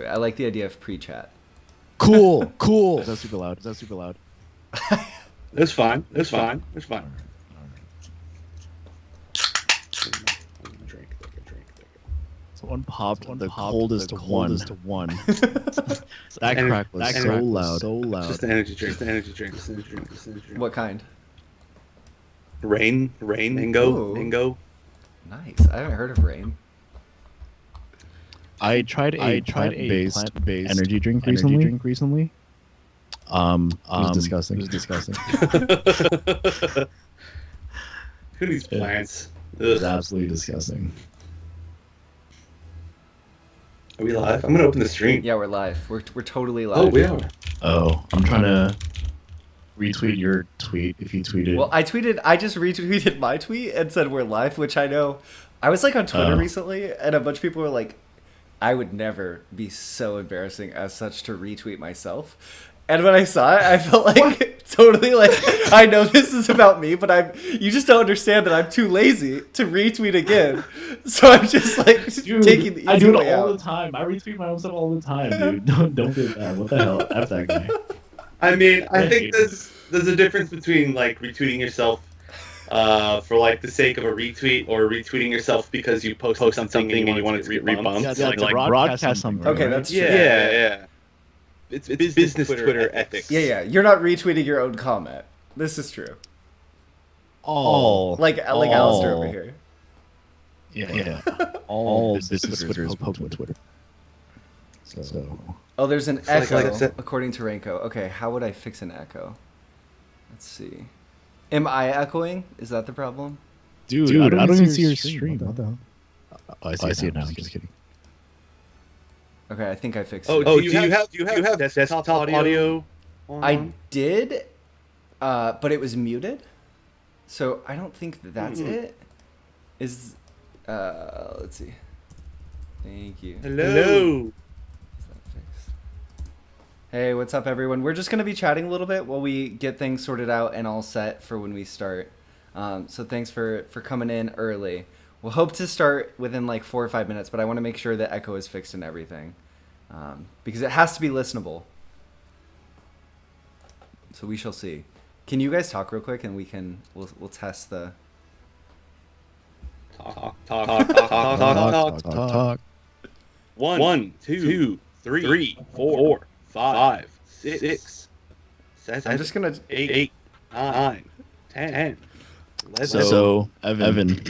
I like the idea of pre-chat. Cool, cool. Is that super loud? Is that super loud? It's fine. It's fine. It's fine. Drink. Someone popped the coldest one. That crack was so loud. So loud. Just an energy drink. Energy drink. Energy drink. What kind? Rain. Ooh. Mango. Nice. I haven't heard of Rain. I tried a plant-based energy drink recently. It was disgusting. Who needs plants? It was absolutely disgusting. Are we live? I'm gonna open the stream. Yeah, we're live. We're totally live. Oh, we are. Oh, I'm trying to retweet your tweet if you tweeted. Well, I just retweeted my tweet and said we're live, which I know. I was like on Twitter recently, and a bunch of people were like, I would never be so embarrassing as such to retweet myself. And when I saw it, I felt like totally like, I know this is about me, but you just don't understand that I'm too lazy to retweet again. So I'm just like taking the easy way out. I do it all the time. I retweet my own stuff all the time, dude. Don't do that. What the hell? F that guy. I mean, I think there's a difference between like retweeting yourself for like the sake of a retweet or retweeting yourself because you post something and you want it to be rebumped. Yeah, like broadcast something. Okay, right? that's true. Yeah. It's business Twitter ethics. Yeah. You're not retweeting your own comment. This is true. Like ALLISTER over here. Yeah. All business Twitter is public Twitter. So. Oh, there's an echo, like I said. according to Renko. Okay, how would I fix an echo? Let's see. Am I echoing? Is that the problem? Dude, I don't even see your stream. What the hell? Oh, I see it now. I'm just kidding. Okay, I think I fixed Oh, it. do you have desktop audio? I did, but it was muted. So I don't think that's it. Let's see. Thank you. Hello. Is that fixed? Hey, what's up, everyone? We're just going to be chatting a little bit while we get things sorted out and all set for when we start. So thanks for coming in early. We'll hope to start within like 4 or 5 minutes, but I want to make sure that echo is fixed and everything. Because it has to be listenable. So we shall see. Can you guys talk real quick and we'll test the... Talk. 1, 2, 3, 4, 5, 6, 7. I'm just gonna 8, 9, 10. So, Evan.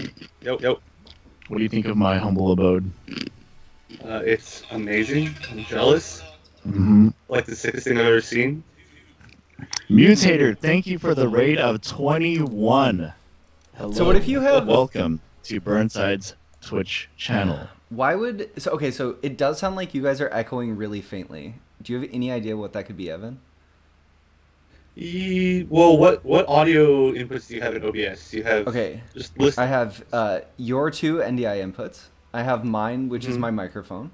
Yo. What do you think of my humble abode? It's amazing. I'm jealous. Mm-hmm. Like the sickest thing I've ever seen. Mutator, thank you for the raid of 21. Hello. So what if you have... Welcome to Burnside's Twitch channel. Why would... So it does sound like you guys are echoing really faintly. Do you have any idea what that could be, Evan? Well, what audio inputs do you have in OBS? Do you have... Okay. Just listen. I have your 2 NDI inputs. I have mine, which is my microphone.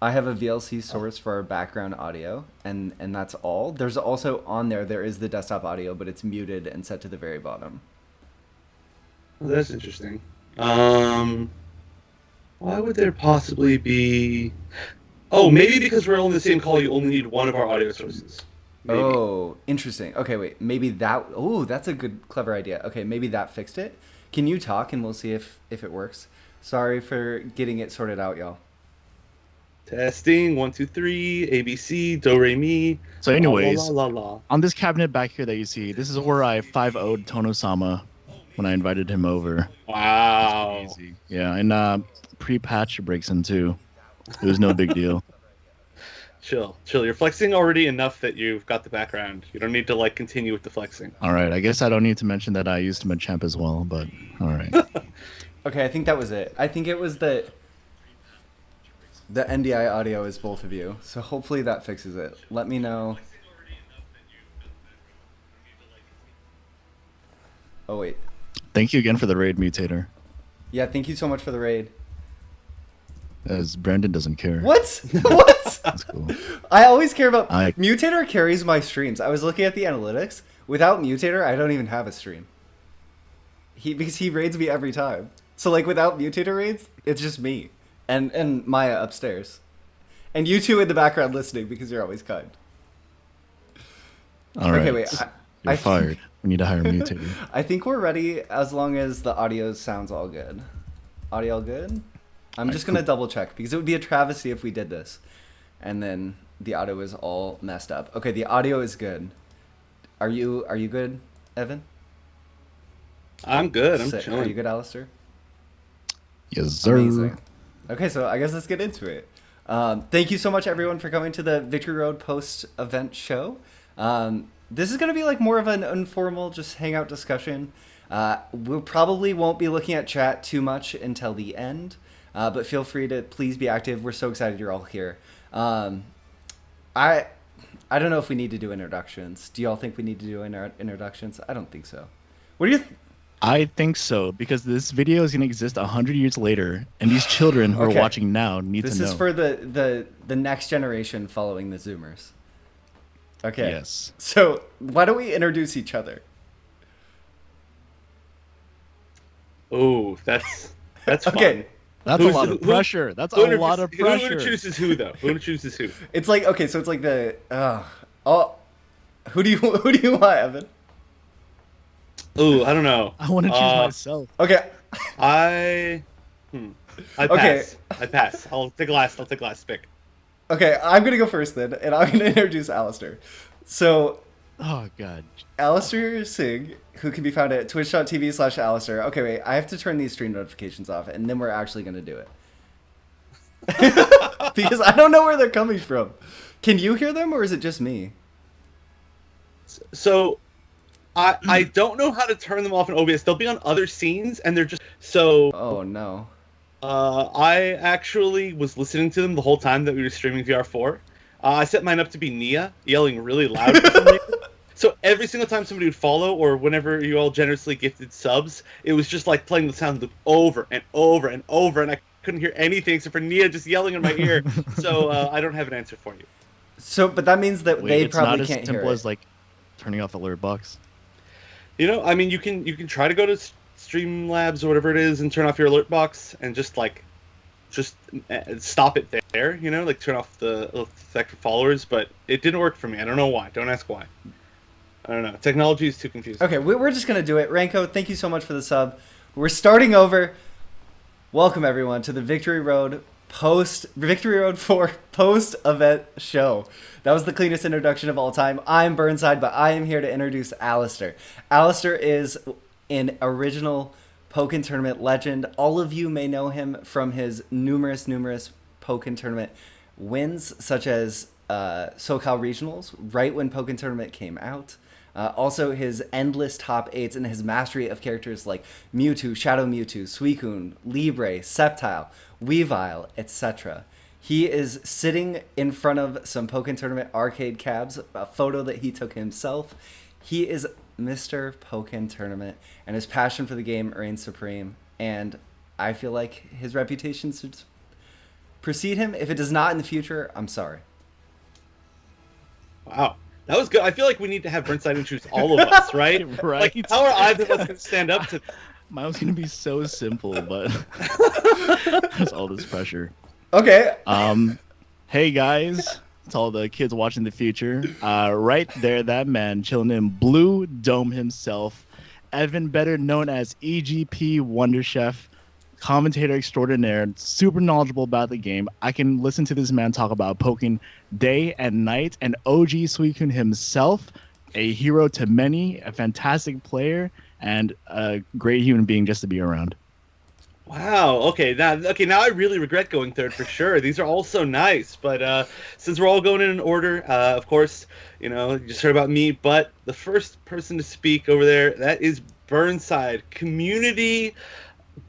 I have a VLC source for our background audio, and that's all. There's also on there is the desktop audio, but it's muted and set to the very bottom. Well, that's interesting. Why would there possibly be... Oh, maybe because we're all in the same call, you only need one of our audio sources. Maybe. Oh, interesting. Okay, wait. Maybe that... Oh, that's a good, clever idea. Okay, maybe that fixed it. Can you talk, and we'll see if it works. Sorry for getting it sorted out, y'all. Testing, 1, 2, 3, ABC, do, re, mi. So anyways, la. on this cabinet back here that you see, this is where I 5-0'd Tono-sama when I invited him over. Wow. Easy. Yeah, and pre-patch breaks in too. It was no big deal. Chill. You're flexing already enough that you've got the background. You don't need to like continue with the flexing. All right, I guess I don't need to mention that I used him at champ as well, but all right. Okay, I think that was it. I think it was the NDI audio is both of you, so hopefully that fixes it. Let me know. Oh, wait. Thank you again for the raid, Mutator. Yeah, thank you so much for the raid. As Brandon doesn't care. What? What? That's cool. I always care about... I- Mutator carries my streams. I was looking at the analytics. Without Mutator, I don't even have a stream. Because he raids me every time. So, like, without Mutator raids, it's just me. And Maya upstairs. And you two in the background listening because you're always kind. All right. Okay, wait. You're fired. We need to hire a mutator. I think we're ready as long as the audio sounds all good. Audio all good? I'm just going to double check because it would be a travesty if we did this and then the audio is all messed up. Okay, the audio is good. Are you good, Evan? I'm good. I'm Sick. chilling. Are you good, Alistair? Yes, sir. Amazing. Okay, so I guess let's get into it. Thank you so much, everyone, for coming to the Victory Road post-event show. This is going to be like more of an informal, just hangout discussion. We probably won't be looking at chat too much until the end, but feel free to please be active. We're so excited you're all here. I don't know if we need to do introductions. Do y'all think we need to do introductions? I don't think so. What do you? I think so, because this video is going to exist 100 years later, and these children who are watching now need to know. This is for the next generation following the Zoomers. Okay. Yes. So why don't we introduce each other? Oh, that's Okay. fun. That's a lot of pressure. That's a lot of pressure. Who chooses who, though? Who chooses who? It's like, okay, so it's like the who do you want, Evan? Oh, I don't know. I want to choose myself. Okay. I pass. Okay. I pass. I'll take last pick. Okay, I'm gonna go first then, and I'm gonna introduce Alistair. So, Oh, God. Alistair Singh, who can be found at twitch.tv/Alistair. Okay, wait, I have to turn these stream notifications off, and then we're actually gonna do it. Because I don't know where they're coming from. Can you hear them, or is it just me? So, I don't know how to turn them off in OBS. They'll be on other scenes, and they're just so. Oh no. I actually was listening to them the whole time that we were streaming VR4. I set mine up to be Nia, yelling really loud for some reason. So every single time somebody would follow, or whenever you all generously gifted subs, it was just like playing the sound loop over and over and over, and I couldn't hear anything except for Nia just yelling in my ear. So I don't have an answer for you. So, but that means that they probably can't hear it. It's not as simple as like turning off alert box. You know, I mean, you can try to go to Streamlabs or whatever it is and turn off your alert box and just stop it there. You know, like turn off the effect for followers. But it didn't work for me. I don't know why. Don't ask why. I don't know. Technology is too confusing. Okay, we're just gonna do it. Ranko, thank you so much for the sub. We're starting over. Welcome everyone to the Victory Road 4 post-event show. That was the cleanest introduction of all time. I'm Burnside, but I am here to introduce Alistair. Alistair is an original Pokken Tournament legend. All of you may know him from his numerous Pokken Tournament wins, such as SoCal Regionals, right when Pokken Tournament came out. Also, his endless top 8s and his mastery of characters like Mewtwo, Shadow Mewtwo, Suicune, Libre, Sceptile, Weavile, etc. He is sitting in front of some Pokken Tournament arcade cabs, a photo that he took himself. He is Mr. Pokken Tournament, and his passion for the game reigns supreme. And I feel like his reputation should precede him. If it does not in the future, I'm sorry. Wow. That was good. I feel like we need to have Burnside introduce all of us, right? Right. Like, how are either of us going to stand up to... Mine was going to be so simple, but there's all this pressure. Okay. Hey guys, it's all the kids watching the future. Right there, that man chilling in Blue Dome himself, Evan, better known as EGP Wonder Chef, commentator extraordinaire, super knowledgeable about the game. I can listen to this man talk about Pokken day and night, and OG Suicune himself, a hero to many, a fantastic player, and a great human being just to be around. Wow. Okay. Now I really regret going third for sure. These are all so nice, but since we're all going in order, of course, you know, you just heard about me. But the first person to speak over there, that is Burnside, community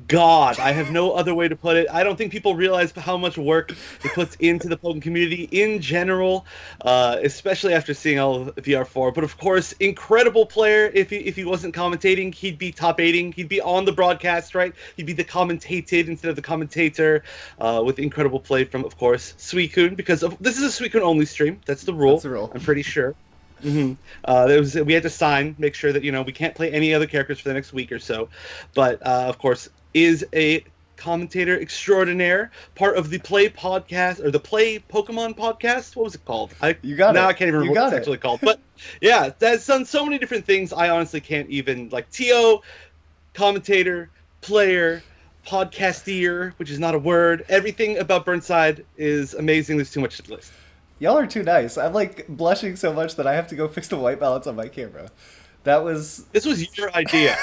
God. I have no other way to put it. I don't think people realize how much work it puts into the Pokken community in general, especially after seeing all of VR4. But of course, incredible player. If he wasn't commentating, he'd be top 8ing. He'd be on the broadcast, right? He'd be the commentated instead of the commentator, with incredible play from, of course, Suicune, because this is a Suicune only stream. That's the rule. That's the rule. I'm pretty sure. We had to make sure that, you know, we can't play any other characters for the next week or so. But of course, is a commentator extraordinaire, part of the Play podcast or the Play Pokemon podcast. What was it called? You got now it. I can't even You remember what got it's it. actually called. But yeah, that's done so many different things. I honestly can't even like To commentator, player, podcasteer, which is not a word. Everything about Burnside is amazing. There's too much to list. Y'all are too nice. I'm like blushing so much that I have to go fix the white balance on my camera. That was This was your idea.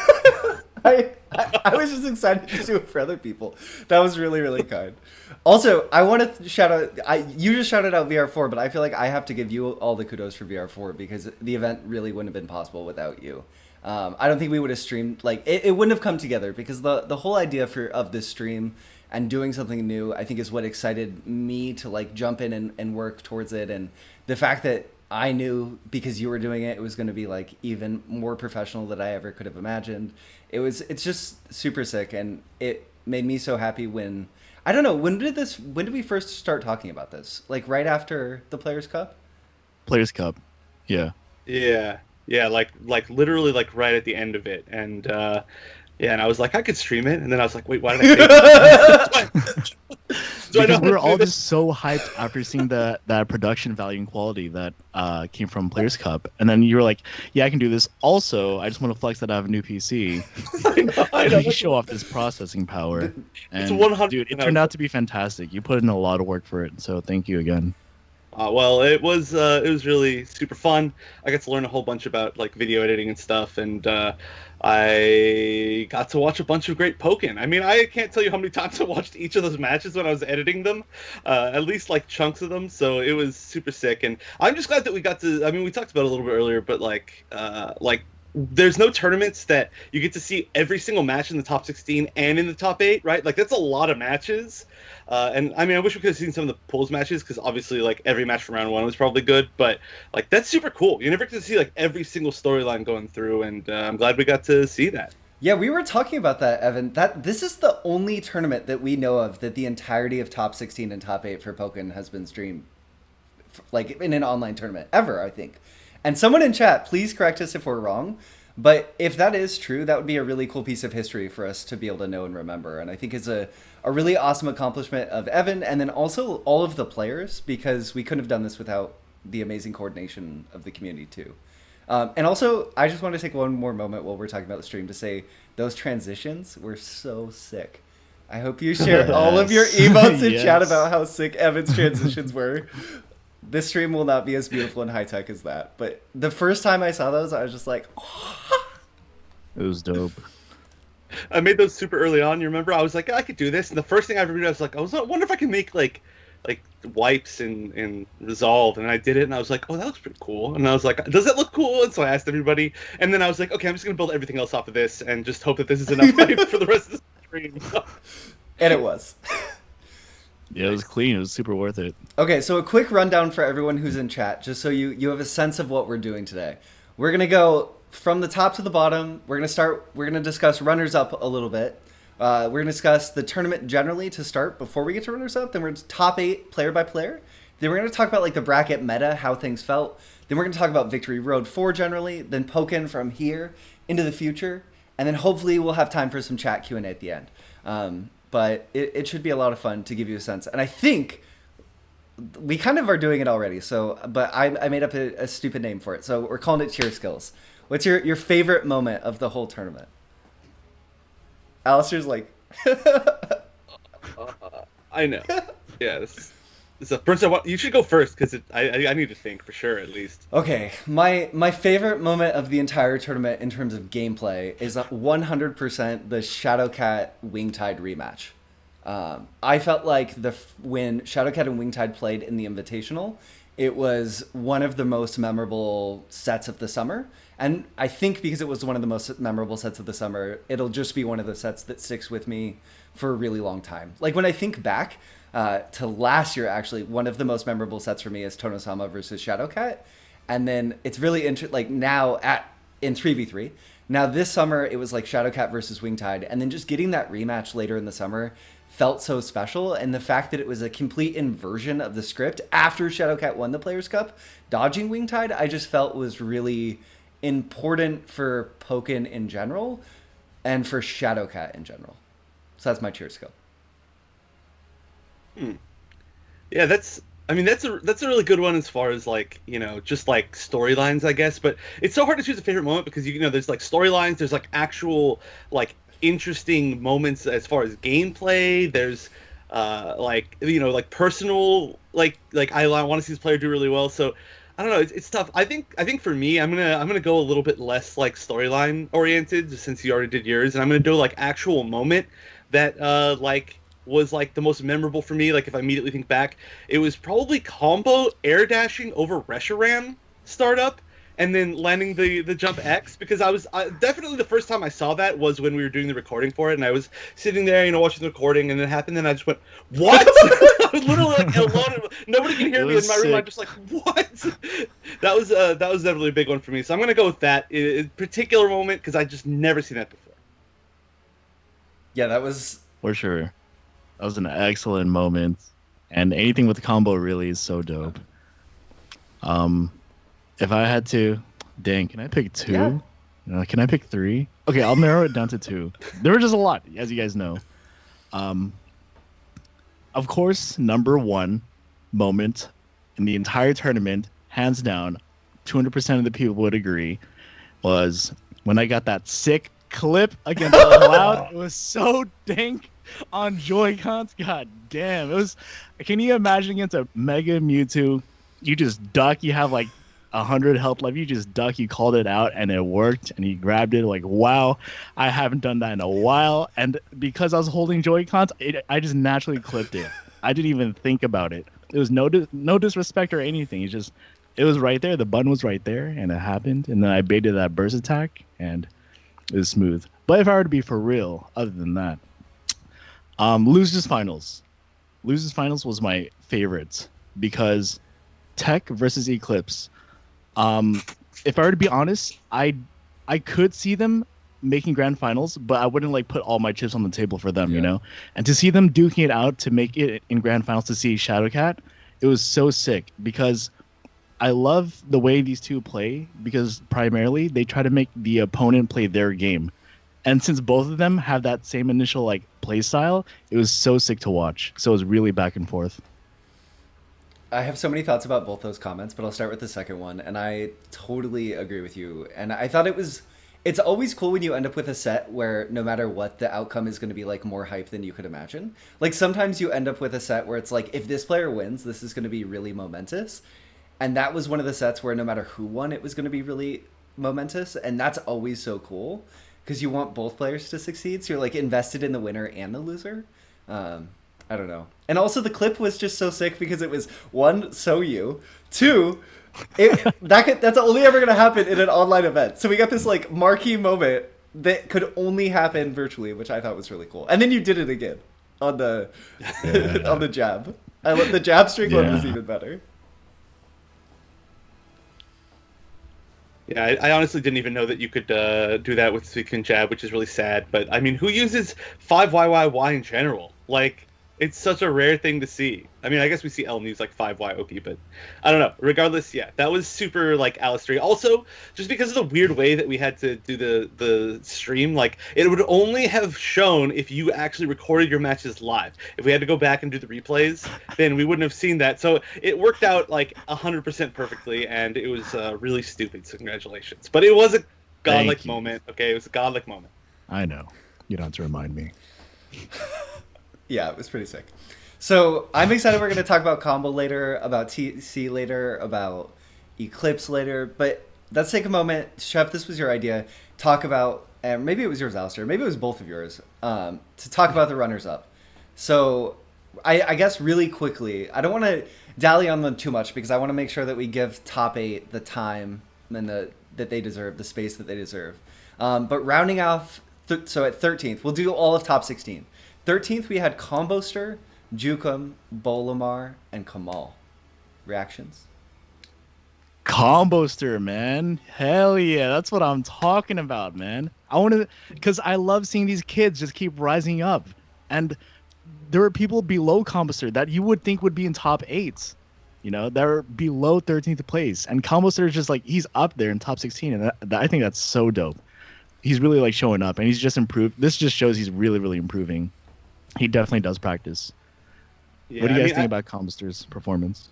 I was just excited to do it for other people. That was really, really kind. Also, I want to shout out. You just shouted out VR4, but I feel like I have to give you all the kudos for VR4 because the event really wouldn't have been possible without you. I don't think we would have streamed like it wouldn't have come together because the whole idea of this stream and doing something new, I think, is what excited me to like jump in and work towards it. And the fact that I knew because you were doing it, it was going to be like even more professional than I ever could have imagined. It's just super sick, and it made me so happy when I don't know when did we first start talking about this? Like right after the Players Cup? Players Cup. Yeah. Yeah, like literally like right at the end of it, and yeah, and I was like, I could stream it, and then I was like, wait, why did I say that? Do I know Because how we were to do all this? just so hyped after seeing that production value and quality that came from Players Cup, and then you were like, "Yeah, I can do this." Also, I just want to flex that I have a new PC. I know. You show off this processing power, and 100% dude, it turned out to be fantastic. You put in a lot of work for it, so thank you again. Well, it was really super fun. I got to learn a whole bunch about like video editing and stuff, and I got to watch a bunch of great Pokken. I mean, I can't tell you how many times I watched each of those matches when I was editing them, at least like chunks of them. So it was super sick, and I'm just glad that we got to. I mean, we talked about it a little bit earlier, but like there's no tournaments that you get to see every single match in the top 16 and in the top 8, right? Like that's a lot of matches. And I mean, I wish we could have seen some of the pools matches because obviously, like every match from round 1 was probably good, but like that's super cool. You never get to see like every single storyline going through, and I'm glad we got to see that. Yeah, we were talking about that, Evan. That this is the only tournament that we know of that the entirety of top 16 and top 8 for Pokken has been streamed, like in an online tournament ever, I think. And someone in chat, please correct us if we're wrong. But if that is true, that would be a really cool piece of history for us to be able to know and remember. And I think it's a really awesome accomplishment of Evan and then also all of the players because we couldn't have done this without the amazing coordination of the community too. And also, I just want to take one more moment while we're talking about the stream to say those transitions were so sick. I hope you share all of your emotes in Yes. chat about how sick Evan's transitions were. This stream will not be as beautiful and high tech as that, but the first time I saw those, I was just like, oh. It was dope. I made those super early on. You remember? I was like, I could do this, and the first thing I ever did, I was like, I wonder if I can make like wipes in Resolve, and I did it, and I was like, oh, that looks pretty cool. And I was like, does that look cool? And so I asked everybody, and then I was like, okay, I'm just gonna build everything else off of this, and just hope that this is enough hype for the rest of the stream. And it was. Yeah, it was clean. It was super worth it. Okay, so a quick rundown for everyone who's in chat, just so you have a sense of what we're doing today. We're going to go from the top to the bottom. We're going to discuss runners-up a little bit. We're going to discuss the tournament generally to start before we get to runners-up. Then we're going to top 8 player by player. Then we're going to talk about like the bracket meta, how things felt. Then we're going to talk about Victory Road 4 generally. Then Pokken from here into the future. And then hopefully we'll have time for some chat Q&A at the end. But it should be a lot of fun to give you a sense. And I think we kind of are doing it already. So, but I made up a stupid name for it. So we're calling it Cheer Skills. What's your favorite moment of the whole tournament? Alistair's like... I know. Yeah, this is a first. You should go first because I need to think for sure at least. Okay, my favorite moment of the entire tournament in terms of gameplay is 100% the Shadowcat Wingtide rematch. I felt like when Shadowcat and Wingtide played in the Invitational, it was one of the most memorable sets of the summer. And I think because it was one of the most memorable sets of the summer, it'll just be one of the sets that sticks with me for a really long time. Like when I think back to last year, actually, one of the most memorable sets for me is Tonosama versus Shadowcat. And then it's really interesting, like now in 3v3. Now this summer, it was like Shadowcat versus Wingtide. And then just getting that rematch later in the summer felt so special. And the fact that it was a complete inversion of the script after Shadowcat won the Players' Cup, dodging Wingtide, I just felt was really important for Pokken in general and for Shadowcat in general. So that's my cheer skill. Hmm. Yeah, that's a really good one as far as like, just like storylines, I guess. But it's so hard to choose a favorite moment because there's like storylines, there's like actual like interesting moments as far as gameplay. There's like like personal like I want to see this player do really well. So I don't know, it's tough. I think for me, I'm gonna go a little bit less like storyline oriented, just since you already did yours, and I'm gonna do like actual moment that like was like the most memorable for me. Like if I immediately think back, it was probably combo air dashing over Reshiram startup and then landing the jump X, because definitely the first time I saw that was when we were doing the recording for it, and I was sitting there, watching the recording, and it happened, and I just went, "What?" I was literally like alone. Nobody can It hear me in was my room. I'm sick. just like, "What?" That was definitely a big one for me. So I'm gonna go with that in particular moment because I just never seen that before. Yeah, that was. For sure. That was an excellent moment. And anything with the combo really is so dope. Um, if I had to, dang, can I pick Yeah. two? Can I pick three? Okay, I'll narrow it down to two. There were just a lot, as you guys know. Um, of course, number one moment in the entire tournament, hands down, 200% of the people would agree, was when I got that sick clip against the Cloud. It was so dank on Joy-Cons. God damn. It was. Can you imagine against a Mega Mewtwo? You just duck, you have like 100 health left, you just duck, you called it out, and it worked, and you grabbed it. Like, wow, I haven't done that in a while. And because I was holding Joy-Cons, I just naturally clipped it. I didn't even think about it. It was no disrespect or anything. It was right there. The button was right there, and it happened. And then I baited that burst attack, and it was smooth. But if I were to be for real, other than that, Losers Finals. Losers Finals was my favorite because Tech versus Eclipse. If I were to be honest, I could see them making grand finals, but I wouldn't like put all my chips on the table for them, Yeah. And to see them duking it out to make it in grand finals, to see Shadowcat, it was so sick because I love the way these two play, because primarily they try to make the opponent play their game. And since both of them have that same initial like play style, it was so sick to watch. So it was really back and forth. I have so many thoughts about both those comments, but I'll start with the second one. And I totally agree with you. And I thought it's always cool when you end up with a set where no matter what, the outcome is going to be like more hype than you could imagine. Like sometimes you end up with a set where it's like, if this player wins, this is going to be really momentous. And that was one of the sets where no matter who won, it was going to be really momentous. And that's always so cool because you want both players to succeed. So you're like invested in the winner and the loser. I don't know. And also the clip was just so sick because it was one, so you, two, that's only ever gonna happen in an online event. So we got this like marquee moment that could only happen virtually, which I thought was really cool. And then you did it again on the on the jab. The jab string one was Yeah. even better. Yeah, I honestly didn't even know that you could do that with Suicune Jab, which is really sad. But I mean, who uses 5YYY in general? Like, it's such a rare thing to see. I mean, I guess we see Elm use like 5YOP, but I don't know. Regardless, yeah, that was super like Alistair. Also, just because of the weird way that we had to do the stream, like it would only have shown if you actually recorded your matches live. If we had to go back and do the replays, then we wouldn't have seen that. So it worked out like 100% perfectly, and it was really stupid. So congratulations. But it was a godlike Thank you. moment. Okay, it was a godlike moment. I know. You don't have to remind me. Yeah, it was pretty sick. So I'm excited. We're going to talk about Combo later, about TC later, about Eclipse later. But let's take a moment. Chef, this was your idea. Talk about, and maybe it was yours, Alistair. Maybe it was both of yours. To talk about the runners-up. So I guess really quickly, I don't want to dally on them too much because I want to make sure that we give top 8 the time and that they deserve, the space that they deserve. But rounding off, so at 13th, we'll do all of top 16. 13th, we had Comboster, Jukum, Bolamar, and Kamal. Reactions? Comboster, man. Hell yeah. That's what I'm talking about, man. I want to, because I love seeing these kids just keep rising up. And there are people below Comboster that you would think would be in top 8s, that are below 13th place. And Comboster is just like, he's up there in top 16. And I think that's so dope. He's really like showing up, and he's just improved. This just shows he's really, really improving. He definitely does practice. What Yeah, do I you guys mean, think about Combister's performance?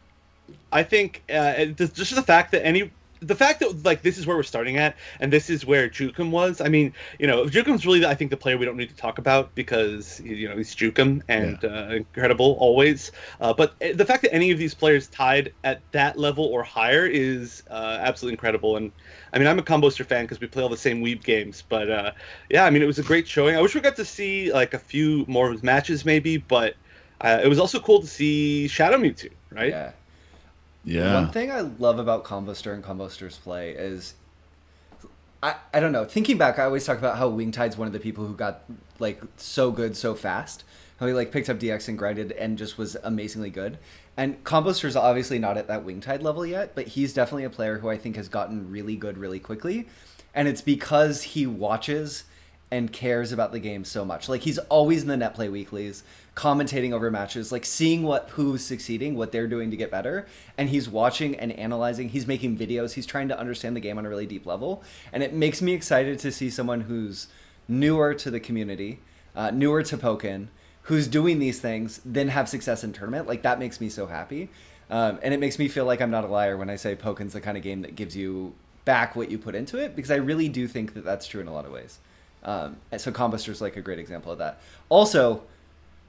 I think just the fact that the fact that like this is where we're starting at, and this is where Jukum was. I mean, Jukum's really I think the player we don't need to talk about because he's Jukum Yeah. and incredible always. But the fact that any of these players tied at that level or higher is absolutely incredible. And I mean, I'm a Comboster fan because we play all the same Weeb games. But yeah, I mean, it was a great showing. I wish we got to see like a few more of his matches maybe, but it was also cool to see Shadow Mewtwo, right? Yeah. One Yeah. thing I love about Comboster and Comboster's play is I don't know. Thinking back, I always talk about how Wingtide's one of the people who got like so good so fast. How he like picked up DX and grinded and just was amazingly good. And Comboster's obviously not at that Wingtide level yet, but he's definitely a player who I think has gotten really good really quickly. And it's because he watches and cares about the game so much. Like he's always in the net play weeklies, commentating over matches, like seeing who's succeeding, what they're doing to get better, and he's watching and analyzing. He's making videos. He's trying to understand the game on a really deep level, and it makes me excited to see someone who's newer to the community, newer to Pokken, who's doing these things, then have success in tournament. Like that makes me so happy, and it makes me feel like I'm not a liar when I say Pokken's the kind of game that gives you back what you put into it, because I really do think that that's true in a lot of ways. And so Combuster's like a great example of that. Also,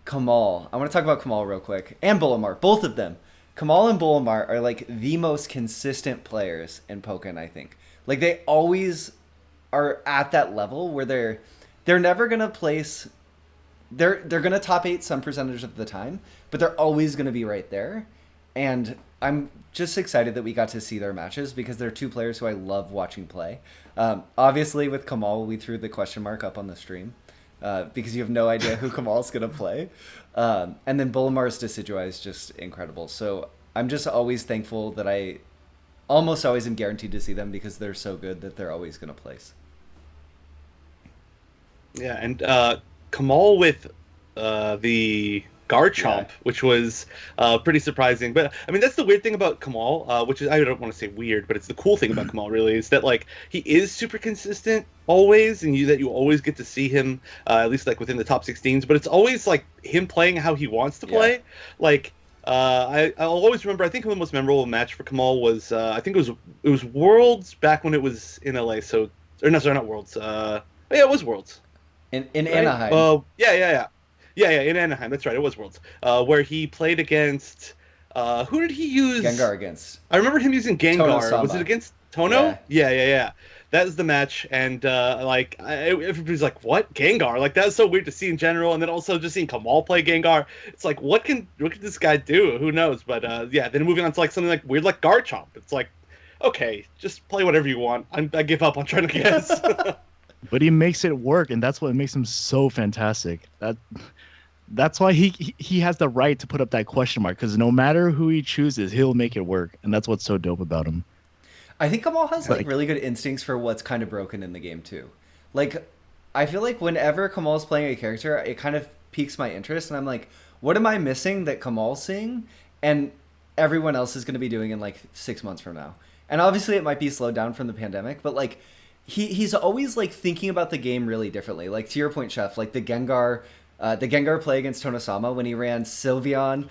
Kamal. I want to talk about Kamal real quick. And Bullimar. Both of them. Kamal and Bullimar are like the most consistent players in Pokken, I think. Like they always are at that level where they're never gonna place they're gonna top eight some percentage of the time, but they're always gonna be right there. And I'm just excited that we got to see their matches because they're two players who I love watching play. Obviously, with Kamal, we threw the question mark up on the stream because you have no idea who Kamal's going to play. And then Bullimar's Decidueye is just incredible. So I'm just always thankful that I almost always am guaranteed to see them because they're so good that they're always going to place. Yeah, and Kamal with the Garchomp, which was pretty surprising. But I mean, that's the weird thing about Kamal, which is I don't want to say weird, but it's the cool thing about Kamal really is that like he is super consistent always, and you always get to see him at least like within the top 16s. But it's always like him playing how he wants to play. Like I'll always remember. I think the most memorable match for Kamal was I think it was Worlds back when it was in LA. So or no, sorry, not Worlds. Yeah, it was Worlds. In Right? Anaheim. Yeah, in Anaheim. That's right. It was Worlds. Where he played against. Who did he use? Gengar against. I remember him using Gengar. Tono-sama. Was it against Tono? Yeah. That was the match, and everybody's like, "What Gengar?" Like that was so weird to see in general, and then also just seeing Kamal play Gengar. It's like, what can this guy do? Who knows? But yeah, then moving on to like something like weird like Garchomp. It's like, okay, just play whatever you want. I give up on trying to guess. But he makes it work, and that's what makes him so fantastic. That's why he has the right to put up that question mark, because no matter who he chooses, he'll make it work, and that's what's so dope about him. I think Kamal has like really good instincts for what's kind of broken in the game too. Like, I feel like whenever Kamal's playing a character, it kind of piques my interest, and I'm like, what am I missing that Kamal's seeing, and everyone else is going to be doing in like 6 months from now? And obviously, it might be slowed down from the pandemic, but like, he's always like thinking about the game really differently. Like to your point, Chef, like the Gengar play against Tono-sama when he ran Sylveon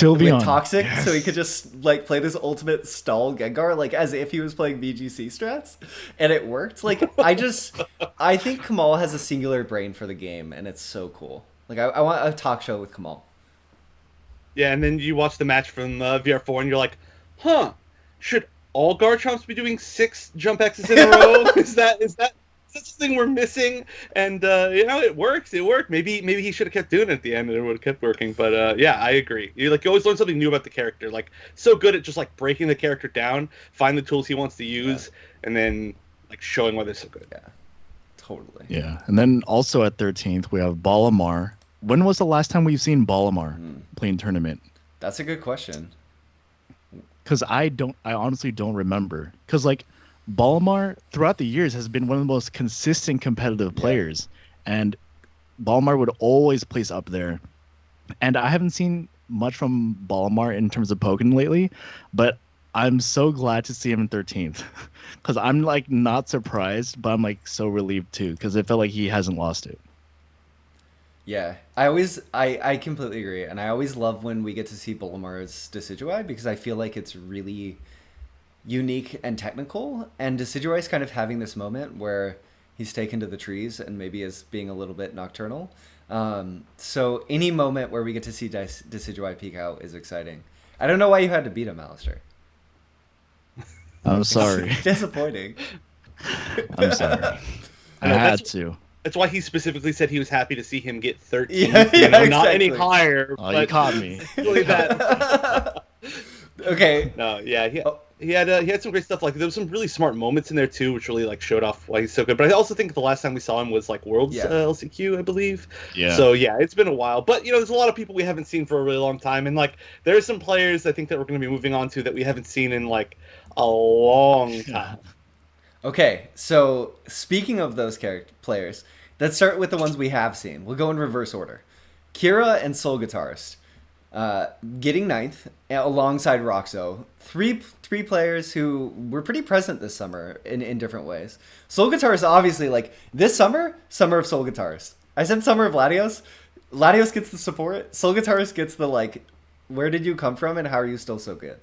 with Toxic, yes. So he could just like play this ultimate stall Gengar like as if he was playing VGC strats, and it worked. Like I think Kamal has a singular brain for the game, and it's so cool. Like I want a talk show with Kamal. Yeah, and then you watch the match from VR4, and you're like, huh, should all Garchomps be doing 6 jump X's in a row? Is that such a thing we're missing? And it works. It worked. Maybe he should have kept doing it at the end, and it would have kept working. But yeah, I agree. You always learn something new about the character. Like so good at just like breaking the character down, find the tools he wants to use, and then like showing why they're so good. Yeah, totally. Yeah, and then also at 13th we have Bullimar. When was the last time we've seen Bullimar playing tournament? That's a good question. Because I honestly don't remember. Because like Bullimar throughout the years has been one of the most consistent competitive players, and Bullimar would always place up there. And I haven't seen much from Bullimar in terms of Pokken lately, but I'm so glad to see him in 13th. Because I'm like not surprised, but I'm like so relieved too, because it felt like he hasn't lost it. Yeah, I completely agree, and I always love when we get to see Bullimar's Decidueye because I feel like it's really unique and technical, and Decidueye is kind of having this moment where he's taken to the trees and maybe is being a little bit nocturnal. So any moment where we get to see Decidueye peek out is exciting. I don't know why you had to beat him, Alistair. I'm sorry. Disappointing. I'm sorry. I No, had to. that's why he specifically said he was happy to see him get 13. Yeah, yeah, Not any exactly. higher. Oh, you but caught me. really that. Okay. No, yeah, Oh, he had some great stuff. Like there was some really smart moments in there too, which really like showed off why he's so good. But I also think the last time we saw him was like Worlds yeah. LCQ, I believe. Yeah. So yeah, it's been a while. But there's a lot of people we haven't seen for a really long time, and like there are some players I think that we're going to be moving on to that we haven't seen in like a long time. Okay, so speaking of those character players, let's start with the ones we have seen. We'll go in reverse order. Kira and Soul Guitarist, getting ninth alongside Roxo. Three players who were pretty present this summer in different ways. Soul Guitarist, obviously, like this summer of Soul Guitarist. I said summer of Latios. Latios gets the support. Soul Guitarist gets the like, where did you come from and how are you still so good?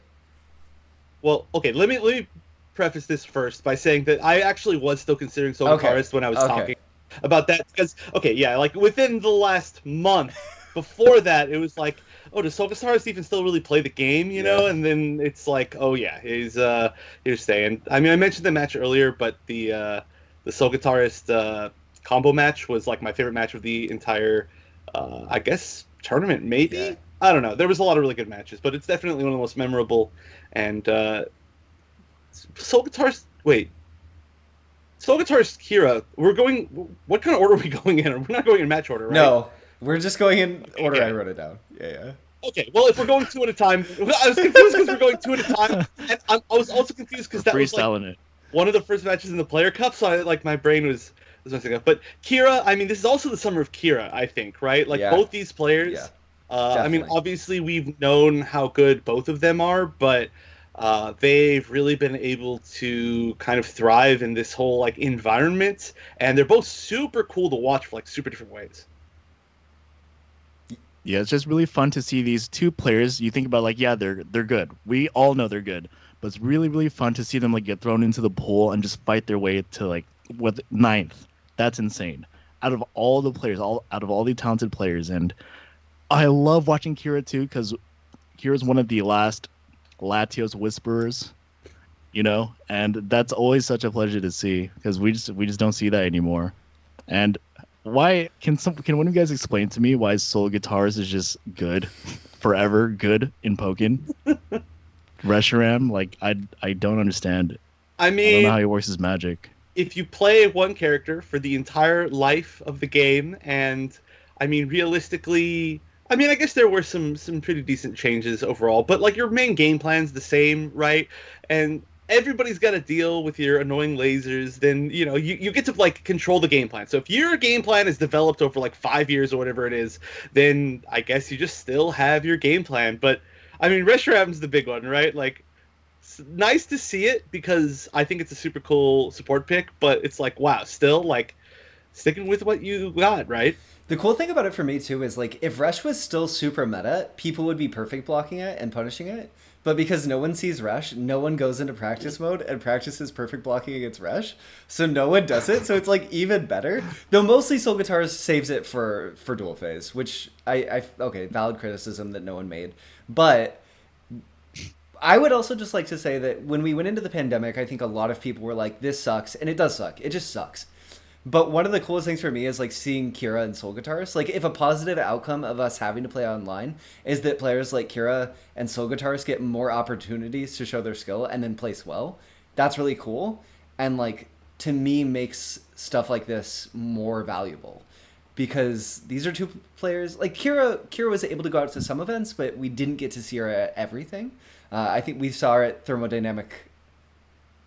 Well, okay, let me preface this first by saying that I actually was still considering Soul Okay. Guitarist when I was Okay. talking about that because okay, yeah, like within the last month before that, it was like, oh, does Soul Guitarist even still really play the game, you know? Yeah. And then it's like, oh yeah, he's staying. I mean, I mentioned the match earlier, but the Soul Guitarist combo match was like my favorite match of the entire I guess tournament, maybe. Yeah. I don't know. There was a lot of really good matches, but it's definitely one of the most memorable. And Soul Guitarist. Wait, Soul Guitarist Kira. We're going. What kind of order are we going in? We're not going in match order, right? No, we're just going in order. Okay. I wrote it down. Yeah. Okay. Well, if we're going two at a time, I was confused because we're going two at a time, and I was also confused because that was like Freestyling it. one of the first matches in the Player Cup. So like my brain was messing up. But Kira. I mean, this is also the summer of Kira. I think, right? Like Yeah. both these players. Yeah. I mean, Definitely. obviously we've known how good both of them are, but they've really been able to kind of thrive in this whole like environment, and they're both super cool to watch for like super different ways. Yeah, it's just really fun to see these two players. You think about like, yeah, they're good. We all know they're good, but it's really fun to see them like get thrown into the pool and just fight their way to like what ninth. That's insane. Out of all the players, out of all the talented players, and I love watching Kira too because Kira's one of the last Latios whisperers, and that's always such a pleasure to see because we just don't see that anymore. And why can one of you guys explain to me why Soul Guitarist is just good, forever good in Pokken? Reshiram, like I don't understand. I I don't mean, know how he works his magic. if you play one character for the entire life of the game, and I mean, realistically, I mean, I guess there were some pretty decent changes overall, but like your main game plan's the same, right? And everybody's got to deal with your annoying lasers. Then you get to like control the game plan. So if your game plan is developed over like 5 years or whatever it is, then I guess you just still have your game plan. But I mean, Reshiram's the big one, right? Like nice to see it because I think it's a super cool support pick, but it's like, wow, still like sticking with what you got, right? The cool thing about it for me too is like if Resh was still super meta, people would be perfect blocking it and punishing it. But because no one sees Resh, no one goes into practice mode and practices perfect blocking against Resh. So no one does it. So it's like even better. Though mostly Soul Guitarist saves it for dual phase, which I okay, valid criticism that no one made. But I would also just like to say that when we went into the pandemic, I think a lot of people were like, this sucks. And it does suck. It just sucks. But one of the coolest things for me is like seeing Kira and Soul Guitarist. Like if a positive outcome of us having to play online is that players like Kira and Soul Guitarist get more opportunities to show their skill and then place well, that's really cool. And like to me makes stuff like this more valuable. Because these are two players like Kira was able to go out to some events, but we didn't get to see her at everything. I think we saw her at Thermodynamic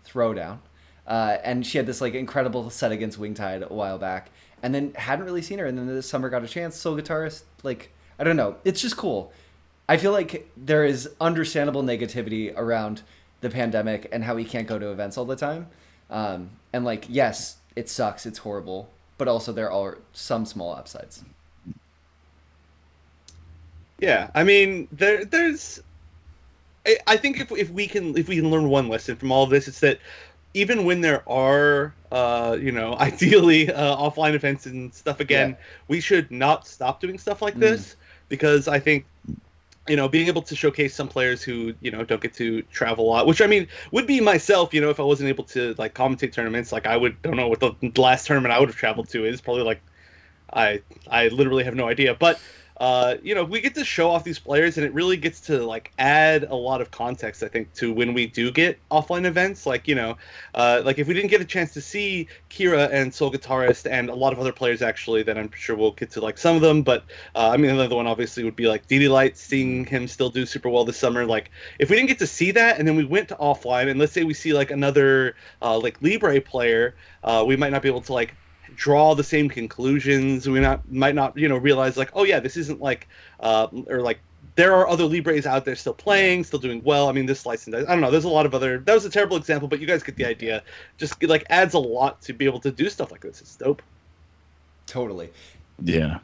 Throwdown. And she had this like incredible set against Wingtide a while back, and then hadn't really seen her. And then this summer got a chance. Soul Guitarist, like I don't know, it's just cool. I feel like there is understandable negativity around the pandemic and how we can't go to events all the time. And like, yes, it sucks, it's horrible, but also there are some small upsides. Yeah, I mean, there's. I think if we can learn one lesson from all of this, it's that even when there are ideally offline events and stuff Yeah. again, we should not stop doing stuff like Mm. this because I think being able to showcase some players who, don't get to travel a lot, which I mean would be myself, if I wasn't able to like commentate tournaments, like don't know what the last tournament I would have traveled to is, probably like I I literally have no idea, but we get to show off these players, and it really gets to like add a lot of context, I think, to when we do get offline events. Like like if we didn't get a chance to see Kira and Soul Guitarist and a lot of other players actually, then I'm sure we'll get to like some of them. But I mean, another one obviously would be like DD Light, seeing him still do super well this summer. Like if we didn't get to see that, and then we went to offline, and let's say we see like another like Libre player, we might not be able to like draw the same conclusions. We might not realize like, oh yeah, this isn't like or like there are other Libres out there still playing, still doing well. I mean, this license, I don't know. There's a lot of other. That was a terrible example, but you guys get the idea. Just like adds a lot to be able to do stuff like this. It's dope. Totally. Yeah.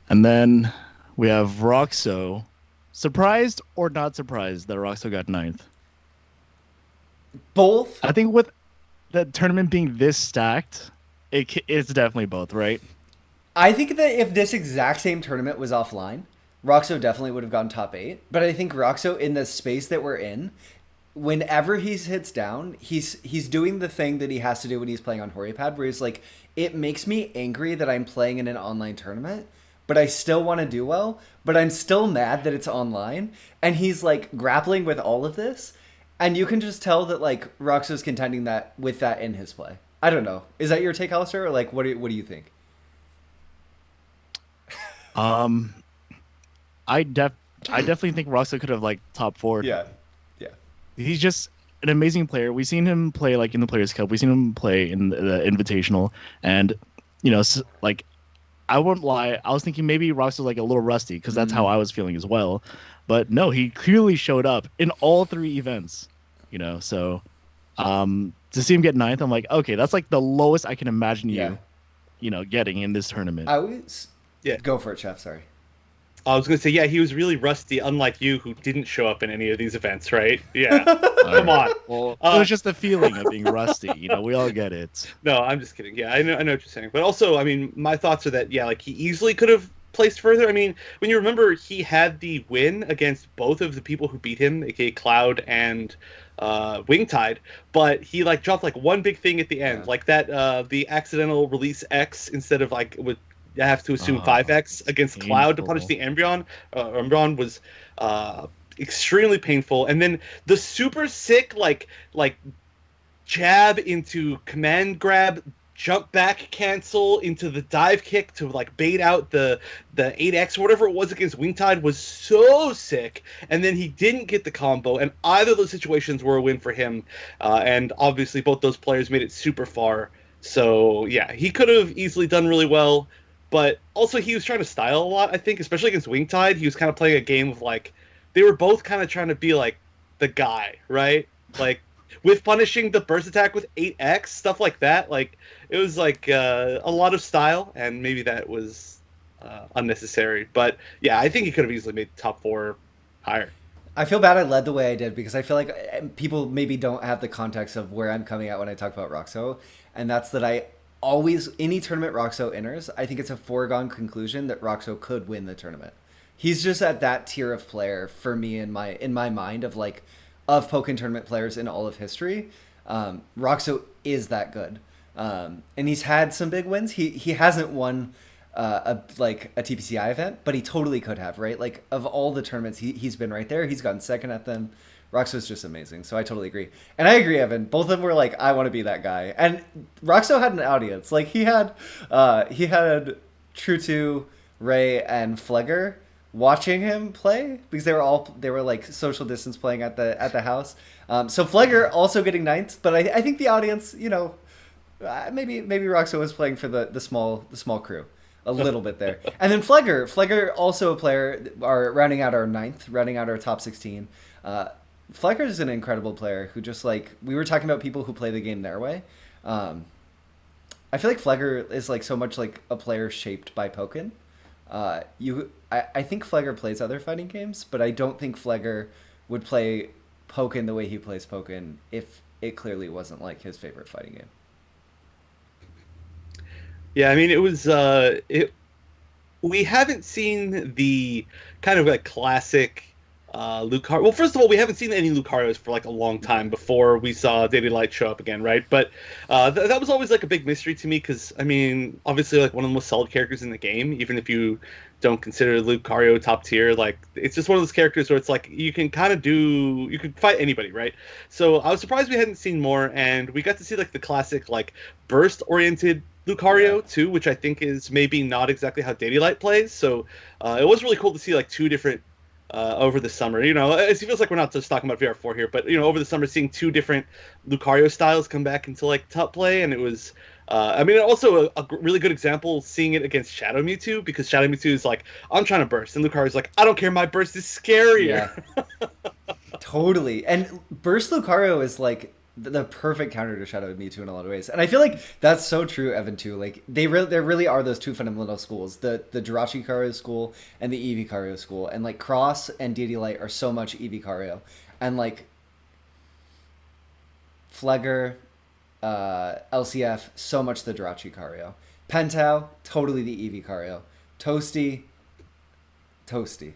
And then we have Roxo. Surprised or not surprised that Roxo got ninth? Both. I think with the tournament being this stacked, it's definitely both, right? I think that if this exact same tournament was offline, Roxo definitely would have gone top 8. But I think Roxo, in the space that we're in, whenever he hits down, he's doing the thing that he has to do when he's playing on Horipad, where he's like, it makes me angry that I'm playing in an online tournament, but I still want to do well, but I'm still mad that it's online. And he's like grappling with all of this. And you can just tell that like Roxo's contending that with that in his play. I don't know. Is that your take, Alistair, or like what do you think? Um, I definitely think Roxo could have like top 4. Yeah. Yeah. He's just an amazing player. We've seen him play like in the Players Cup. We've seen him play in the Invitational, and like I won't lie, I was thinking maybe Roxo's like a little rusty because that's how I was feeling as well. But no, he clearly showed up in all 3 events. So to see him get ninth, I'm like, okay, that's like the lowest I can imagine Yeah. getting in this tournament. I was Yeah. Go for it, Chef. Sorry. I was gonna say, yeah, he was really rusty, unlike you, who didn't show up in any of these events, right? Yeah, come on. Well, it was just the feeling of being rusty. We all get it. No, I'm just kidding. Yeah, I know what you're saying. But also, I mean, my thoughts are that, yeah, like he easily could have placed further. I mean, when you remember, he had the win against both of the people who beat him, aka Cloud and Wingtide, but he like dropped like one big thing at the end, like that the accidental release X instead of like with I have to assume 5X against Cloud to punish the Embryon. Embryon was extremely painful, and then the super sick like jab into command grab, jump back cancel into the dive kick to like bait out the 8X or whatever it was against Wingtide was so sick. And then he didn't get the combo, and either of those situations were a win for him. And obviously both those players made it super far. So yeah, he could have easily done really well. But also he was trying to style a lot, I think, especially against Wingtide. He was kind of playing a game of like, they were both kind of trying to be like the guy, right? Like with punishing the burst attack with 8X, stuff like that. Like it was like a lot of style, and maybe that was unnecessary. But yeah, I think he could have easily made top 4 higher. I feel bad I led the way I did because I feel like people maybe don't have the context of where I'm coming at when I talk about Roxo, and that's that I always, any tournament Roxo enters, I think it's a foregone conclusion that Roxo could win the tournament. He's just at that tier of player for me in my mind of like of Pokken tournament players in all of history. Roxo is that good, and he's had some big wins. He hasn't won a TPCI event, but he totally could have, right? Like of all the tournaments, he's been right there. He's gotten second at them. Roxo's just amazing, so I totally agree. And I agree, Evan. Both of them were like, I want to be that guy. And Roxo had an audience. Like he had True2, Ray, and Flegger watching him play because they were like social distance playing at the house. So Flegger also getting ninth, but I think the audience, maybe Roxo was playing for the small crew a little bit there. And then Flegger also a player, are rounding out our ninth, rounding out our top 16. Flecker is an incredible player who just like, we were talking about people who play the game their way. I feel like Flegger is like so much like a player shaped by Pokken. I think Flegger plays other fighting games, but I don't think Flegger would play Pokken the way he plays Pokken if it clearly wasn't like his favorite fighting game. Yeah, I mean, it was it. We haven't seen the kind of like classic Lucario. Well, first of all, we haven't seen any Lucarios for like a long time before we saw Daily Light show up again, right? But that was always like a big mystery to me because I mean, obviously, like one of the most solid characters in the game, even if you don't consider Lucario top tier, like it's just one of those characters where it's like you can kind of do, you could fight anybody, right? So I was surprised we hadn't seen more, and we got to see like the classic like burst oriented Lucario too, which I think is maybe not exactly how Daily Light plays. So it was really cool to see like two different over the summer. You know, it feels like we're not just talking about VR4 here, but you know, over the summer, seeing two different Lucario styles come back into like top play, and it was. I mean, also a really good example seeing it against Shadow Mewtwo because Shadow Mewtwo is like, I'm trying to burst, and Lucario's like, I don't care, my burst is scarier. Yeah, totally. And Burst Lucario is like the perfect counter to Shadow Mewtwo in a lot of ways, and I feel like that's so true, Evan, too. Like there really are those two fundamental schools: the Jirachi Kario school and the Eevee Kario school. And like Cross and Deity Light are so much Eevee Kario, and like Flegger, LCF, so much the Jirachi Kario. Pentau, totally the Eevee Kario. Toasty, Toasty,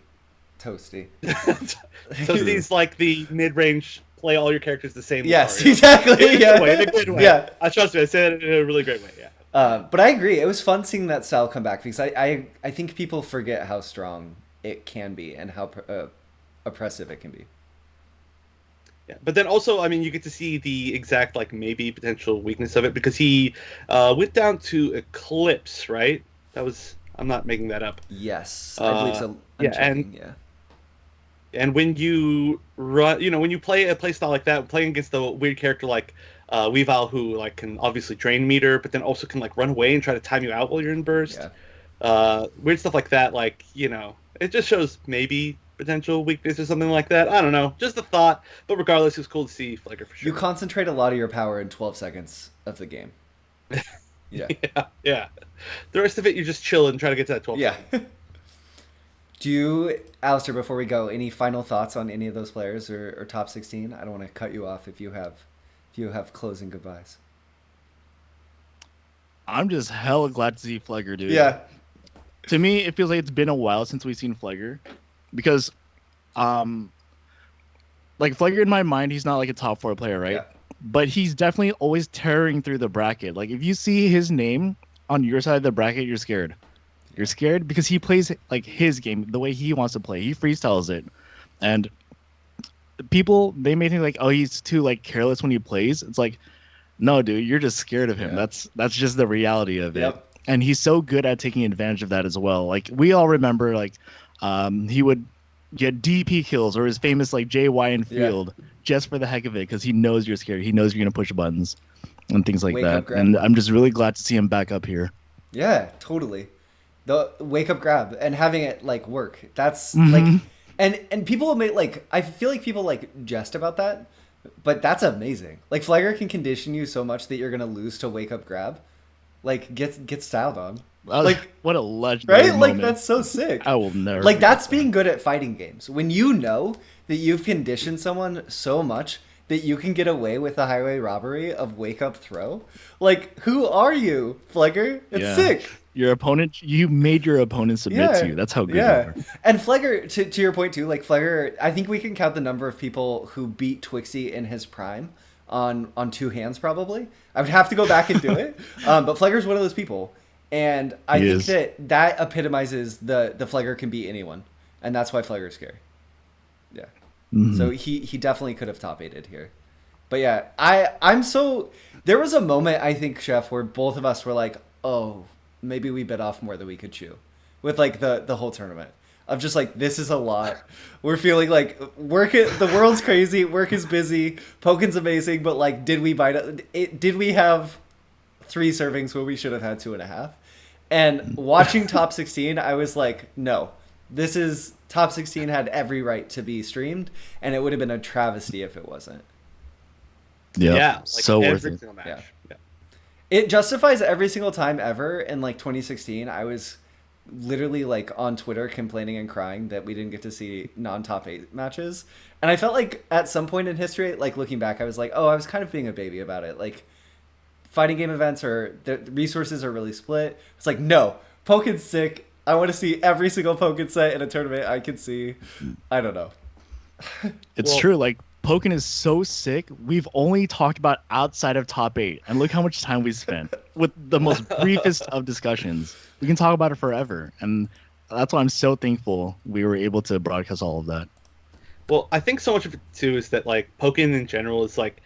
Toasty. Toasty's like the mid-range play all your characters the same. Yes, Lucario. exactly. Yeah. In a good way. Yeah. I trust me. I said it in a really great way. Yeah. But I agree. It was fun seeing that style come back because I think people forget how strong it can be and how oppressive it can be. Yeah, but then also, I mean, you get to see the exact like maybe potential weakness of it because he went down to Eclipse, right? That was I'm not making that up. Yes, I believe so. I'm yeah, checking, yeah. And when you run, you know, when you play a play style like that, playing against a weird character like Weavile, who like can obviously drain meter, but then also can like run away and try to time you out while you're in burst. Yeah. Weird stuff like that, like you know, it just shows maybe potential weakness or something like that. I don't know, just a thought. But regardless, it was cool to see Flegger for sure. You concentrate a lot of your power in 12 seconds of the game. Yeah. yeah. The rest of it, you just chill and try to get to that 12. Yeah. Do you, Alistair, before we go, any final thoughts on any of those players or top 16? I don't want to cut you off if you have closing goodbyes. I'm just hella glad to see Flegger, dude. Yeah. To me, it feels like it's been a while since we've seen Flegger, because, like Flegger in my mind, he's not like a top 4 player, right? Yeah. But he's definitely always tearing through the bracket. Like if you see his name on your side of the bracket, you're scared. You're scared because he plays like his game the way he wants to play. He freestyles it, and people they may think like, oh, he's too like careless when he plays. It's like, no, dude, you're just scared of him. Yeah. That's just the reality of it. Yep. And he's so good at taking advantage of that as well. Like we all remember, like he would get DP kills or his famous like JY in field just for the heck of it because he knows you're scared. He knows you're gonna push buttons and things like Wake that. up, grab. And I'm just really glad to see him back up here. Yeah, totally. The wake up grab and having it like work. That's Mhm. like, and people make like, I feel like people like jest about that, but that's amazing. Like Flegger can condition you so much that you're gonna lose to wake up grab. Like get styled on. Like What a legendary right? Like moment. that's so sick. I will never Like forget that's that. being good at fighting games. When you know that you've conditioned someone so much that you can get away with the highway robbery of wake up throw. Like who are you, Flegger? It's sick. Your opponent, you made your opponent submit to you. That's how good you are. And Flegger, to your point too, like Flegger, I think we can count the number of people who beat Twixie in his prime on 2 hands probably. I would have to go back and do it. But Flegger's one of those people. And I think that epitomizes the Flegger can beat anyone. And that's why Flegger's scary. Yeah. Mm-hmm. So he definitely could have top 8'd here. But yeah, I'm so... There was a moment, I think, Chef, where both of us were like, oh, maybe we bit off more than we could chew. With like the whole tournament. Of just like, this is a lot. We're feeling like the world's crazy, work is busy, Poken's amazing, but like, did we bite it? Did we have 3 servings when we should have had 2.5? And watching top 16, I was like, no, this is top 16 had every right to be streamed, and it would have been a travesty if it wasn't. Yep. Yeah, like so worth every it. single match. Yeah. Yeah. It justifies every single time ever in like 2016. I was literally like on Twitter complaining and crying that we didn't get to see non-top 8 matches. And I felt like at some point in history, like looking back, I was like, oh, I was kind of being a baby about it. Like fighting game events or the resources are really split. It's like, no, Pokemon's sick. I want to see every single Pokemon set in a tournament I can see. I don't know. It's true. Like Pokemon is so sick. We've only talked about outside of top 8, and look how much time we spent with the most briefest of discussions. We can talk about it forever, and that's why I'm so thankful we were able to broadcast all of that. Well, I think so much of it too is that like Pokemon in general is like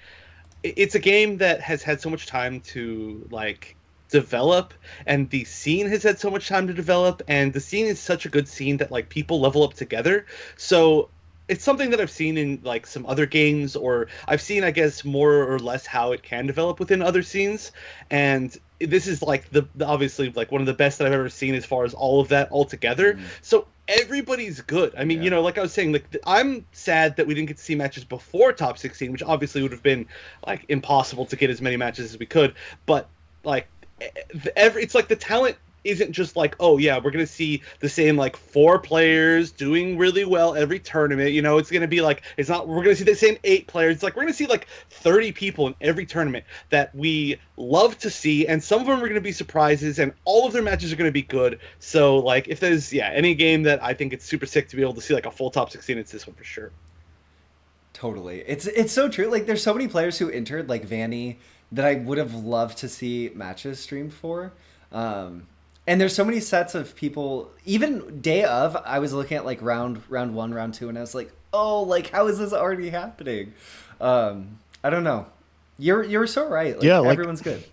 it's a game that has had so much time to like develop, and the scene has had so much time to develop, and the scene is such a good scene that like people level up together. So it's something that I've seen in like some other games, or I've seen, I guess, more or less how it can develop within other scenes. And this is like the obviously like one of the best that I've ever seen as far as all of that all together. So everybody's good. I mean, you know, like I was saying, like I'm sad that we didn't get to see matches before top 16, which obviously would have been like impossible to get as many matches as we could. But like it's like the talent isn't just like, oh yeah, we're gonna see the same like 4 players doing really well every tournament. You know, it's gonna be like, it's not, we're gonna see the same 8 players. It's like we're gonna see like 30 people in every tournament that we love to see, and some of them are gonna be surprises, and all of their matches are gonna be good. So like, if there's any game that I think it's super sick to be able to see like a full top 16, it's this one for sure. Totally. It's so true. Like there's so many players who entered, like Vanny, that I would have loved to see matches streamed for. And there's so many sets of people, even day of, I was looking at like round 1, round 2, and I was like, oh, like how is this already happening? I don't know. You're so right. Like, yeah, like, everyone's good.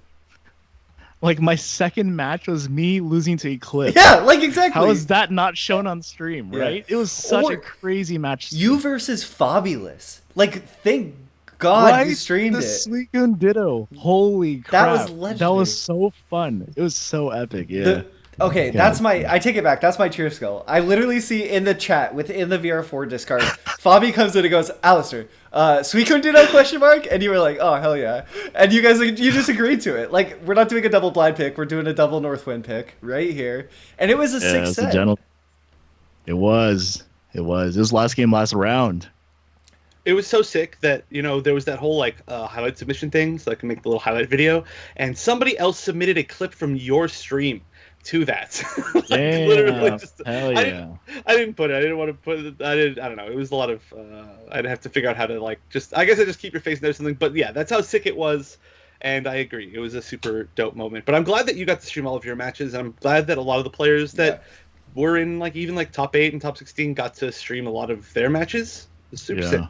Like my second match was me losing to Eclipse. Yeah, like exactly. How is that not shown on stream, right? It was such a crazy match. You versus Fabulous. Like, thank God you streamed the it. Suicune Ditto. Holy crap. That was legendary. That was so fun. It was so epic. Yeah. Okay, that's I take it back. That's my cheer skill. I literally see in the chat within the VR4 Discord, Fabi comes in and goes, Alistair, Suicune Ditto question mark? And you were like, oh, hell yeah. And you guys, you just agreed to it. Like, we're not doing a double blind pick. We're doing a double Northwind pick right here. And it was a 6 set. It was. It was last game, last round. It was so sick that, you know, there was that whole like highlight submission thing, so I can make the little highlight video, and somebody else submitted a clip from your stream to that. Like, damn, literally just, hell yeah. I didn't put it. I didn't want to put it. I don't know. It was a lot of. I'd have to figure out how to like just. I guess I just keep your face in there or something. But yeah, that's how sick it was, and I agree. It was a super dope moment. But I'm glad that you got to stream all of your matches, and I'm glad that a lot of the players that were in like even like top 8 and top 16 got to stream a lot of their matches. It was super sick.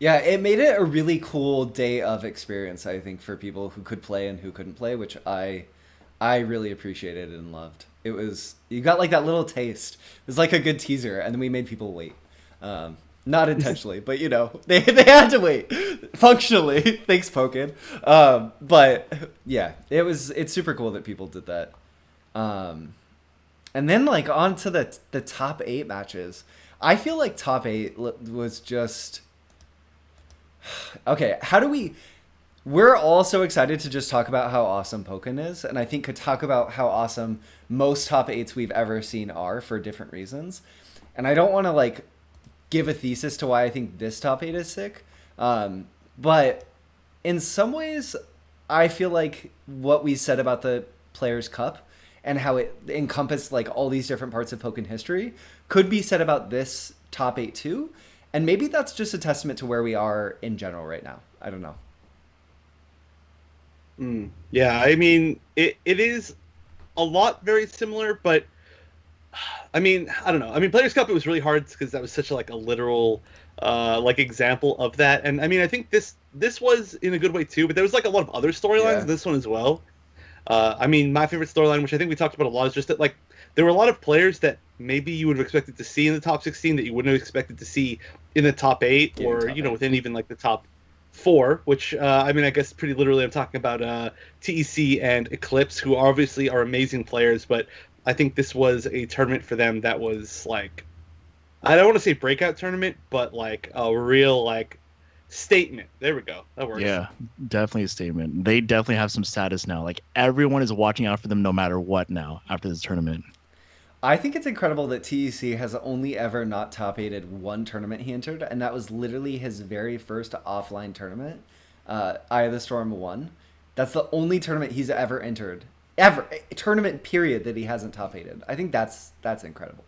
Yeah, it made it a really cool day of experience, I think, for people who could play and who couldn't play, which I really appreciated and loved. It was, you got like that little taste. It was like a good teaser, and then we made people wait. Not intentionally, but you know, they had to wait. Functionally, thanks Pokin. But yeah, it's super cool that people did that. And then like on to the top 8 matches. I feel like top 8 was just... Okay, we're all so excited to just talk about how awesome Pokken is, and I think could talk about how awesome most top 8s we've ever seen are for different reasons. And I don't want to like give a thesis to why I think this top 8 is sick, but in some ways I feel like what we said about the Players' Cup and how it encompassed like all these different parts of Pokken history could be said about this top 8 too. And maybe that's just a testament to where we are in general right now. I don't know. Yeah, I mean, it is a lot very similar, but I mean, I don't know. I mean, Players' Cup, it was really hard because that was such a, like a literal like example of that. And I mean, I think this was in a good way too, but there was like a lot of other storylines in this one as well. I mean, my favorite storyline, which I think we talked about a lot, is just that like there were a lot of players that maybe you would have expected to see in the top 16 that you wouldn't have expected to see in the top 8 or, you know, within even like the top 4, which, I mean, I guess pretty literally I'm talking about TEC and Eclipse, who obviously are amazing players, but I think this was a tournament for them that was like, I don't want to say breakout tournament, but like a real like statement. There we go. That works. Yeah, definitely a statement. They definitely have some status now. Like everyone is watching out for them no matter what now after this tournament. I think it's incredible that TEC has only ever not top aided one tournament he entered, and that was literally his very first offline tournament, Eye of the Storm 1. That's the only tournament he's ever entered. Ever. A tournament period that he hasn't top aided. I think that's incredible.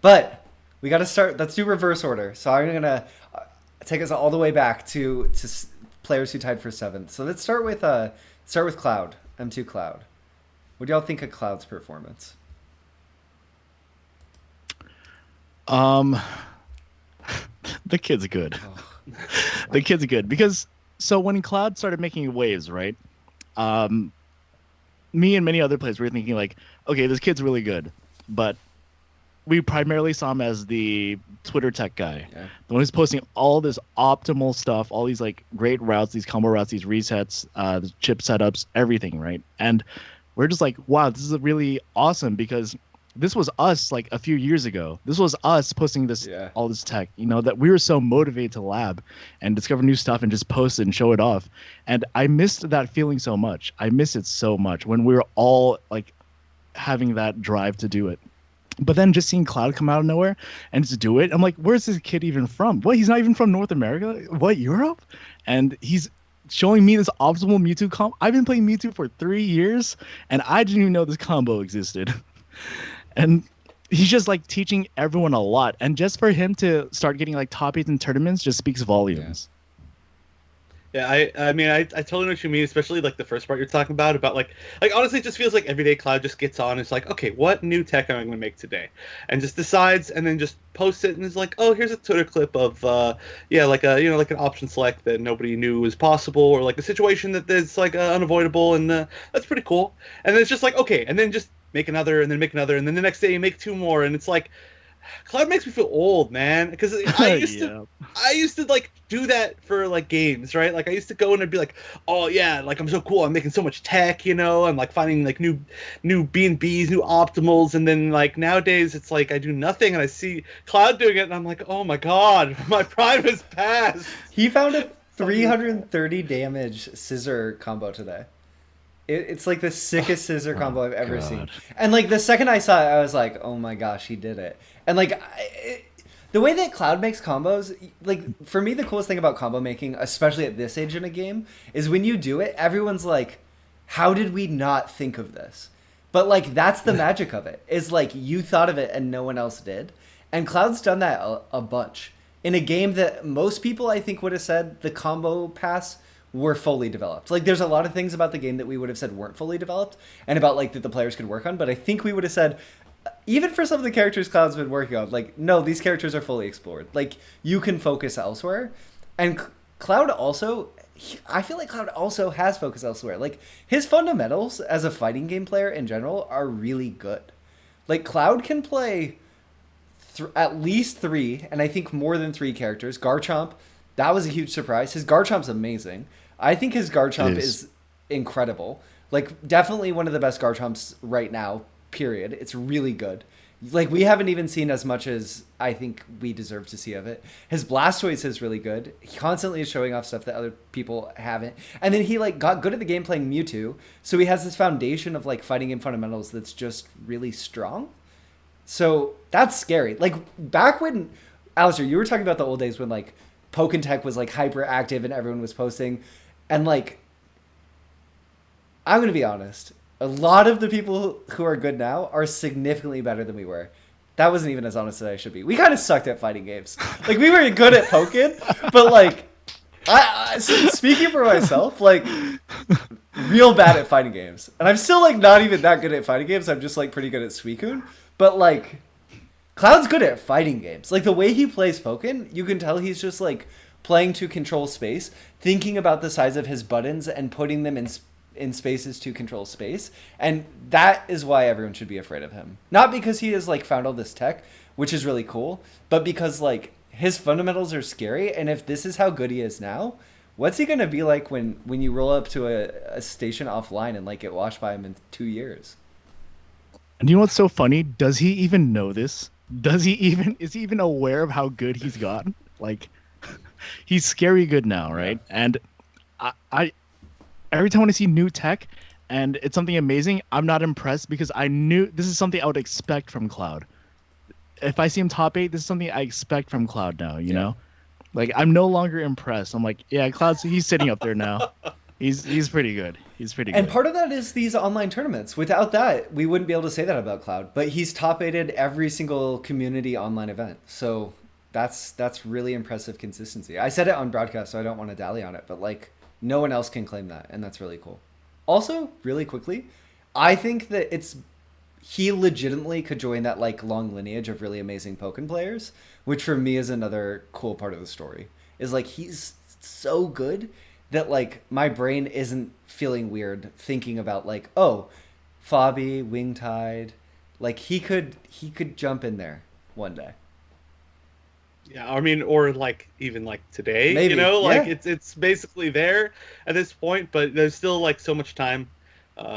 But we got to start. Let's do reverse order. So I'm going to take us all the way back to players who tied for 7th. So let's start with Cloud, M2 Cloud. What do y'all think of Cloud's performance? The kid's good. Oh. The kid's good because so when Cloud started making waves, right? Me and many other players were thinking like, okay, this kid's really good, but we primarily saw him as the Twitter tech guy, the one who's posting all this optimal stuff, all these like great routes, these combo routes, these resets, the chip setups, everything, right? And we're just like, wow, this is really awesome because this was us like a few years ago. This was us posting this all this tech, that we were so motivated to lab and discover new stuff and just post it and show it off. And I missed that feeling so much. I miss it so much when we were all like having that drive to do it. But then just seeing Cloud come out of nowhere and just do it, I'm like, where's this kid even from? What? He's not even from North America? What, Europe? And he's showing me this optimal Mewtwo combo. I've been playing Mewtwo for 3 years, and I didn't even know this combo existed. And he's just like teaching everyone a lot. And just for him to start getting like top 8 in tournaments just speaks volumes. Yeah, I mean, I totally know what you mean, especially like the first part you're talking about like honestly, it just feels like everyday Cloud just gets on and it's like, okay, what new tech am I going to make today? And just decides and then just posts it and is like, oh, here's a Twitter clip of, like a, like an option select that nobody knew was possible or like a situation that's like unavoidable and that's pretty cool. And then it's just like, okay, and then just make another and then make another and then the next day you make 2 more and it's like, Cloud makes me feel old, man, because I used to like do that for like games, right? Like I used to go and I'd be like, oh yeah, like I'm so cool, I'm making so much tech, I'm like finding like new B&Bs, new optimals, and then like nowadays it's like I do nothing and I see Cloud doing it and I'm like, oh my god, my prime has passed. He found a 330 damage scissor combo today. It's like the sickest scissor combo I've ever seen. And like the second I saw it, I was like, oh my gosh, he did it. And like the way that Cloud makes combos, like for me, the coolest thing about combo making, especially at this age in a game, is when you do it, everyone's like, how did we not think of this? But like, that's the magic of it, is like you thought of it and no one else did. And Cloud's done that a bunch. In a game that most people, I think, would have said the combo pass were fully developed. Like there's a lot of things about the game that we would have said weren't fully developed and about like that the players could work on, but I think we would have said, even for some of the characters Cloud's been working on, like, no, these characters are fully explored. Like you can focus elsewhere. And Cloud also, I feel like Cloud also has focus elsewhere. Like his fundamentals as a fighting game player in general are really good. Like Cloud can play at least 3, and I think more than 3 characters. Garchomp, that was a huge surprise. His Garchomp's amazing. I think his Garchomp is incredible. Like, definitely one of the best Garchomps right now, period. It's really good. Like, we haven't even seen as much as I think we deserve to see of it. His Blastoise is really good. He constantly is showing off stuff that other people haven't. And then he, like, got good at the game playing Mewtwo. So he has this foundation of, like, fighting game fundamentals that's just really strong. So that's scary. Like, back when, Alistair, you were talking about the old days when, like, Pokentech was like hyper active and everyone was posting, and like I'm gonna be honest, a lot of the people who are good now are significantly better than we were. That wasn't even as honest as I should be. We kind of sucked at fighting games. Like we were good at Pokken, but like I speaking for myself, like real bad at fighting games, and I'm still like not even that good at fighting games. I'm just like pretty good at Suicune, but like Cloud's good at fighting games. Like, the way he plays Pokken, you can tell he's just, like, playing to control space, thinking about the size of his buttons and putting them in spaces to control space. And that is why everyone should be afraid of him. Not because he has, like, found all this tech, which is really cool, but because, like, his fundamentals are scary. And if this is how good he is now, what's he going to be like when you roll up to a station offline and, like, get washed by him in 2 years? And you know what's so funny? Does he even know this? Is he even aware of how good he's gotten? Like, he's scary good now, right? And I every time when I see new tech, and it's something amazing. I'm not impressed because I knew this is something I would expect from Cloud. If I see him top 8, this is something I expect from Cloud now, you Yeah. know? Like I'm no longer impressed. I'm like, yeah, Cloud's he's sitting up there now. He's pretty good. He's pretty And good. part of that is these online tournaments. Without that, we wouldn't be able to say that about Cloud. But he's top aided every single community online event. So that's really impressive consistency. I said it on broadcast, so I don't want to dally on it, but like no one else can claim that, and that's really cool. Also, really quickly, I think that he legitimately could join that like long lineage of really amazing Pokken players, which for me is another cool part of the story. Is like he's so good that like my brain isn't feeling weird thinking about like, oh, Fabi, Wingtide, like he could jump in there one day. Yeah, I mean, or like even like today, Maybe, like yeah. it's basically there at this point, but there's still like so much time,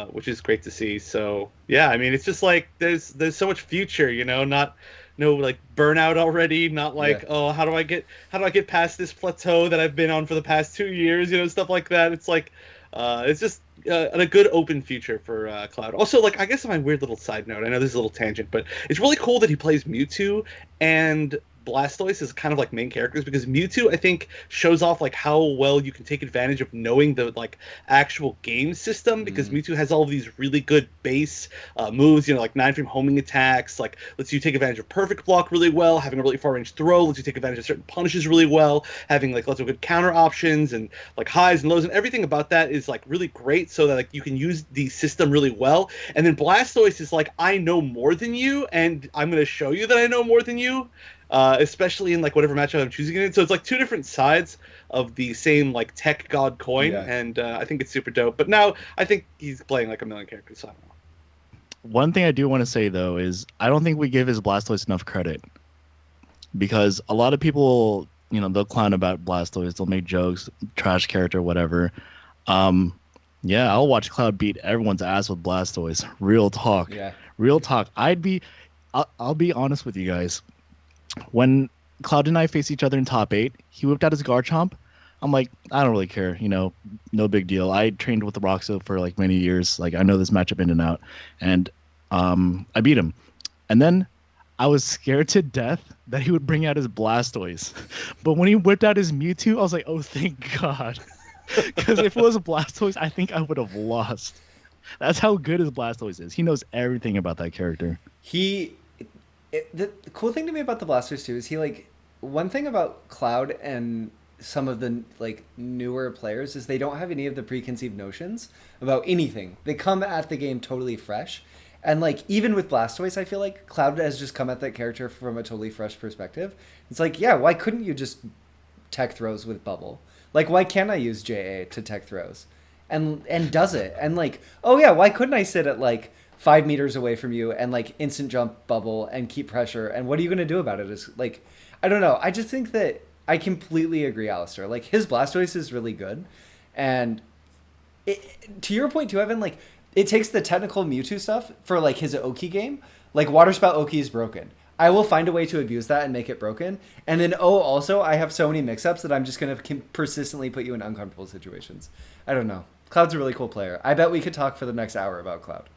which is great to see. So yeah, I mean, it's just like there's so much future, not no like burnout already, not Yeah. like, oh, how do I get past this plateau that I've been on for the past 2 years, stuff like that. It's like, it's just a good open future for Cloud. Also, like I guess my weird little side note, I know this is a little tangent, but it's really cool that he plays Mewtwo and Blastoise is kind of like main characters because Mewtwo I think shows off like how well you can take advantage of knowing the like actual game system because Mm. Mewtwo has all of these really good base moves, like 9-frame homing attacks, like lets you take advantage of perfect block really well, having a really far range throw lets you take advantage of certain punishes really well, having like lots of good counter options and like highs and lows and everything about that is like really great so that like you can use the system really well. And then Blastoise is like, I know more than you and I'm going to show you that I know more than you, especially in like whatever matchup I'm choosing it in. So it's like two different sides of the same like tech god coin, Yeah. and I think it's super dope. But now I think he's playing like a million characters. So I don't know. One thing I do want to say though is I don't think we give his Blastoise enough credit because a lot of people, they'll clown about Blastoise, they'll make jokes, trash character, whatever. Um, yeah, I'll watch Cloud beat everyone's ass with Blastoise. Real talk, Yeah. real talk. I'll be honest with you guys. When Cloud and I faced each other in top 8, he whipped out his Garchomp. I'm like, I don't really care, no big deal. I trained with the Roxo for like many years. Like I know this matchup in and out, and I beat him. And then I was scared to death that he would bring out his Blastoise. But when he whipped out his Mewtwo, I was like, oh, thank God. Because if it was a Blastoise, I think I would have lost. That's how good his Blastoise is. He knows everything about that character. The cool thing to me about the Blasters too is he like one thing about Cloud and some of the like newer players is they don't have any of the preconceived notions about anything. They come at the game totally fresh. And like even with Blastoise, I feel like Cloud has just come at that character from a totally fresh perspective. It's like, yeah, why couldn't you just tech throws with Bubble? Like why can't I use JA to tech throws? And does it. And like, oh yeah, why couldn't I sit at like 5 meters away from you and like instant jump Bubble and keep pressure? And what are you gonna do about it? Is like, I don't know. I just think that I completely agree, Alistair. Like his Blastoise is really good, and to your point too, Evan. Like it takes the technical Mewtwo stuff for like his Oki game. Like Water Spout Oki is broken. I will find a way to abuse that and make it broken. And then also I have so many mix-ups that I'm just gonna persistently put you in uncomfortable situations. I don't know. Cloud's a really cool player. I bet we could talk for the next hour about Cloud,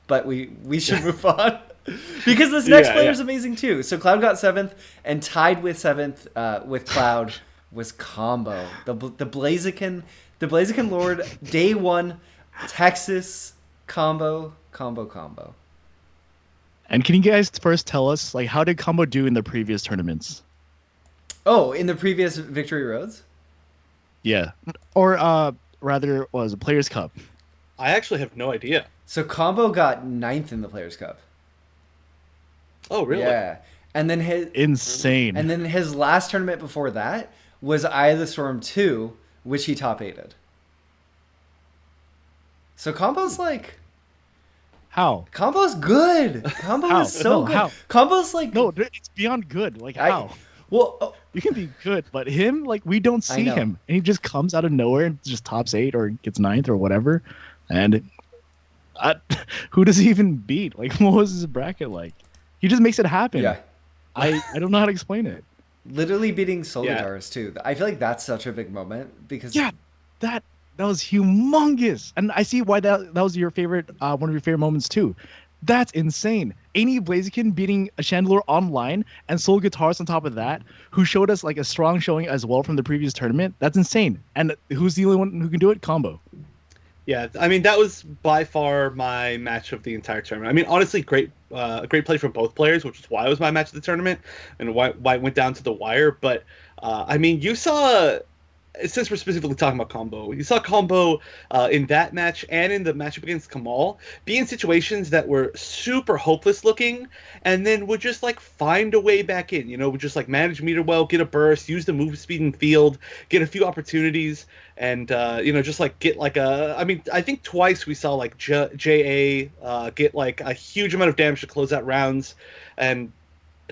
but we should move on because this next player is amazing too. So Cloud got 7th, and tied with 7th with Cloud was Combo, the Blaziken Lord, day 1, Texas combo. And can you guys first tell us, like, how did Combo do in the previous tournaments? Oh, in the previous Victory Roads? Yeah. Or, rather, was a Players' Cup. I actually have no idea. So Combo got 9th in the Players' Cup. Oh, really? Yeah. And then Insane. And then his last tournament before that was Eye of the Storm 2, which he top 8'd. So Combo's like... How? Combo's good. Combo How? is so No, good. how? Combo's like... No, it's beyond good. Like, how? Well... You can be good, but him, like, we don't see know. him. And he just comes out of nowhere and just tops 8 or gets 9th or whatever. And who does he even beat? Like, what was his bracket like? He just makes it happen. Yeah. I don't know how to explain it. Literally beating Solidars, too. I feel like that's such a big moment because... Yeah, that That was humongous, and I see why that was your favorite, one of your favorite moments too. That's insane. Any Blaziken beating a Chandelure online and Soul Guitars on top of that, who showed us like a strong showing as well from the previous tournament. That's insane. And who's the only one who can do it? Combo. Yeah, I mean that was by far my match of the entire tournament. I mean, honestly, great play from both players, which is why it was my match of the tournament and why it went down to the wire. But I mean, you saw, since we're specifically talking about Combo, you saw Combo in that match and in the matchup against Kamal be in situations that were super hopeless looking, and then would just like find a way back in. You know, would just like manage meter well, get a burst, use the move speed and field, get a few opportunities, and you know, just like get like a. I mean, I think twice we saw like JA get like a huge amount of damage to close out rounds, and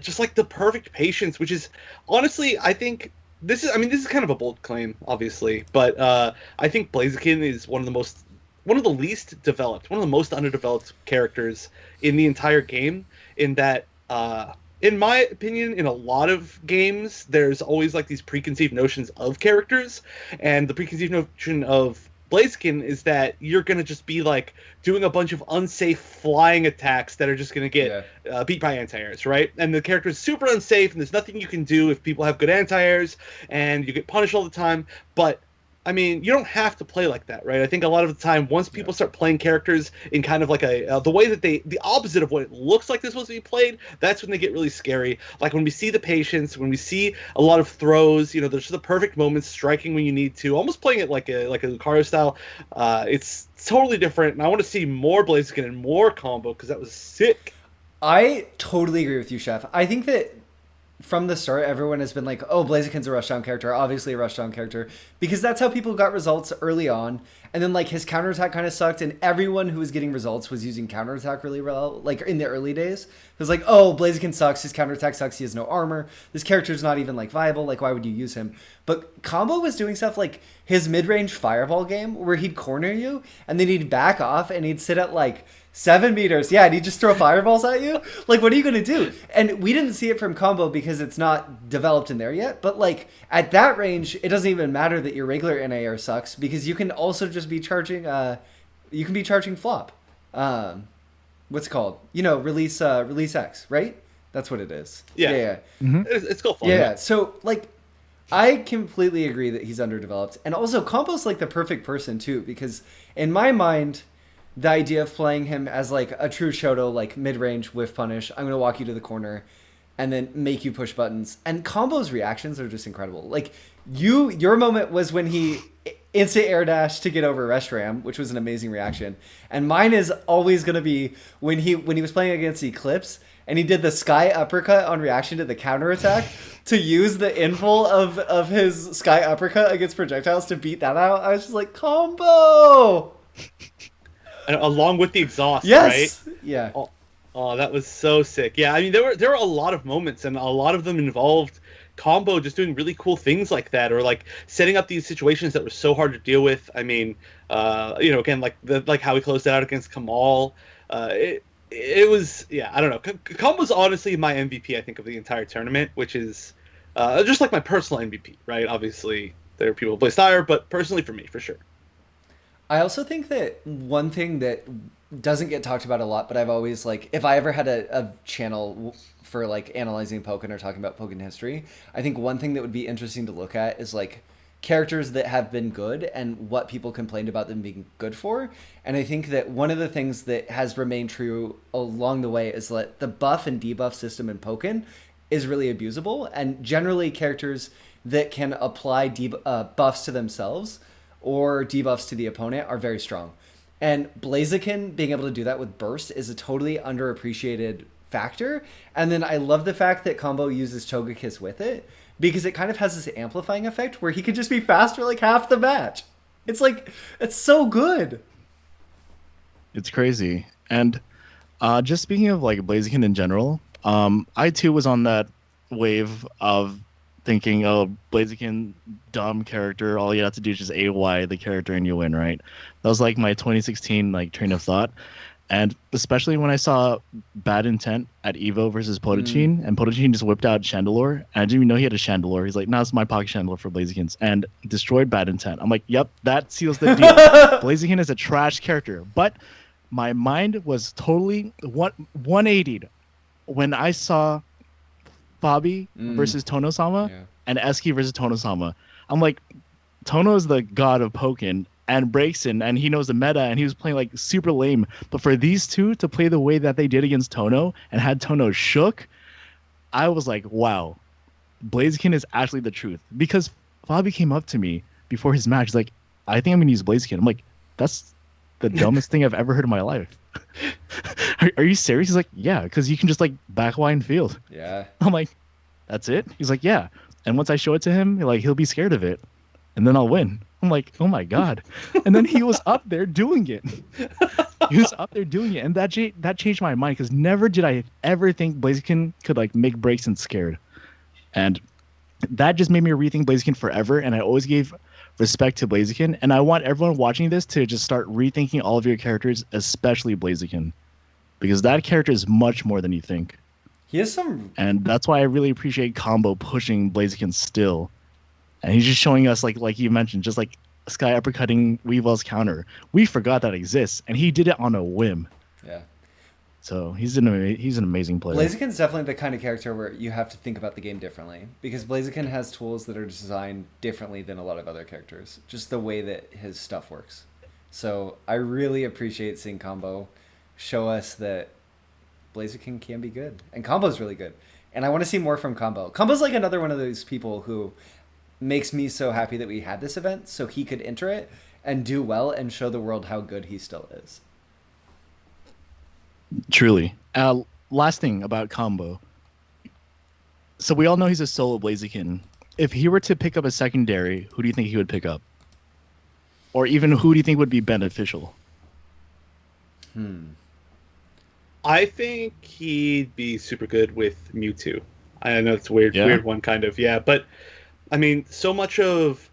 just like the perfect patience, which is honestly, I think I mean, this is kind of a bold claim, obviously, but I think Blaziken is one of the least developed, one of the most underdeveloped characters in the entire game. In that, in my opinion, in a lot of games, there's always like these preconceived notions of characters, and the preconceived notion of Blaziken is that you're gonna just be like doing a bunch of unsafe flying attacks that are just gonna get beat by anti-airs, right? And the character is super unsafe, and there's nothing you can do if people have good anti-airs, and you get punished all the time. But I mean, you don't have to play like that, right? I think a lot of the time, once people start playing characters in kind of like the way that the opposite of what it looks like they're supposed to be played, that's when they get really scary. Like when we see the patience, when we see a lot of throws, you know, there's the perfect moments, striking when you need to, almost playing it like a Lucario style. It's totally different, and I want to see more Blaziken and more combo because that was sick. I totally agree with you, Chef. I think that from the start, everyone has been like, oh, Blaziken's a rushdown character, obviously a rushdown character, because that's how people got results early on. And then, like, his counterattack kind of sucked, and everyone who was getting results was using counterattack really well, like, in the early days. It was like, oh, Blaziken sucks, his counterattack sucks, he has no armor, this character's not even, like, viable, like, why would you use him? But Combo was doing stuff like his mid-range fireball game, where he'd corner you, and then he'd back off, and he'd sit at, like, 7 meters. Yeah, and he just throw fireballs at you. Like, what are you gonna do? And we didn't see it from Combo because it's not developed in there yet. But like at that range, it doesn't even matter that your regular NAR sucks because you can also just be charging. You can be charging flop. What's it called? You know, release X, right? That's what it is. Yeah. Mm-hmm. It's called fun. Yeah. So like, I completely agree that he's underdeveloped, and also Combo's like the perfect person too because in my mind, the idea of playing him as like a true Shoto, like mid-range whiff punish, I'm gonna walk you to the corner and then make you push buttons. And Combo's reactions are just incredible. Like your moment was when he instant air dash to get over Restram, which was an amazing reaction. And mine is always gonna be when he was playing against Eclipse and he did the sky uppercut on reaction to the counter attack to use the inful of his sky uppercut against projectiles to beat that out. I was just like, Combo! Along with the exhaust, yes! right? Yeah. Oh, that was so sick. Yeah, I mean, there were a lot of moments, and a lot of them involved Combo just doing really cool things like that, or like setting up these situations that were so hard to deal with. I mean, you know, again, like how he closed it out against Kamal. It was, yeah, I don't know. Combo's honestly my MVP, I think, of the entire tournament, which is just like my personal MVP, right? Obviously, there are people who play Styre, but personally for me, for sure. I also think that one thing that doesn't get talked about a lot, but I've always like, if I ever had a channel for like analyzing Pokken or talking about Pokken history, I think one thing that would be interesting to look at is like characters that have been good and what people complained about them being good for. And I think that one of the things that has remained true along the way is that the buff and debuff system in Pokken is really abusable, and generally characters that can apply buffs to themselves or debuffs to the opponent are very strong. And Blaziken being able to do that with Burst is a totally underappreciated factor. And then I love the fact that Combo uses Togekiss with it because it kind of has this amplifying effect where he could just be faster like half the match. It's like, it's so good. It's crazy. And just speaking of like Blaziken in general, I too was on that wave of thinking, oh, Blaziken, dumb character. All you have to do is just AY the character and you win, right? That was like my 2016 like train of thought. And especially when I saw Bad Intent at Evo versus Podachine, and Podachine just whipped out Chandelure, and I didn't even know he had a Chandelure. He's like, "No, it's my pocket Chandelure for Blazikins," and destroyed Bad Intent. I'm like, "Yep, that seals the deal." Blaziken is a trash character, but my mind was totally 180'd when I saw Fabi versus Tono-sama and Eski versus Tono-sama. I'm like, Tono is the god of Pokken and breaks in, and he knows the meta, and he was playing like super lame. But for these two to play the way that they did against Tono and had Tono shook, I was like, wow, Blaziken is actually the truth. Because Fabi came up to me before his match. He's like, I think I'm gonna use Blaziken. I'm like, that's the dumbest thing I've ever heard in my life. Are you serious? He's like, yeah, because you can just like backline field. Yeah. I'm like, that's it? He's like, yeah. And once I show it to him, like he'll be scared of it, and then I'll win. I'm like, oh my god. And then he was up there doing it. He was up there doing it, and that changed my mind, because never did I ever think Blaziken could like make breaks and scared, and that just made me rethink Blaziken forever. And I always gave respect to Blaziken, and I want everyone watching this to just start rethinking all of your characters, especially Blaziken, because that character is much more than you think. He has some, and that's why I really appreciate Combo pushing Blaziken still. And he's just showing us, like you mentioned, just like Sky uppercutting Weavell's counter. We forgot that exists, and he did it on a whim. Yeah. So he's an amazing player. Blaziken's definitely the kind of character where you have to think about the game differently, because Blaziken has tools that are designed differently than a lot of other characters, just the way that his stuff works. So I really appreciate seeing Combo show us that Blaziken can be good, and Combo's really good. And I want to see more from Combo. Combo's like another one of those people who makes me so happy that we had this event so he could enter it and do well and show the world how good he still is. Truly. Last thing about Combo. So we all know he's a solo Blaziken. If he were to pick up a secondary, who do you think he would pick up? Or even who do you think would be beneficial? I think he'd be super good with Mewtwo. I know it's a weird one, kind of. Yeah, but I mean, so much of...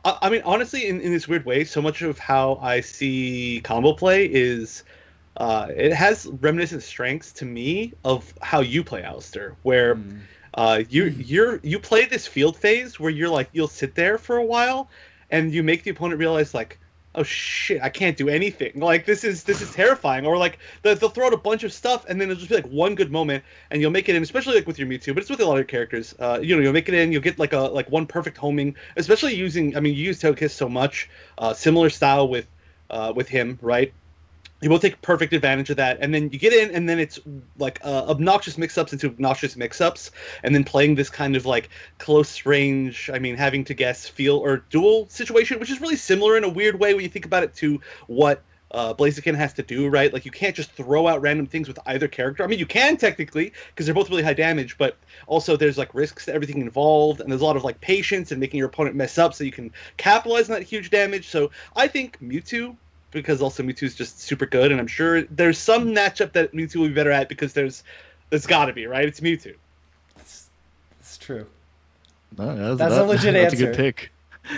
I mean, honestly, in this weird way, so much of how I see Combo play is... it has reminiscent strengths to me of how you play ALLISTER, where you play this field phase where you're like, you'll sit there for a while and you make the opponent realize like, oh shit, I can't do anything. Like this is terrifying. Or like they'll throw out a bunch of stuff and then it'll just be like one good moment and you'll make it in, especially like with your Mewtwo, but it's with a lot of characters. You'll make it in, you'll get like one perfect homing, especially using, I mean, you use Togekiss so much, similar style with him, right? You both take perfect advantage of that, and then you get in, and then it's like obnoxious mix-ups into obnoxious mix-ups, and then playing this kind of like close range, I mean, having to guess feel or duel situation, which is really similar in a weird way when you think about it to what Blaziken has to do, right? Like you can't just throw out random things with either character. I mean, you can technically, because they're both really high damage, but also there's like risks to everything involved, and there's a lot of like patience and making your opponent mess up so you can capitalize on that huge damage. So I think Mewtwo, because also Mewtwo's just super good, and I'm sure there's some matchup that Mewtwo will be better at, because there's got to be, right? It's Mewtwo. It's true. That's a legit that's answer. That's a good pick.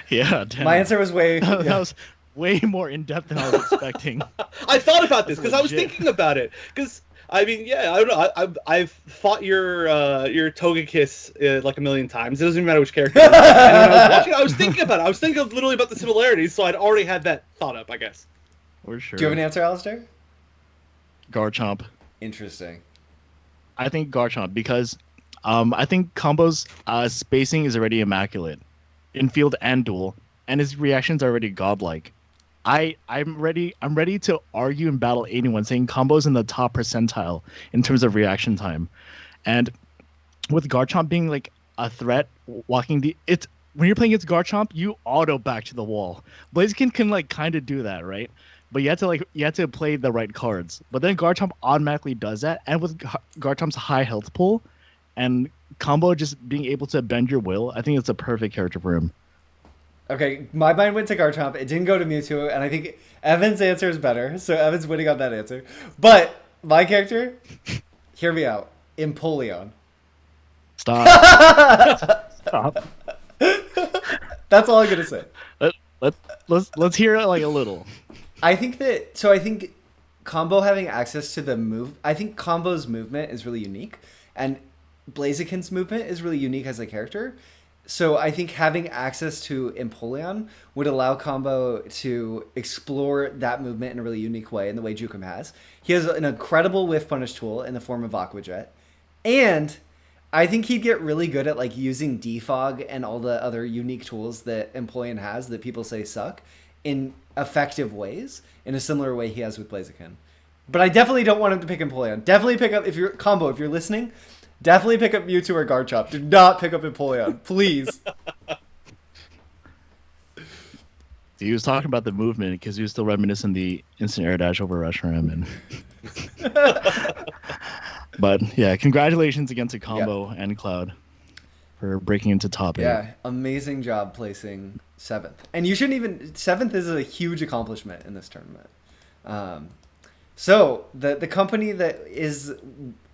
Yeah, damn. My answer was way... that was way more in-depth than I was expecting. I thought about this, because I was thinking about it. Because, I mean, yeah, I don't know. I've fought your Togekiss like a million times. It doesn't even matter which character. And when I was watching, I was thinking about it. I was thinking literally about the similarities, so I'd already had that thought up, I guess. For sure. Do you have an answer, Alistair? Garchomp. Interesting. I think Garchomp, because I think Combo's spacing is already immaculate in field and duel, and his reactions are already godlike. I'm ready to argue and battle anyone saying Combo's in the top percentile in terms of reaction time. And with Garchomp being like a threat, when you're playing against Garchomp, you auto back to the wall. Blaziken can like kind of do that, right? But you have to play the right cards. But then Garchomp automatically does that, and with Garchomp's high health pool and Combo just being able to bend your will, I think it's a perfect character for him. Okay, my mind went to Garchomp. It didn't go to Mewtwo, and I think Evan's answer is better, so Evan's winning on that answer. But my character, hear me out, Empoleon. Stop. Stop. That's all I'm gonna say. Let's hear it like a little. I think Combo having access to the move, I think Combo's movement is really unique, and Blaziken's movement is really unique as a character. So I think having access to Empoleon would allow Combo to explore that movement in a really unique way, in the way Jukum has. He has an incredible whiff punish tool in the form of Aqua Jet, and I think he'd get really good at like using Defog and all the other unique tools that Empoleon has that people say suck in effective ways, in a similar way he has with Blaziken. But I definitely don't want him to pick Empoleon. Definitely pick up, if you're Combo, if you're listening, definitely pick up Mewtwo or Garchomp. Do not pick up Empoleon, please. He was talking about the movement because he was still reminiscing the instant air dash over Reshiram. But yeah, congratulations again to Combo and Cloud for breaking into top 8. Yeah, amazing job placing 7th. And you shouldn't even... 7th is a huge accomplishment in this tournament. So, the company that is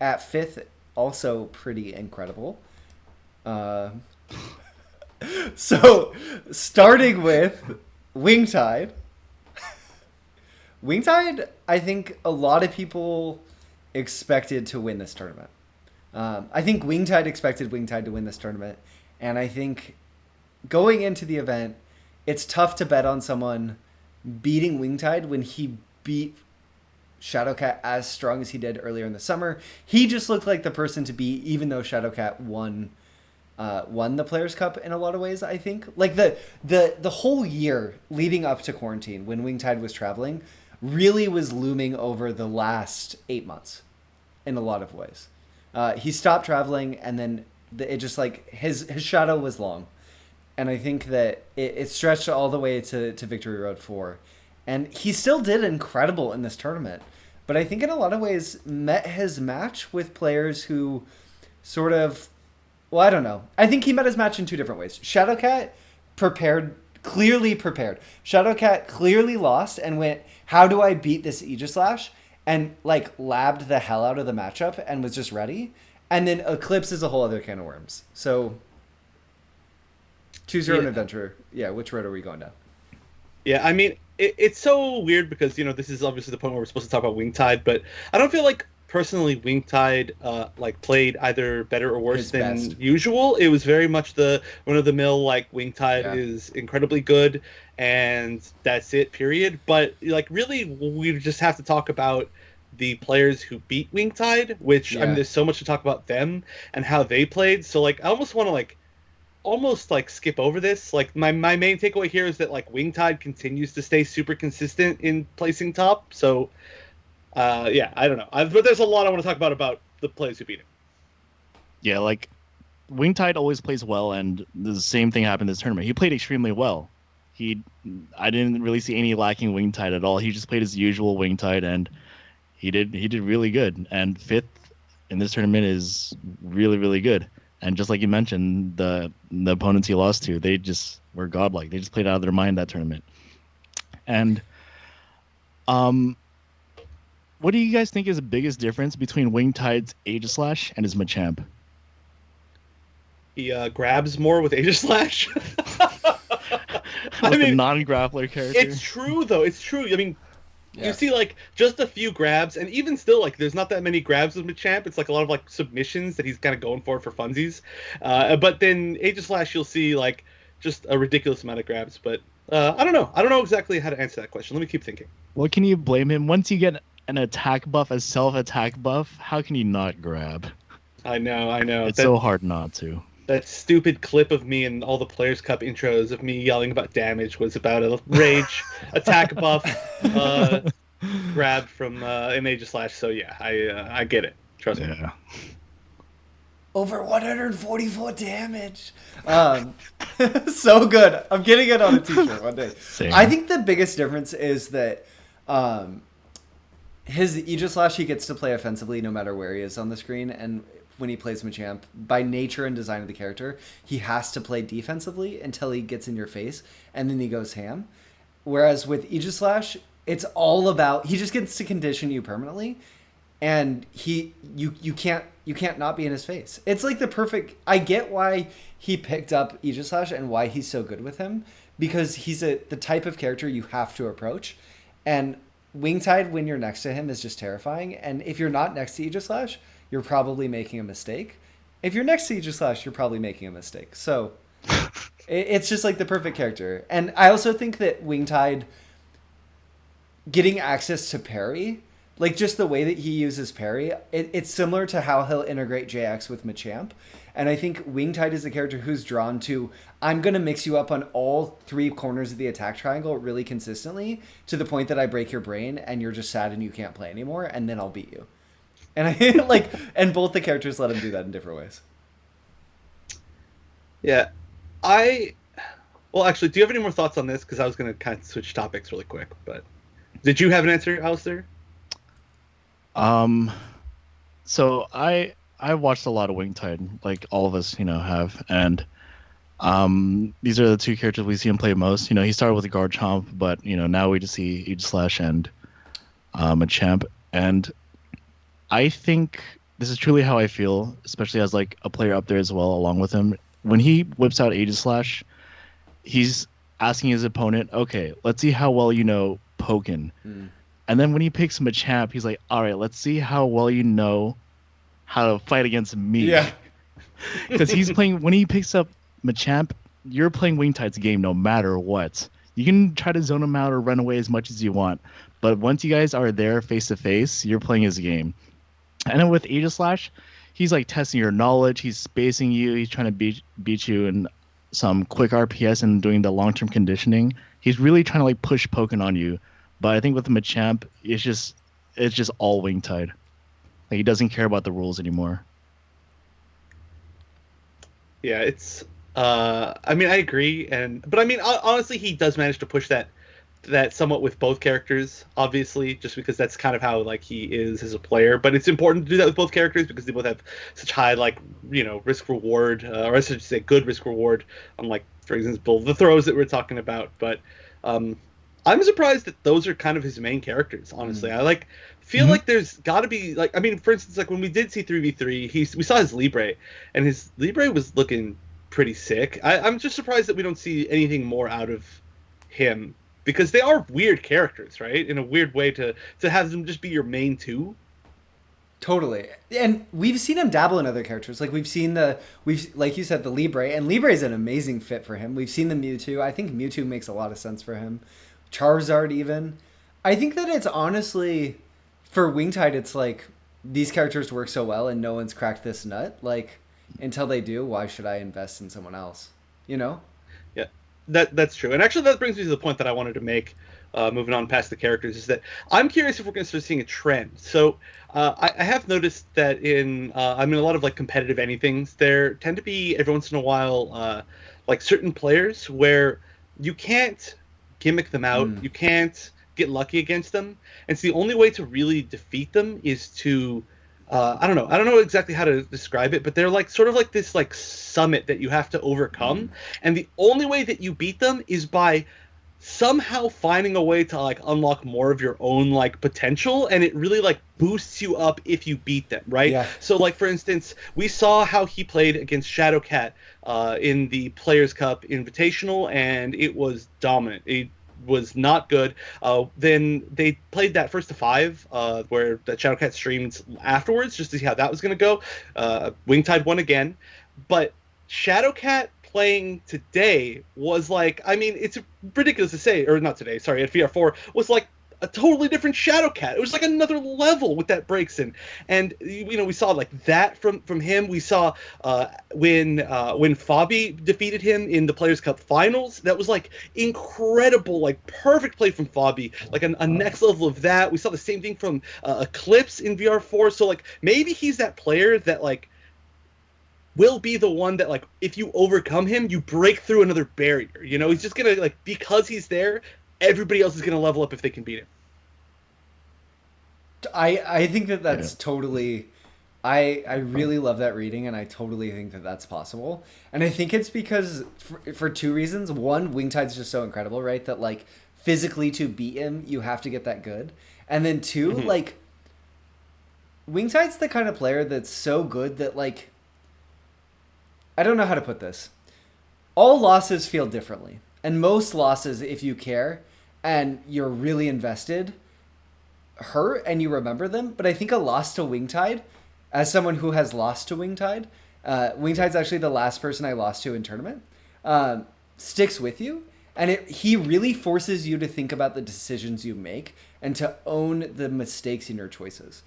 at 5th, also pretty incredible. So, starting with Wingtide. Wingtide, I think a lot of people expected to win this tournament. I think Wingtide expected Wingtide to win this tournament. And I think going into the event, it's tough to bet on someone beating Wingtide when he beat Shadowcat as strong as he did earlier in the summer. He just looked like the person to beat, even though Shadowcat won the Players' Cup in a lot of ways, I think. Like the whole year leading up to quarantine, when Wingtide was traveling, really was looming over the last 8 months in a lot of ways. He stopped traveling, and then it just like his shadow was long. And I think that it stretched all the way to Victory Road 4. And he still did incredible in this tournament. But I think in a lot of ways met his match with players who sort of... Well, I don't know. I think he met his match in 2 different ways. Shadowcat clearly prepared. Shadowcat clearly lost and went, how do I beat this Aegislash? And like labbed the hell out of the matchup and was just ready. And then Eclipse is a whole other can of worms. So choose your own adventure. Yeah, which road are we going down? Yeah, I mean, it's so weird because, this is obviously the point where we're supposed to talk about Wingtide, but I don't feel like, personally, Wingtide played either better or worse than usual. It was very much the run-of-the-mill, Wingtide is incredibly good, and that's it, period. But, really, we just have to talk about the players who beat Wingtide, which, I mean, there's so much to talk about them and how they played. So, I almost want to, skip over this. My main takeaway here is that Wingtide continues to stay super consistent in placing top. So I don't know. But there's a lot I want to talk about the players who beat him. Yeah, Wingtide always plays well, and the same thing happened this tournament. He played extremely well. I didn't really see any lacking Wingtide at all. He just played his usual Wingtide, and he did really good. And 5th in this tournament is really, really good. And just like you mentioned, the opponents he lost to, they just were godlike. They just played out of their mind that tournament. And what do you guys think is the biggest difference between Wingtide's Aegislash and his Machamp? He grabs more with Aegislash. I mean, non-grappler character. It's true, though. It's true. I mean, you see, just a few grabs, and even still, there's not that many grabs with Machamp. It's a lot of submissions that he's kind of going for funsies. But then Aegislash, you'll see just a ridiculous amount of grabs. But I don't know. I don't know exactly how to answer that question. Let me keep thinking. Well, can you blame him? Once you get an attack buff, a self-attack buff, how can you not grab? I know. It's so hard not to. That stupid clip of me in all the Players' Cup intros of me yelling about damage was about a rage attack buff grab from an Aegislash. So yeah, I get it. Trust me. Over 144 damage. So good. I'm getting it on a t-shirt one day. Same. I think the biggest difference is that his Aegislash, he gets to play offensively no matter where he is on the screen, and when he plays Machamp, by nature and design of the character, he has to play defensively until he gets in your face, and then he goes ham. Whereas with Aegislash, it's all about, he just gets to condition you permanently, and you can't not be in his face. It's the perfect... I get why he picked up Aegislash and why he's so good with him, because he's the type of character you have to approach. And Wingtide, when you're next to him, is just terrifying. And if you're not next to Aegislash, you're probably making a mistake. If you're next to Aegislash, you're probably making a mistake. So it's just like the perfect character. And I also think that Wingtide getting access to parry, like just the way that he uses parry, it's similar to how he'll integrate JX with Machamp. And I think Wingtide is a character who's drawn to, I'm going to mix you up on all three corners of the attack triangle really consistently to the point that I break your brain and you're just sad and you can't play anymore, and then I'll beat you. And I like, and both the characters let him do that in different ways. Yeah. Well, actually, do you have any more thoughts on this? Because I was going to kind of switch topics really quick, but did you have an answer, Alistair? So I watched a lot of Wingtide, like all of us, have, and these are the two characters we see him play most. He started with Garchomp, but now we just see Aegislash and Machamp, and I think this is truly how I feel, especially as like a player up there as well, along with him. When he whips out Aegislash, he's asking his opponent, "Okay, let's see how well you know Pokken." And then when he picks Machamp, he's like, "All right, let's see how well you know how to fight against me." Yeah. Because when he picks up Machamp, you're playing Wingtide's game no matter what. You can try to zone him out or run away as much as you want, but once you guys are there face to face, you're playing his game. And then with Aegislash, he's like testing your knowledge, he's spacing you, he's trying to beat you in some quick RPS and doing the long-term conditioning. He's really trying to like push Pokken on you. But I think with Machamp, it's just all Wingtide. Like he doesn't care about the rules anymore. Yeah, it's. I mean, I agree, but I mean, honestly, he does manage to push that somewhat with both characters. Obviously, just because that's kind of how like he is as a player. But it's important to do that with both characters because they both have such high risk reward, or I should say good risk reward. Unlike, for example, the throws that we're talking about. But I'm surprised that those are kind of his main characters. Honestly, I feel like there's got to be I mean, for instance, like when we did see 3v3, we saw his Libre, and his Libre was looking pretty sick. I'm just surprised that we don't see anything more out of him because they are weird characters, right? In a weird way to have them just be your main two. Totally. And we've seen him dabble in other characters. Like like you said, the Libre, and Libre is an amazing fit for him. We've seen the Mewtwo. I think Mewtwo makes a lot of sense for him. Charizard even. I think that it's honestly, for Wingtide, it's like these characters work so well and no one's cracked this nut. Like, until they do, why should I invest in someone else? Yeah, that's true. And actually that brings me to the point that I wanted to make, moving on past the characters, is that I'm curious if we're going to start seeing a trend. So I have noticed that in a lot of like competitive anythings, there tend to be every once in a while like certain players where you can't gimmick them out. You can't get lucky against them. And so the only way to really defeat them is to I don't know exactly how to describe it, but they're like sort of like this like summit that you have to overcome. And the only way that you beat them is by somehow finding a way to like unlock more of your own like potential, and it really like boosts you up if you beat them, right? Yeah. So like for instance, we saw how he played against Shadowcat in the Players Cup Invitational, and it was dominant. It was not good. Then they played that first to 5 where the Shadowcat streamed afterwards just to see how that was going to go. Wingtide won again, but Shadowcat playing today was like, I mean, it's ridiculous to say, or not today, sorry, at VR4 was like a totally different Shadowcat. It was like another level with that breaks in. And we saw like that from him. We saw when Fabi defeated him in the Players Cup finals. That was like incredible, like perfect play from Fabi, like a next level of that. We saw the same thing from Eclipse in VR4. So like maybe he's that player that like will be the one that like if you overcome him, you break through another barrier. He's just gonna like, because he's there, everybody else is gonna level up if they can beat him. I think that's totally. I really love that reading, and I totally think that that's possible. And I think it's because for two reasons. One, Wingtide's just so incredible, right? That like physically to beat him, you have to get that good. And then two, like Wingtide's the kind of player that's so good that like, I don't know how to put this. All losses feel differently. And most losses, if you care and you're really invested, hurt and you remember them, but I think a loss to Wingtide, as someone who has lost to Wingtide, Wingtide's actually the last person I lost to in tournament, sticks with you. And he really forces you to think about the decisions you make and to own the mistakes in your choices.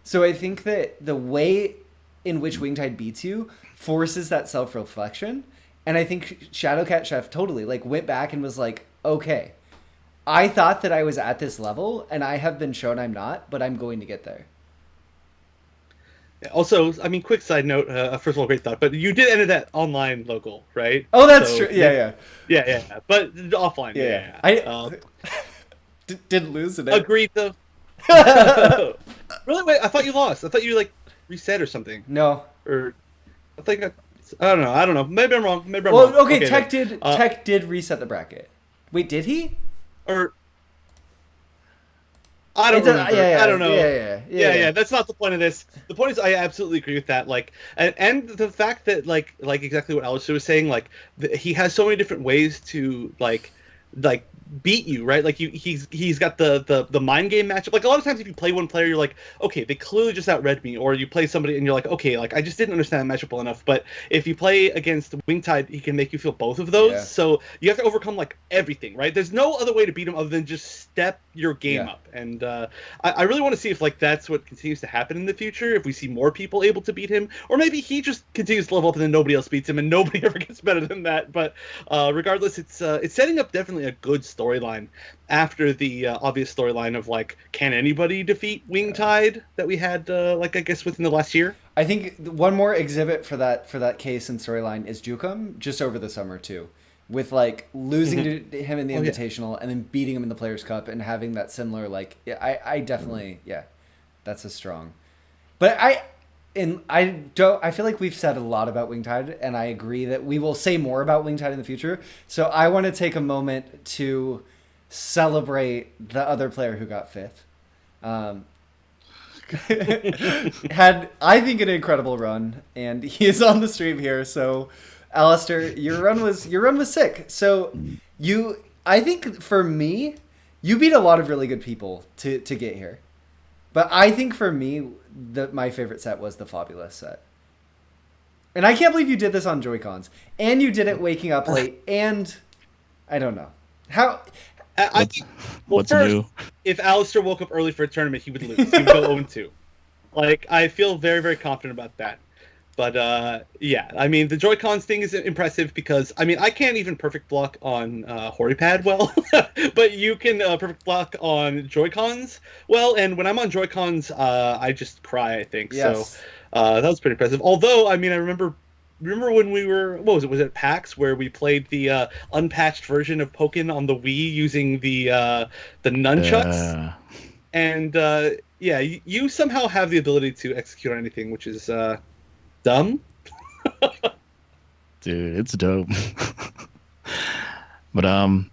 So I think that the way in which Wingtide beats you forces that self-reflection. And I think Shadowcat Chef totally like went back and was like, okay, I thought that I was at this level and I have been shown I'm not, but I'm going to get there. Also, I mean, quick side note. First of all, great thought. But you did enter that online local, right? Oh, that's true. Yeah. Yeah. But offline. Yeah. I didn't lose in it. agreed. Though. Really? Wait. I thought you lost. I thought you like reset or something. No. Or I think I don't know. Maybe I'm wrong. Maybe I'm wrong. Well, okay. Tech did reset the bracket. Wait, did he? Or I don't remember. I don't know. Yeah. That's not the point of this. The point is, I absolutely agree with that. Like, and the fact that like exactly what Alistair was saying. Like, he has so many different ways to like beat you, right? Like he's got the mind game matchup. Like a lot of times if you play one player, you're like, okay, they clearly just outread me, or you play somebody and you're like, okay, like I just didn't understand that matchup well enough. But if you play against Wingtide, he can make you feel both of those. Yeah. So you have to overcome like everything, right? There's no other way to beat him other than just step your game up. And I really want to see if like that's what continues to happen in the future. If we see more people able to beat him, or maybe he just continues to level up and then nobody else beats him and nobody ever gets better than that. But regardless, it's setting up definitely a good storyline after the obvious storyline of like, can anybody defeat Wingtide that we had like I guess within the last year. I think one more exhibit for that case and storyline is Jukum just over the summer too, with like losing to him in the Invitational and then beating him in the Players Cup and having that similar like I definitely that's a strong, but I feel like we've said a lot about Wingtide, and I agree that we will say more about Wingtide in the future. So I want to take a moment to celebrate the other player who got fifth. Had, I think, an incredible run, and he is on the stream here. So, Alistair, your run was sick. So I think for me, you beat a lot of really good people to get here. But I think for me, my favorite set was the Fabulous set. And I can't believe you did this on Joy-Cons. And you did it waking up late. And I don't know. How... I think, what's first, new? If Alistair woke up early for a tournament, he would lose. He would go 0-2. Like, I feel very, very confident about that. But, yeah, I mean, the Joy-Cons thing is impressive because, I mean, I can't even perfect block on Horipad well, but you can perfect block on Joy-Cons well, and when I'm on Joy-Cons, I just cry, I think. Yes. So that was pretty impressive. Although, I mean, I remember when we were, what was it? Was it PAX where we played the unpatched version of Pokken on the Wii using the nunchucks? And yeah, you somehow have the ability to execute on anything, which is dumb. Dude, it's dope. But I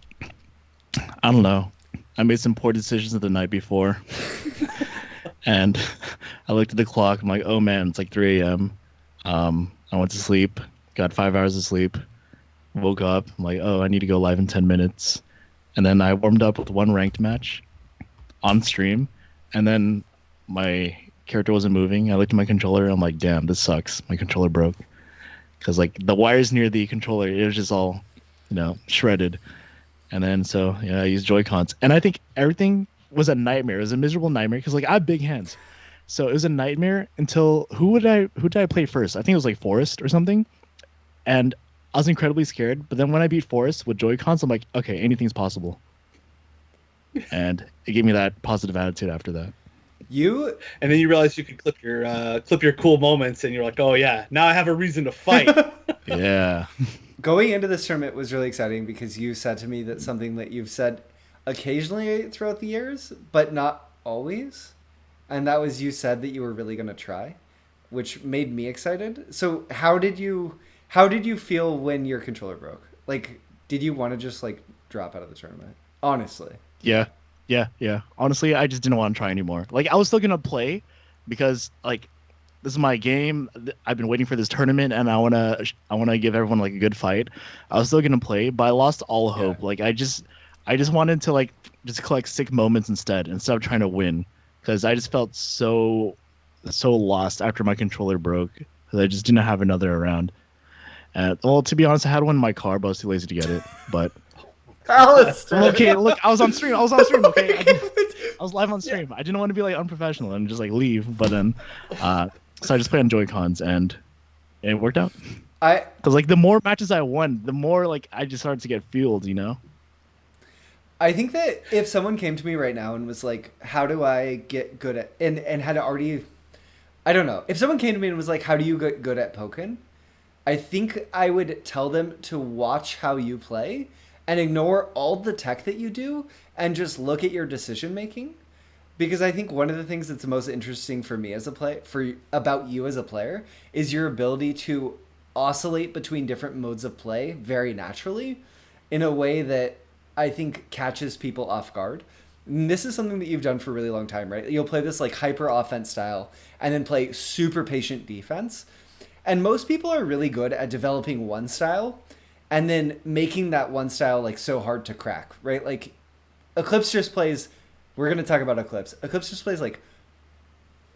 don't know. I made some poor decisions the night before, and I looked at the clock. I'm like, oh man, it's like 3 a.m. I went to sleep, got 5 hours of sleep, woke up. I'm like, oh, I need to go live in 10 minutes. And then I warmed up with one ranked match on stream. And then my character wasn't moving. I looked at my controller. I'm like, damn, this sucks. My controller broke. Because like the wires near the controller, it was just all, shredded. And then so, I used Joy-Cons. And I think everything was a nightmare. It was a miserable nightmare because like I have big hands. So it was a nightmare until who did I play first? I think it was like Forest or something. And I was incredibly scared. But then when I beat Forest with Joy-Cons, I'm like, okay, anything's possible. And it gave me that positive attitude after that. And then you realize you could clip your cool moments, and you're like, oh yeah, now I have a reason to fight. Yeah. Going into this tournament was really exciting because you said to me that something that you've said occasionally throughout the years, but not always. And that was, you said that you were really going to try, which made me excited. So how did you feel when your controller broke? Like, did you want to just like drop out of the tournament? Honestly. Yeah. Honestly, I just didn't want to try anymore. Like, I was still going to play because like this is my game. I've been waiting for this tournament and I want to give everyone like a good fight. I was still going to play, but I lost all hope. Like I just wanted to like just collect sick moments instead of trying to win. because I just felt so lost after my controller broke. 'Cause I just didn't have another around. Well, to be honest, I had one in my car, but I was too lazy to get it. But Alistair. okay, look, I was on stream. I was on stream. Okay, I was live on stream. I didn't want to be like unprofessional and just like leave, but then, so I just played on Joy Cons and it worked out. I Because like the more matches I won, the more like I just started to get fueled, you know. I think that if someone came to me right now and was like, "How do I get good at," and had already, I don't know, if someone came to me and was like, "How do you get good at Pokken?" I think I would tell them to watch how you play and ignore all the tech that you do and just look at your decision making. Because I think one of the things that's most interesting for me as a play for about you as a player is your ability to oscillate between different modes of play very naturally in a way that I think catches people off guard. And this is something that you've done for a really long time, right? You'll play this like hyper offense style and then play super patient defense. And most people are really good at developing one style and then making that one style like so hard to crack, right? Like Eclipse just plays, we're going to talk about Eclipse. Eclipse just plays like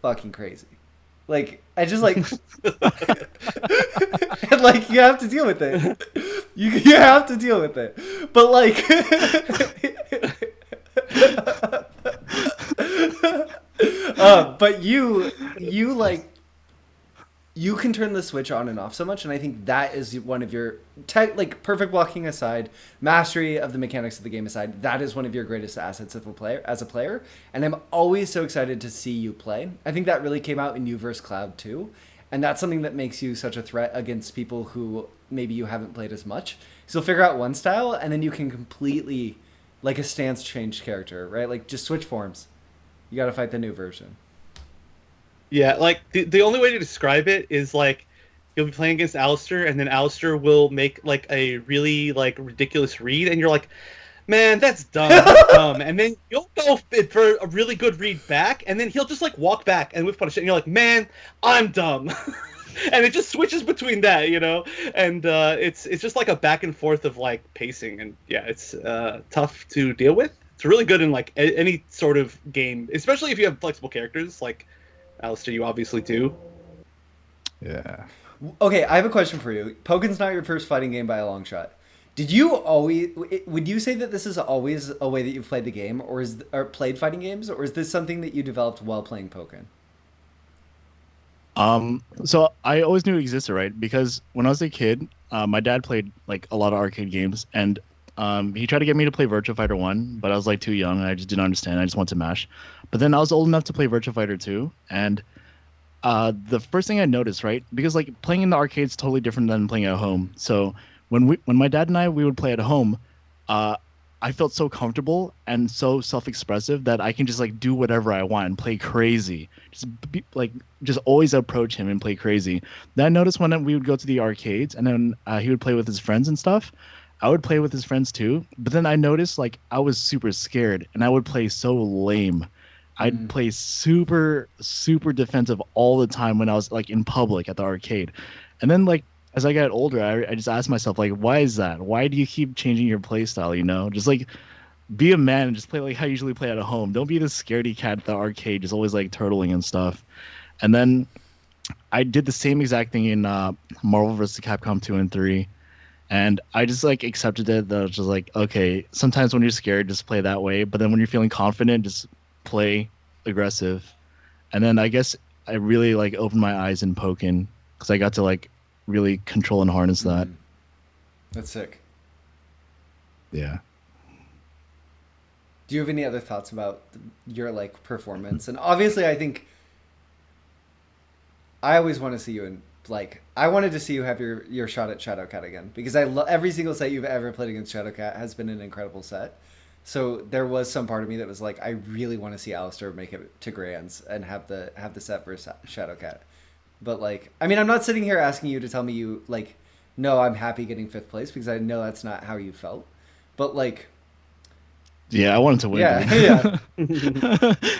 fucking crazy. Like I just like and like you have to deal with it. You have to deal with it. But like but you like you can turn the switch on and off so much, and I think that is one of your like perfect blocking aside, mastery of the mechanics of the game aside, that is one of your greatest assets of a player as a player. And I'm always so excited to see you play. I think that really came out in you versus Cloud too, and that's something that makes you such a threat against people who maybe you haven't played as much. So you'll figure out one style, and then you can completely like a stance change character, right? Like just switch forms. You got to fight the new version. Yeah, like the only way to describe it is like you'll be playing against Alistair, and then Alistair will make like a really like ridiculous read, and you're like, man, that's dumb, that's dumb. And then you'll go for a really good read back, and then he'll just like walk back and whiff punish it, and you're like, man, I'm dumb. And it just switches between that, you know, and it's just like a back and forth of like pacing, and yeah, it's tough to deal with. It's really good in like any sort of game, especially if you have flexible characters like Alistair, you obviously do. Yeah. Okay, I have a question for you. Pokken's not your first fighting game by a long shot. Did you always? Would you say that this is always a way that you've played the game, or played fighting games, or is this something that you developed while playing Pokken? So I always knew it existed, right? Because when I was a kid, my dad played like a lot of arcade games, and he tried to get me to play Virtua Fighter 1, but I was like too young and I just didn't understand. I just wanted to mash. But then I was old enough to play Virtua Fighter 2, and the first thing I noticed, right? Because like playing in the arcade is totally different than playing at home. So when my dad and I we would play at home, uh, I felt so comfortable and so self-expressive that I can just like do whatever I want and play crazy. Just always approach him and play crazy. Then I noticed when we would go to the arcades and then he would play with his friends and stuff. I would play with his friends too, but then I noticed like I was super scared and I would play so lame. I'd play super super defensive all the time when I was like in public at the arcade. And then like as I got older, I just asked myself like, why is that? Why do you keep changing your play style, you know? Just like be a man and just play like how you usually play at home. Don't be the scaredy cat at the arcade, just always like turtling and stuff. And then I did the same exact thing in Marvel vs. Capcom 2 and 3. And I just like accepted it. That I was just like, okay, sometimes when you're scared, just play that way. But then when you're feeling confident, just play aggressive. And then I guess I really like opened my eyes in Pokken because I got to like really control and harness that. That's sick. Yeah. Do you have any other thoughts about your like performance? And obviously, I think I always want to see you in like I wanted to see you have your shot at Shadowcat again because every single set you've ever played against Shadowcat has been an incredible set. So there was some part of me that was like, I really want to see Alistair make it to Grands and have the set versus Shadowcat. But like, I mean, I'm not sitting here asking you to tell me you like, no, I'm happy getting 5th place because I know that's not how you felt. But like, yeah, I wanted to win. Yeah, yeah.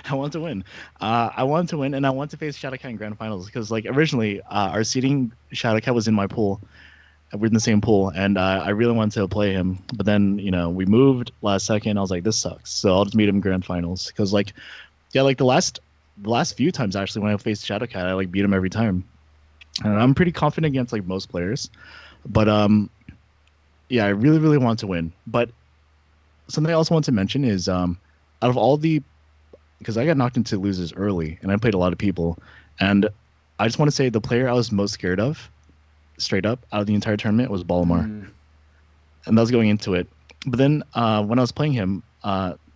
I wanted to win. I wanted to win, and I wanted to face Shadowcat in grand finals because like originally our seeding Shadowcat was in my pool. We're in the same pool, and I really wanted to play him. But then, you know, we moved last second. I was like, this sucks. So I'll just meet him in grand finals. Because, like, Yeah, like the last few times actually when I faced Shadowcat, I like beat him every time. And I'm pretty confident against like most players. But yeah, I really, really want to win. But something I also want to mention is out of all the because I got knocked into losers early and I played a lot of people. And I just want to say the player I was most scared of, straight up, out of the entire tournament was Balmar. Mm. And that was going into it. But then when I was playing him,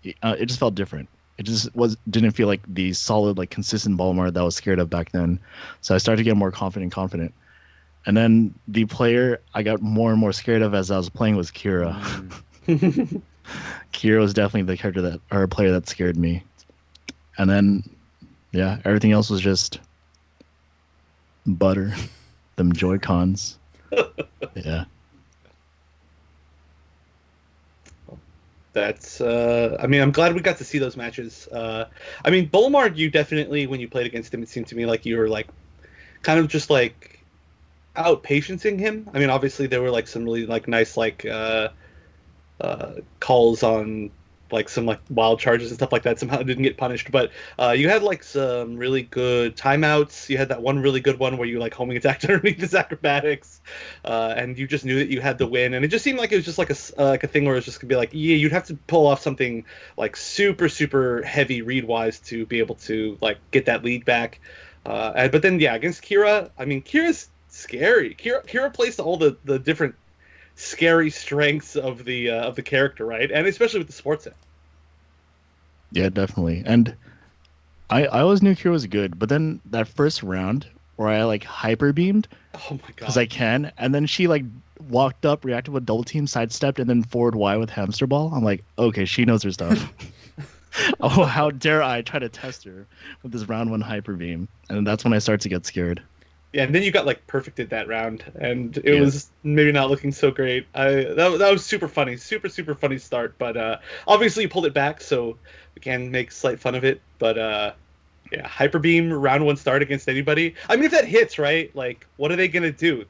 it just felt different. It just didn't feel like the solid, like consistent Balmar that I was scared of back then. So I started to get more confident. And then the player I got more and more scared of as I was playing was Kira. Kira was definitely the character that or player that scared me. And then yeah, everything else was just butter. Them Joy Cons. Yeah. That's I mean, I'm glad we got to see those matches. I mean, Bolmard, you definitely when you played against him, it seemed to me like you were like kind of just like out patienting him. I mean, obviously there were like some really like nice like calls on like some like wild charges and stuff like that. Somehow didn't get punished, but you had like some really good timeouts. You had that one really good one where you like homing attacked underneath his acrobatics, and you just knew that you had to win. And it just seemed like it was just like a thing where it was just gonna be like, yeah, you'd have to pull off something like super heavy read wise to be able to like get that lead back. But then yeah, against Kira, I mean Kira's scary. Kira plays to all the different scary strengths of the character, right? And especially with the sports set. Yeah, definitely. And I always knew Kira was good, but then that first round where I like hyper beamed Oh my because god. I can, and then she like walked up, reacted with double team, sidestepped, and then forward Y with hamster ball. I'm like, okay, she knows her stuff. Oh, how dare I try to test her with this round one hyper beam? And that's when I start to get scared. Yeah, and then you got like perfected that round, and it Yeah. was maybe not looking so great. That was super funny, super funny start. But obviously you pulled it back, so we can make slight fun of it. But yeah, hyper beam round one start against anybody. I mean, if that hits, right? Like, what are they gonna do?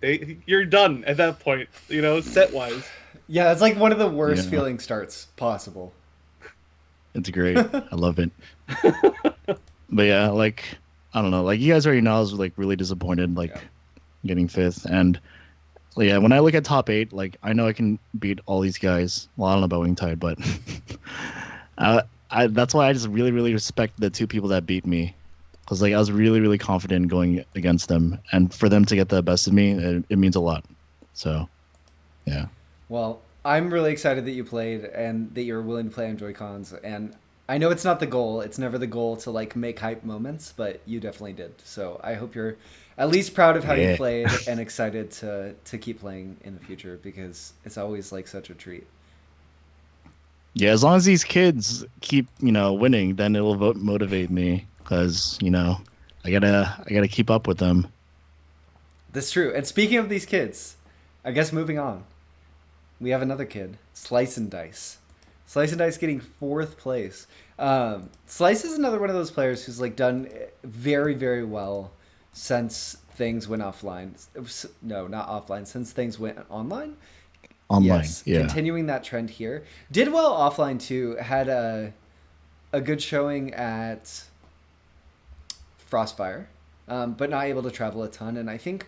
You're done at that point, you know, set wise. Yeah, it's like one of the worst Yeah. feeling starts possible. It's great. I love it. But yeah, like I don't know, like you guys already know, I was like really disappointed, like Yeah. getting fifth. And yeah, when I look at top eight, like I know I can beat all these guys. Well, I don't know about Wingtide, but that's why I just really respect the two people that beat me, because like I was really confident going against them, and for them to get the best of me, it means a lot. So yeah, Well, I'm really excited that you played and that you're willing to play on Joy Cons. And I know it's not the goal. It's never the goal to like make hype moments, but you definitely did. So I hope you're at least proud of how you yeah, played and excited to keep playing in the future because it's always like such a treat. yeah. As long as these kids keep winning, then it will motivate me, because I gotta keep up with them. That's true. And speaking of these kids, I guess moving on, we have another kid, Slice and Dice. Slice and Dice getting fourth place. Slice is another one of those players who's like done very well since things went offline. No, not offline. Since things went online. Online. Yes, Yeah. continuing that trend here. Did well offline too. Had a good showing at Frostfire, but not able to travel a ton. And I think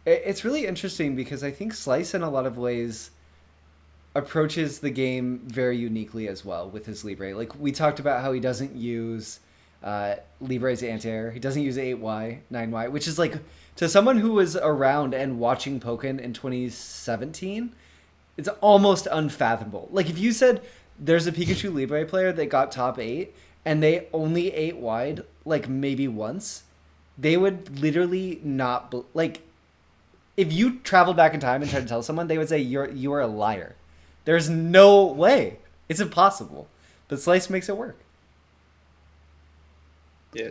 it's really interesting because I think Slice in a lot of ways approaches the game very uniquely as well with his Libre. Like we talked about how he doesn't use Libre's anti-air. He doesn't use 8Y, 9Y, which is like to someone who was around and watching Pokken in 2017, it's almost unfathomable. Like if you said there's a Pikachu Libre player that got top 8 and they only 8 wide like maybe once, they would literally not like if you traveled back in time and tried to tell someone, they would say you are a liar. There's no way. It's impossible. But Slice makes it work. Yeah,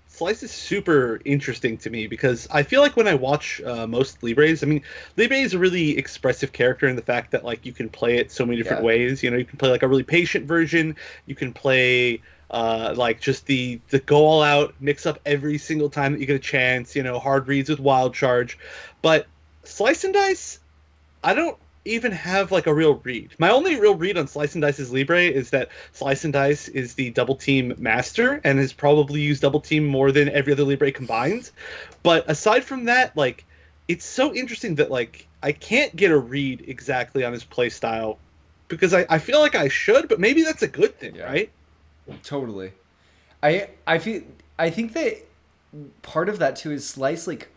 Slice is super interesting to me because I feel like when I watch most Libres, I mean, Libre is a really expressive character in the fact that like you can play it so many different Yeah. ways. You know, you can play like a really patient version. You can play like just the go all out, mix up every single time that you get a chance. You know, hard reads with wild charge, but Slice and Dice, I don't. even have like a real read. My only real read on Slice and Dice's Libre is that Slice and Dice is the double team master and has probably used double team more than every other Libre combined. But aside from that, like it's so interesting that like I can't get a read exactly on his play style because I feel like I should, but maybe that's a good thing, Yeah, right? totally. I feel I think that part of that too is Slice, like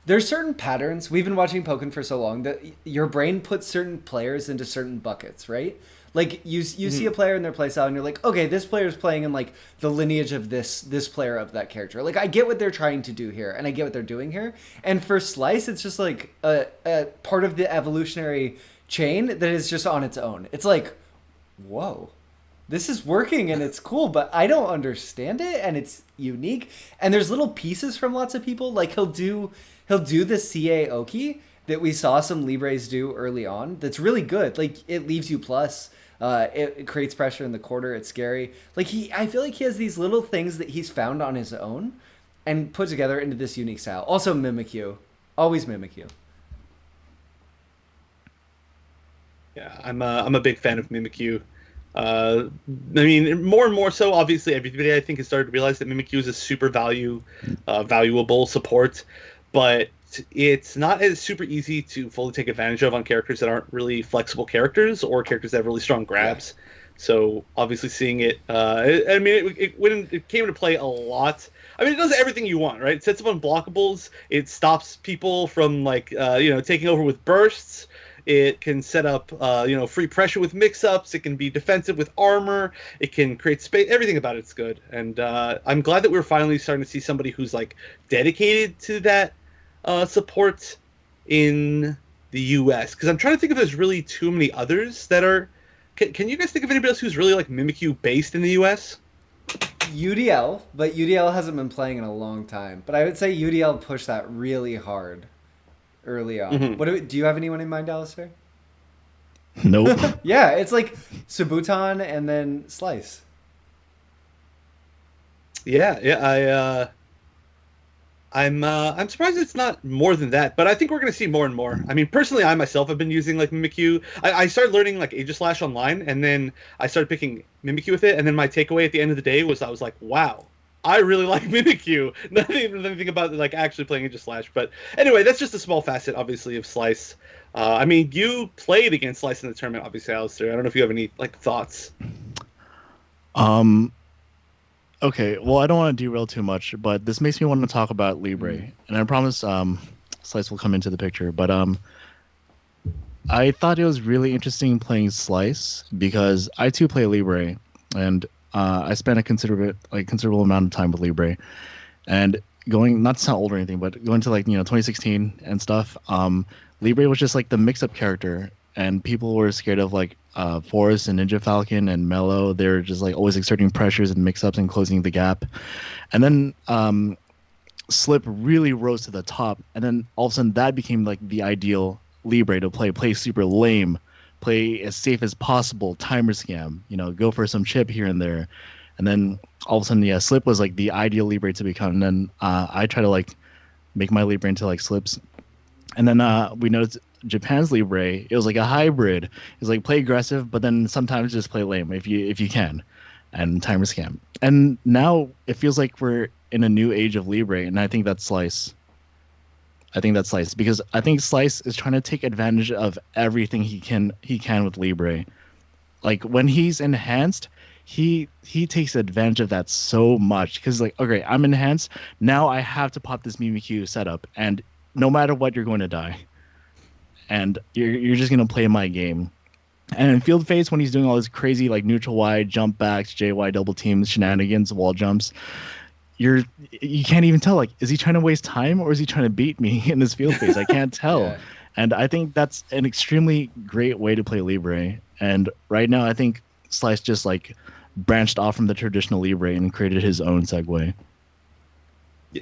there's certain patterns. We've been watching Pokken for so long that your brain puts certain players into certain buckets, right? Like you see a player in their playstyle and you're like, okay, this player is playing in like the lineage of this player of that character. Like I get what they're trying to do here and I get what they're doing here. And for Slice, it's just like a part of the evolutionary chain that is just on its own. It's like, whoa, this is working and it's cool, but I don't understand it and it's unique. And there's little pieces from lots of people. Like he'll do the CA Oki that we saw some Libres do early on. That's really good. Like it leaves you plus. It creates pressure in the quarter. It's scary. Like I feel like he has these little things that he's found on his own and put together into this unique style. Also Mimikyu, always Mimikyu. Yeah, I'm a big fan of Mimikyu. I mean, more and more so. Obviously, everybody I think has started to realize that Mimikyu is a super valuable support, but it's not as super easy to fully take advantage of on characters that aren't really flexible characters or characters that have really strong grabs. So obviously, seeing it, I mean, when it came into play a lot. I mean, it does everything you want, right? It sets up unblockables. It stops people from like taking over with bursts. It can set up, free pressure with mix-ups. It can be defensive with armor. It can create space. Everything about it's good, and I'm glad that we're finally starting to see somebody who's like dedicated to that support in the U.S. Because I'm trying to think if there's really too many others that are. Can you guys think of anybody else who's really like Mimikyu based in the U.S.? UDL, but UDL hasn't been playing in a long time. But I would say UDL pushed that really hard early on. Mm-hmm. Do you have anyone in mind, Alistair? Nope. Yeah, it's like Subuton and then Slice. Yeah. I'm surprised it's not more than that, but I think we're going to see more and more. I mean, personally, I myself have been using like Mimikyu. I started learning like Aegislash online, and then I started picking Mimikyu with it. And then my takeaway at the end of the day was I was like, wow, I really like Mimikyu. Not even anything about like actually playing Aegislash. But anyway, that's just a small facet, obviously, of Slice. I mean, you played against Slice in the tournament, obviously, Alistair. I don't know if you have any like thoughts. Um. Okay. Well, I don't want to derail too much, but this makes me want to talk about Libre, and I promise Slice will come into the picture. But I thought it was really interesting playing Slice because I too play Libre, and I spent a considerable amount of time with Libre, and going not to sound old or anything, but going to 2016 and stuff. Libre was just like the mix-up character, and people were scared of like Forest and Ninja Falcon and Mellow. They're just like always exerting pressures and mix-ups and closing the gap, and then Slip really rose to the top, and then all of a sudden that became like the ideal Libre to play super lame, play as safe as possible, timer scam, go for some chip here and there. And then all of a sudden, yeah, Slip was like the ideal Libre to become. And then I try to like make my Libre into like Slip's. And then we noticed Japan's Libre, it was like a hybrid. It was like play aggressive, but then sometimes just play lame if you can, and timer scam. And now it feels like we're in a new age of Libre, and I think that's Slice. Because I think Slice is trying to take advantage of everything he can with Libre. Like when he's enhanced, he takes advantage of that so much because like, okay, I'm enhanced, now I have to pop this Mimikyu setup, and no matter what, you're going to die, and you're just gonna play my game. And in field phase, when he's doing all this crazy like neutral wide jump backs, JY double teams, shenanigans, wall jumps, you can't even tell, like, is he trying to waste time or is he trying to beat me in this field phase? I can't tell. Yeah. And I think that's an extremely great way to play Libre. And right now I think Slice just like branched off from the traditional Libre and created his own segue.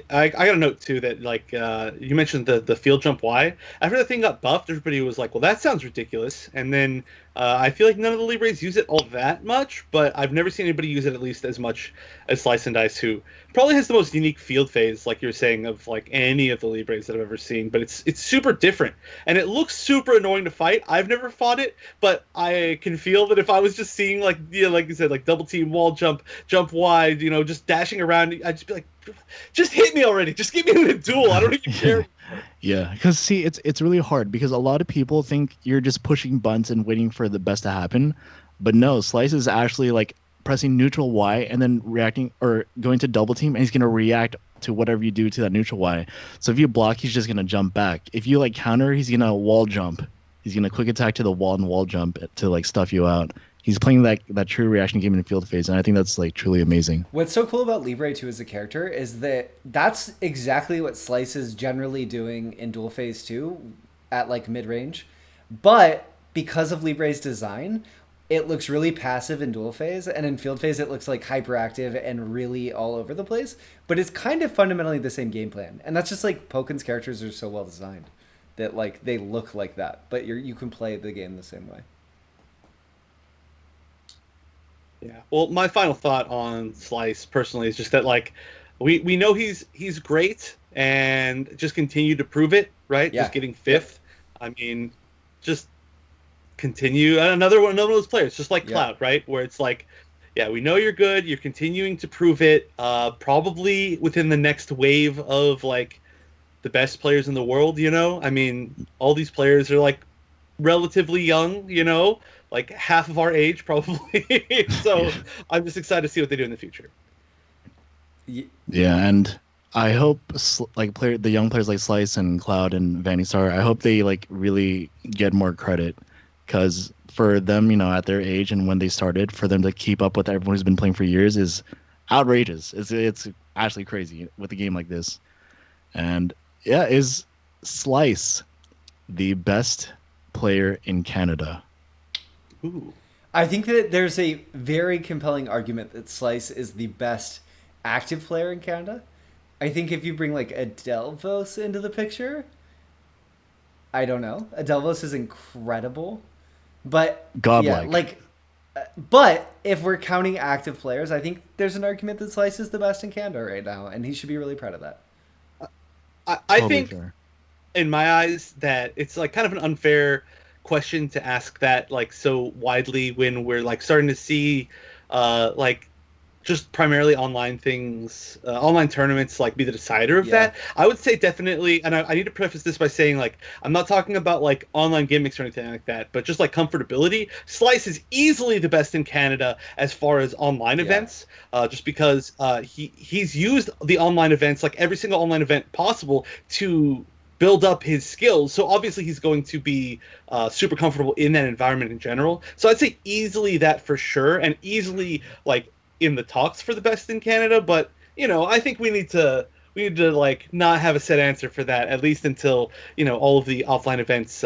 I got a note too that like you mentioned the field jump Y. After the thing got buffed, everybody was like, "Well, that sounds ridiculous." And then I feel like none of the Libres use it all that much, but I've never seen anybody use it at least as much as Slice and Dice, who probably has the most unique field phase, like you're saying, of like any of the Libres that I've ever seen. But it's super different, and it looks super annoying to fight. I've never fought it, but I can feel that if I was just seeing like like you said, like double team, wall jump, jump wide, just dashing around, I'd just be like, just hit me already, just get me in a duel. I don't even care. Yeah, because see, it's really hard because a lot of people think you're just pushing buttons and waiting for the best to happen, but no, Slice is actually like pressing neutral Y and then reacting or going to double team, and he's gonna react to whatever you do to that neutral Y. So if you block, he's just gonna jump back. If you like counter, he's gonna wall jump. He's gonna quick attack to the wall and wall jump to like stuff you out. He's playing that true reaction game in field phase, and I think that's like truly amazing. What's so cool about Libre 2 as a character is that that's exactly what Slice is generally doing in Dual Phase 2 at like mid-range. But because of Libre's design, it looks really passive in Dual Phase, and in Field Phase it looks like hyperactive and really all over the place. But it's kind of fundamentally the same game plan. And that's just like Pokken's characters are so well designed that like they look like that, but you can play the game the same way. Yeah. Well, my final thought on Slice personally is just that like we know he's great and just continue to prove it, right? Yeah. Just getting fifth. I mean, just continue another one of those players, just like Cloud, right? Where it's like, yeah, we know you're good. You're continuing to prove it. Probably within the next wave of like the best players in the world. I mean, all these players are like relatively young. Like half of our age probably. So I'm just excited to see what they do in the future. Yeah, and I hope like the young players like Slice and Cloud and Vanny Star, I hope they like really get more credit, because for them, at their age and when they started, for them to keep up with everyone who's been playing for years is outrageous. It's actually crazy with a game like this. And yeah, is Slice the best player in Canada? Ooh. I think that there's a very compelling argument that Slice is the best active player in Canada. I think if you bring like Adelvos into the picture, I don't know. Adelvos is incredible, but Godlike. but if we're counting active players, I think there's an argument that Slice is the best in Canada right now, and he should be really proud of that. I think, in my eyes, that it's like kind of an unfair question to ask that like so widely when we're like starting to see like just primarily online things, online tournaments like be the decider of that. I would say definitely, and I need to preface this by saying like I'm not talking about like online gimmicks or anything like that, but just like comfortability. Slice is easily the best in Canada as far as online events, just because he's used the online events, like every single online event possible, to build up his skills. So obviously he's going to be super comfortable in that environment in general. So I'd say easily that for sure, and easily like in the talks for the best in Canada. But I think we need to like not have a set answer for that, at least until all of the offline events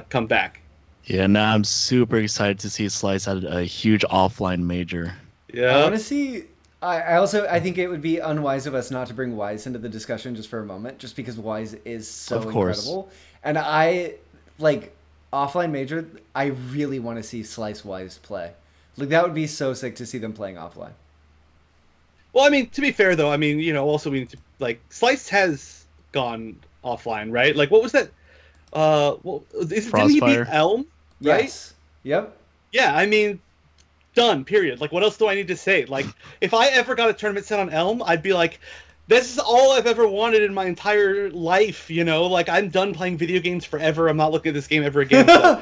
come back. Yeah, now I'm super excited to see Slice at a huge offline major. Yeah, I want to see. I think it would be unwise of us not to bring Wise into the discussion just for a moment, just because Wise is so incredible. And I like offline major. I really want to see Slice Wise play. Like that would be so sick to see them playing offline. Well, I mean, to be fair though, I mean, also we need to like Slice has gone offline, right? Like what was that? Didn't he beat Elm? Right? Yes. Yep. Yeah, I mean, done, period. Like what else do I need to say? Like if I ever got a tournament set on Elm, I'd be like, this is all I've ever wanted in my entire life, like I'm done playing video games forever. I'm not looking at this game ever again. So,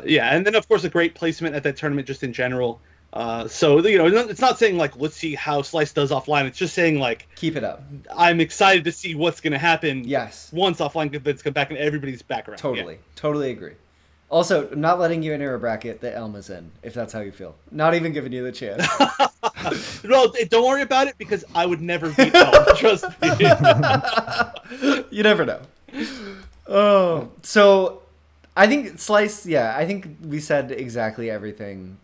yeah, and then of course a great placement at that tournament just in general. So it's not saying like let's see how Slice does offline. It's just saying like keep it up. I'm excited to see what's going to happen. Yes. Once offline events come back and everybody's back around. Totally agree. Also, I'm not letting you enter a bracket that Elm is in, if that's how you feel. Not even giving you the chance. No, don't worry about it, because I would never beat Elm. Trust me. You never know. Oh, so I think Slice, I think we said exactly everything.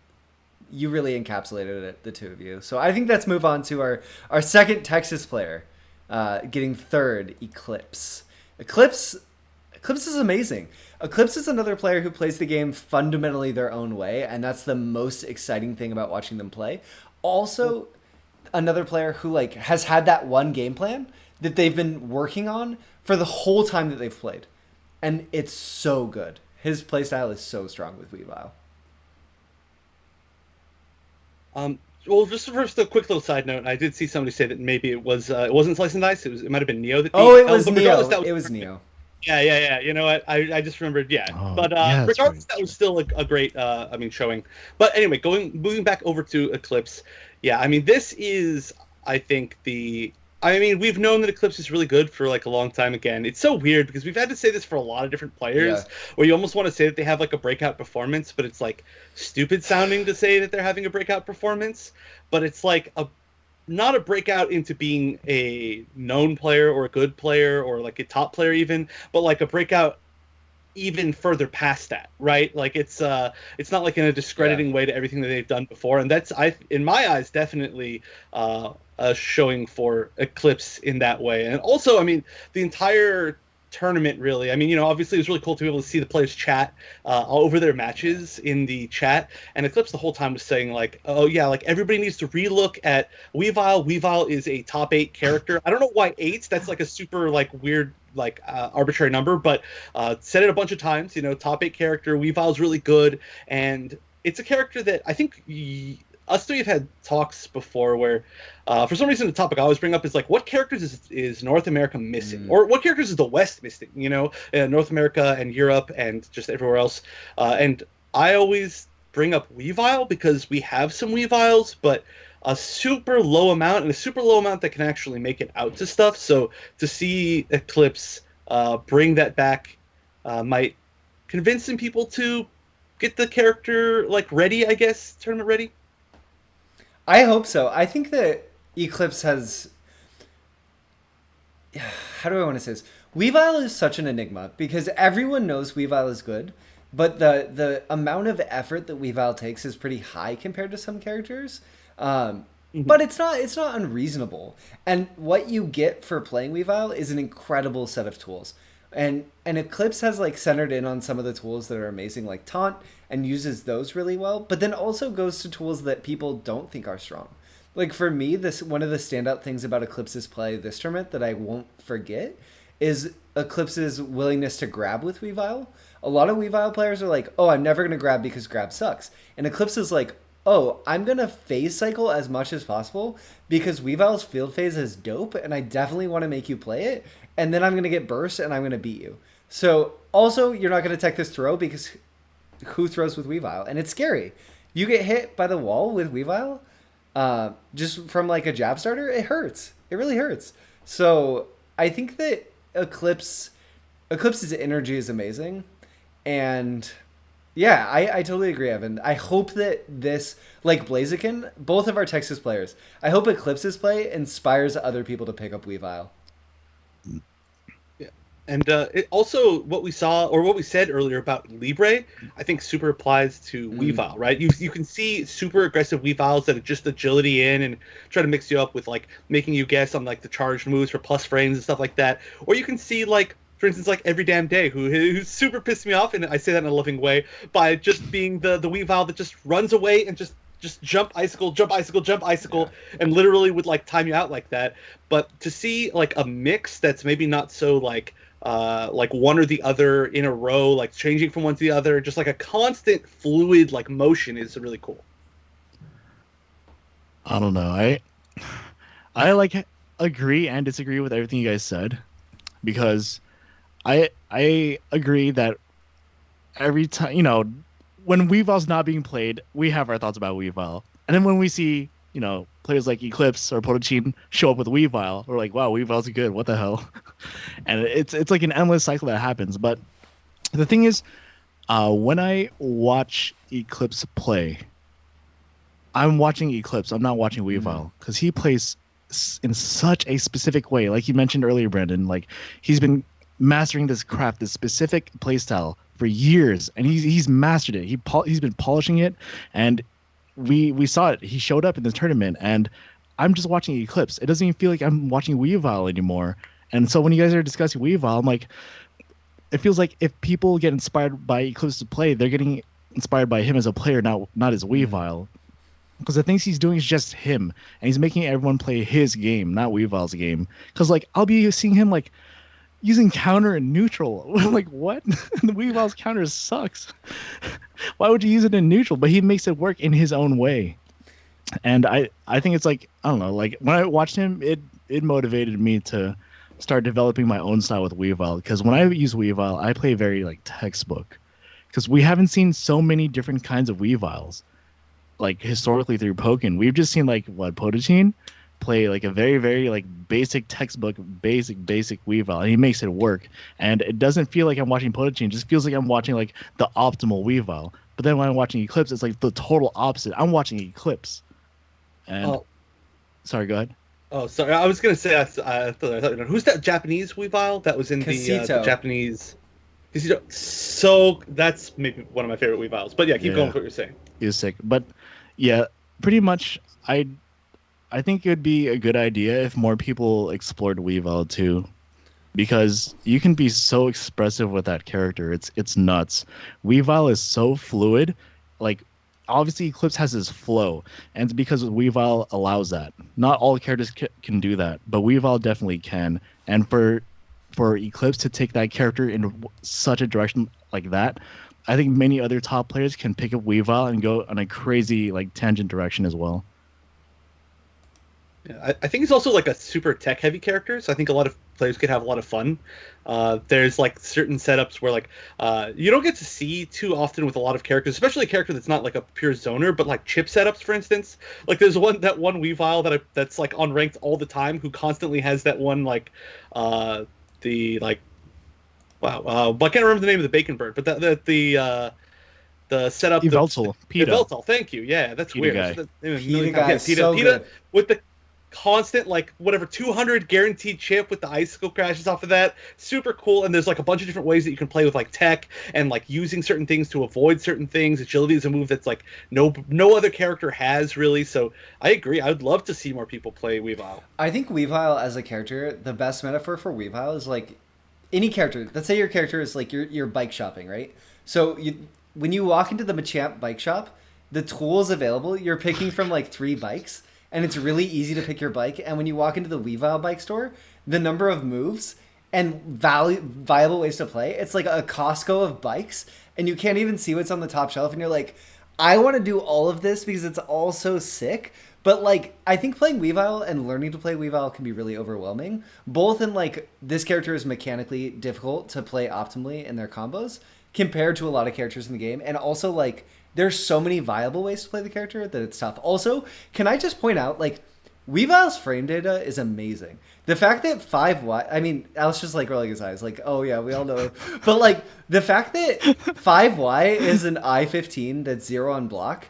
You really encapsulated it, the two of you. So I think let's move on to our second Texas player, getting third, Eclipse. Eclipse Eclipse is amazing. Eclipse is another player who plays the game fundamentally their own way, and that's the most exciting thing about watching them play. Also, another player who like has had that one game plan that they've been working on for the whole time that they've played, and it's so good. His playstyle is so strong with Weavile. Well, just first a quick little side note. I did see somebody say that maybe it wasn't Slice and Dice. It might have been Neo that beat. Oh, it was but Neo. regardless, that was It was Neo. yeah. You know what? I just remembered. Yeah, Oh, but yeah, that's regardless, right. that was still a great showing. But anyway, moving back over to Eclipse. Yeah, I mean this is I think the. I mean, we've known that Eclipse is really good for like a long time. Again, it's so weird because we've had to say this for a lot of different Yeah. players, where you almost want to say that they have like a breakout performance, but it's like stupid sounding to say that they're having a breakout performance. But it's like a not a breakout into being a known player or a good player or like a top player even, but like a breakout even further past that, right? Like it's not like in a discrediting way to everything that they've done before, and that's I in my eyes definitely a showing for Eclipse in that way. And also, I mean, the entire tournament really, I mean, you know, obviously it was really cool to be able to see the players chat over their matches in the chat, and Eclipse the whole time was saying like, oh yeah, like everybody needs to relook at Weavile is a top 8 character. I don't know why 8, that's like a super like weird like arbitrary number, but said it a bunch of times. You know, top 8 character. Weavile's really good, and it's a character that I think us three have had talks before where, for some reason, the topic I always bring up is like, what characters is North America missing, or what characters is the West missing? You know, North America and Europe and just everywhere else. And I always bring up Weavile because we have some Weaviles, but a super low amount and a super low amount that can actually make it out to stuff. So to see Eclipse bring that back might convince some people to get the character like ready, I guess, tournament ready. I hope so. I think that Eclipse has. How do I want to say this? Weavile is such an enigma because everyone knows Weavile is good, but the amount of effort that Weavile takes is pretty high compared to some characters. But it's not unreasonable. And what you get for playing Weavile is an incredible set of tools. And Eclipse has like centered in on some of the tools that are amazing, like Taunt, and uses those really well, but then also goes to tools that people don't think are strong. Like for me, this one of the standout things about Eclipse's play this tournament that I won't forget is Eclipse's willingness to grab with Weavile. A lot of Weavile players are like, "Oh, I'm never gonna grab because grab sucks," and Eclipse is like, "Oh, I'm gonna phase cycle as much as possible because Weavile's field phase is dope, and I definitely want to make you play it, and then I'm gonna get burst and I'm gonna beat you." So also, you're not gonna tech this throw because who throws with Weavile? And it's scary. You get hit by the wall with Weavile, just from like a jab starter, it hurts. It really hurts. So I think that Eclipse's energy is amazing, and yeah, I totally agree, Evan. I hope that this, like Blaziken, both of our Texas players, I hope Eclipse's play inspires other people to pick up Weavile. And it also what we saw or what we said earlier about Libre, I think super applies to Weavile, right? You can see super aggressive Weaviles that are just agility in and try to mix you up with like making you guess on like the charged moves for plus frames and stuff like that. Or you can see like, for instance, like Every Damn Day, who super pissed me off, and I say that in a loving way, by just being the Weavile that just runs away and just jump icicle, jump icicle, jump icicle, and literally would like time you out like that. But to see like a mix that's maybe not so like one or the other in a row, like changing from one to the other, just like a constant fluid like motion is really cool. I don't know. I like agree and disagree with everything you guys said because I agree that every time, you know, when Weavile's not being played, we have our thoughts about Weavile. And then when we see, you know, players like Eclipse or Potochin show up with Weavile, we're like, wow, Weavile's good. What the hell? And it's like an endless cycle that happens. But the thing is, when I watch Eclipse play, I'm watching Eclipse. I'm not watching Weavile because he plays in such a specific way. Like you mentioned earlier, Brandon, like he's been mastering this craft, this specific playstyle for years, and he's mastered it. He's been polishing it, and we saw it. He showed up in the tournament, and I'm just watching Eclipse. It doesn't even feel like I'm watching Weavile anymore. And so when you guys are discussing Weavile, I'm like, it feels like if people get inspired by Eclipse to play, they're getting inspired by him as a player, not as Weavile. Because the things he's doing is just him, and he's making everyone play his game, not Weavile's game. Because like I'll be seeing him like using counter and neutral. I'm like, what? The Weavile's counter sucks. Why would you use it in neutral? But he makes it work in his own way. And I think it's like, I don't know, like when I watched him, it motivated me to start developing my own style with Weavile. Because when I use Weavile, I play very like textbook. Because we haven't seen so many different kinds of Weaviles, like historically through Pokken. We've just seen like what Podachine play like a very, very like basic textbook, basic Weavile, and he makes it work. And it doesn't feel like I'm watching Podachine, it just feels like I'm watching like the optimal Weavile. But then when I'm watching Eclipse, it's like the total opposite. I'm watching Eclipse. And sorry, go ahead. Oh, sorry. I was gonna say I thought you know, who's that Japanese Weavile that was in the Japanese? Casito. So that's maybe one of my favorite Weaviles. But yeah, keep going with what you're saying. He was sick, but yeah, pretty much. I think it would be a good idea if more people explored Weavile too, because you can be so expressive with that character. It's nuts. Weavile is so fluid, like. Obviously, Eclipse has his flow, and it's because Weavile allows that. Not all characters can do that, but Weavile definitely can. And for Eclipse to take that character in such a direction like that, I think many other top players can pick up Weavile and go on a crazy like tangent direction as well. Yeah, I think he's also like a super tech heavy character, so I think a lot of players could have a lot of fun. There's like certain setups where like you don't get to see too often with a lot of characters, especially a character that's not like a pure zoner, but like chip setups, for instance. Like there's one Weavile that's like on ranked all the time, who constantly has that one like the like I can't remember the name of the bacon bird, but the setup. Yveltal. PETA. Yveltal, thank you. Yeah, that's PETA weird. Guy. PETA guy is so good. With the constant like whatever 200 guaranteed chip with the icicle crashes off of that, super cool. And there's like a bunch of different ways that you can play with like tech and like using certain things to avoid certain things. Agility is a move that's like no other character has really. So I agree, I would love to see more people play Weavile. I think Weavile as a character, the best metaphor for Weavile is like any character. Let's say your character is like you're bike shopping, right? So when you walk into the Machamp bike shop, the tools available, you're picking from like 3 bikes. And it's really easy to pick your bike. And when you walk into the Weavile bike store, the number of moves and viable ways to play, it's like a Costco of bikes. And you can't even see what's on the top shelf. And you're like, I want to do all of this because it's all so sick. But like, I think playing Weavile and learning to play Weavile can be really overwhelming. Both in like, this character is mechanically difficult to play optimally in their combos compared to a lot of characters in the game. And also like, there's so many viable ways to play the character that it's tough. Also, can I just point out, like, Weavile's frame data is amazing. The fact that 5Y, I mean, Alice just like rolling his eyes, like, oh yeah, we all know. But like, the fact that 5Y is an I-15 that's 0 on block,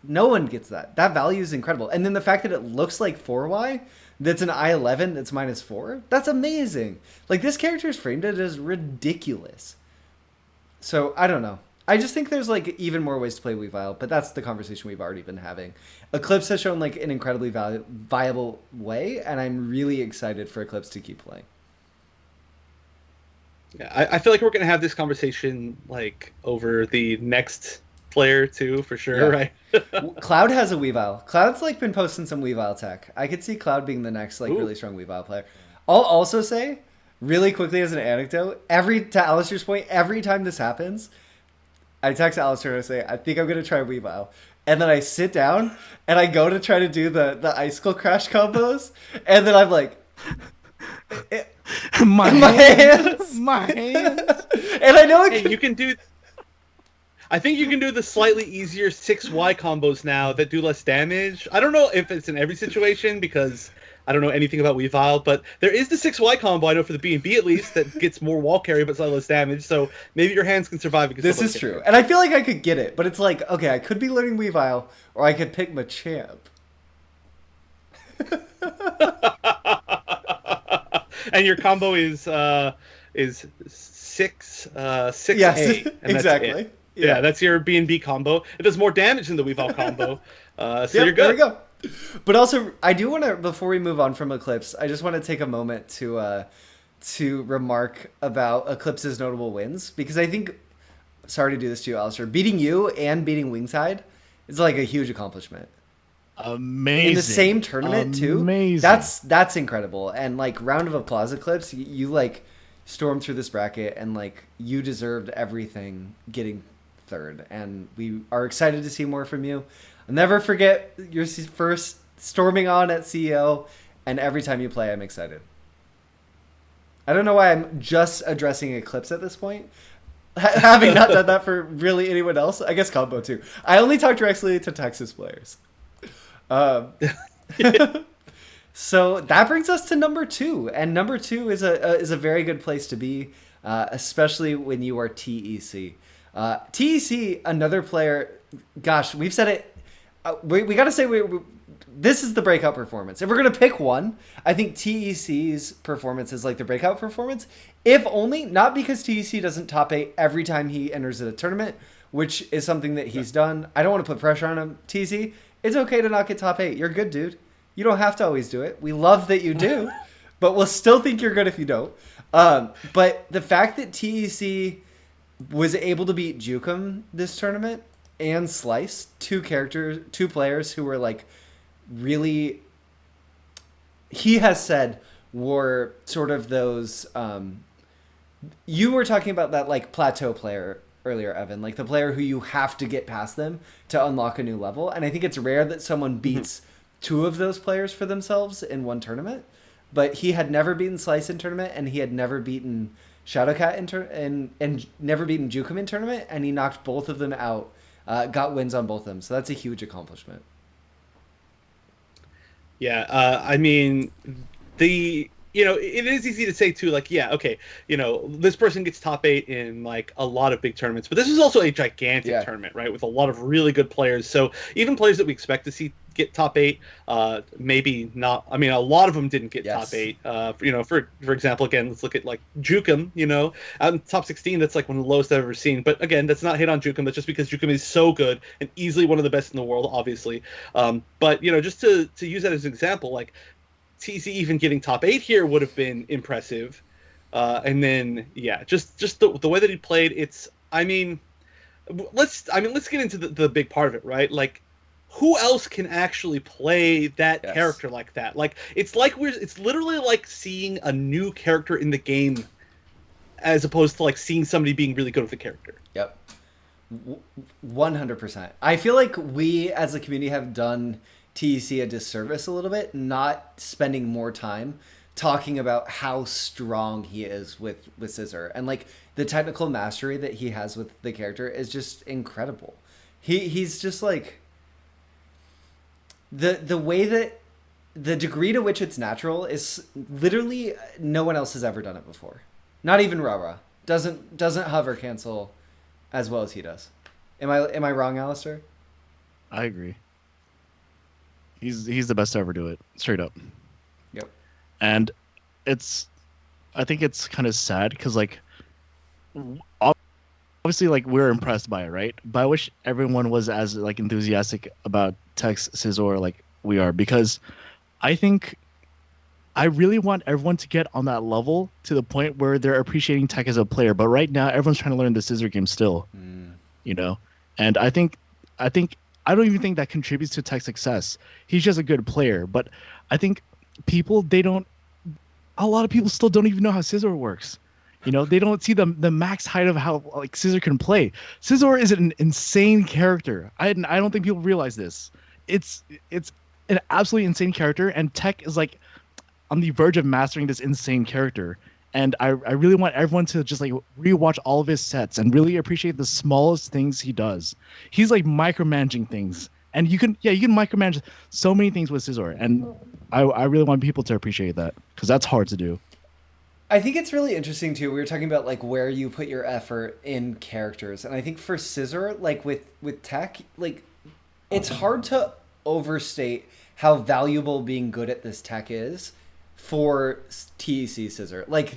no one gets that. That value is incredible. And then the fact that it looks like 4Y, that's an I-11 that's -4, that's amazing. Like, this character's frame data is ridiculous. So, I don't know. I just think there's like even more ways to play Weavile, but that's the conversation we've already been having. Eclipse has shown like an incredibly viable way, and I'm really excited for Eclipse to keep playing. Yeah, I feel like we're gonna have this conversation like over the next player too, for sure, yeah. Right? Cloud has a Weavile. Cloud's like been posting some Weavile tech. I could see Cloud being the next like really strong Weavile player. I'll also say, really quickly as an anecdote, to Alistair's point, every time this happens, I text Alistair and I say, I think I'm going to try Weavile. And then I sit down and I go to try to do the icicle crash combos. And then I'm like, my hands. And I know you can do. I think you can do the slightly easier 6Y combos now that do less damage. I don't know if it's in every situation because I don't know anything about Weavile, but there is the 6Y combo, I know for the B&B at least, that gets more wall carry but slightly less damage, so maybe your hands can survive. This is true. And I feel like I could get it, but it's like, okay, I could be learning Weavile, or I could pick Machamp. And your combo is 6 yes, 8. And exactly. Yeah, that's your B&B combo. It does more damage than the Weavile combo, so you're good. There we go. But also, I do want to, before we move on from Eclipse, I just want to take a moment to to remark about Eclipse's notable wins because I think, sorry to do this to you, Alistair, beating you and beating Wingtide is like a huge accomplishment. Amazing. In the same tournament too. Amazing. That's incredible. And like round of applause, Eclipse. You like stormed through this bracket and like you deserved everything getting third. And we are excited to see more from you. I'll never forget your first storming on at CEO. And every time you play, I'm excited. I don't know why I'm just addressing Eclipse at this point. Having not done that for really anyone else. I guess Combo too. I only talk directly to Texas players. So that brings us to number 2, and number 2 is a very good place to be, especially when you are TEC. TEC, another player. Gosh, we've said it. We got to say this is the breakout performance. If we're gonna pick one, I think TEC's performance is like the breakout performance. If only not because TEC doesn't top 8 every time he enters a tournament, which is something that he's done. I don't want to put pressure on him, TEC. It's okay to not get top 8. You're good, dude. You don't have to always do it. We love that you do, but we'll still think you're good if you don't. But the fact that TEC was able to beat Jukum this tournament and Slice, two players who were like really, he has said were sort of those, you were talking about that like plateau player earlier, Evan, like the player who you have to get past them to unlock a new level. And I think it's rare that someone beats two of those players for themselves in one tournament. But he had never beaten Slice in tournament, and he had never beaten Shadowcat and never beaten Jukum in tournament, and he knocked both of them out, got wins on both of them. So that's a huge accomplishment. Yeah, I mean, it is easy to say too, like, yeah, okay, this person gets top 8 in like a lot of big tournaments, but this is also a gigantic tournament, right, with a lot of really good players. So even players that we expect to see get top 8, maybe not. I mean, a lot of them didn't get top 8. For example, again, let's look at like Jukum. Out in top 16, that's like one of the lowest I've ever seen. But again, that's not hit on Jukum. That's just because Jukum is so good and easily one of the best in the world, obviously. But just to use that as an example, like TC even getting top 8 here would have been impressive. And then just the way that he played, let's get into the big part of it, right? Like, who else can actually play that character like that? Like, it's literally like seeing a new character in the game as opposed to like seeing somebody being really good with the character. Yep. 100%. I feel like we as a community have done TEC a disservice a little bit, not spending more time talking about how strong he is with Scissor, and like the technical mastery that he has with the character is just incredible. He's just like the way that the degree to which it's natural is literally no one else has ever done it before. Not even Rara doesn't hover cancel as well as he does. Am I wrong, Alistair? I agree. He's the best to ever do it, straight up. Yep. And I think it's kind of sad because like obviously like we're impressed by it, right? But I wish everyone was as like enthusiastic about Tex Scizor like we are, because I think I really want everyone to get on that level to the point where they're appreciating Tech as a player. But right now everyone's trying to learn the Scissor game still. And I don't even think that contributes to Tech's success. He's just a good player. But I think a lot of people still don't even know how Scizor works. They don't see the max height of how like Scizor can play. Scizor is an insane character. I don't think people realize this. It's an absolutely insane character, and Tech is like on the verge of mastering this insane character. And I really want everyone to just like rewatch all of his sets and really appreciate the smallest things he does. He's like micromanaging things, and you can micromanage so many things with Scizor, and I really want people to appreciate that because that's hard to do. I think it's really interesting too. We were talking about like where you put your effort in characters, and I think for Scizor, like with Tech, like it's hard to overstate how valuable being good at this tech is for TEC Scissor. Like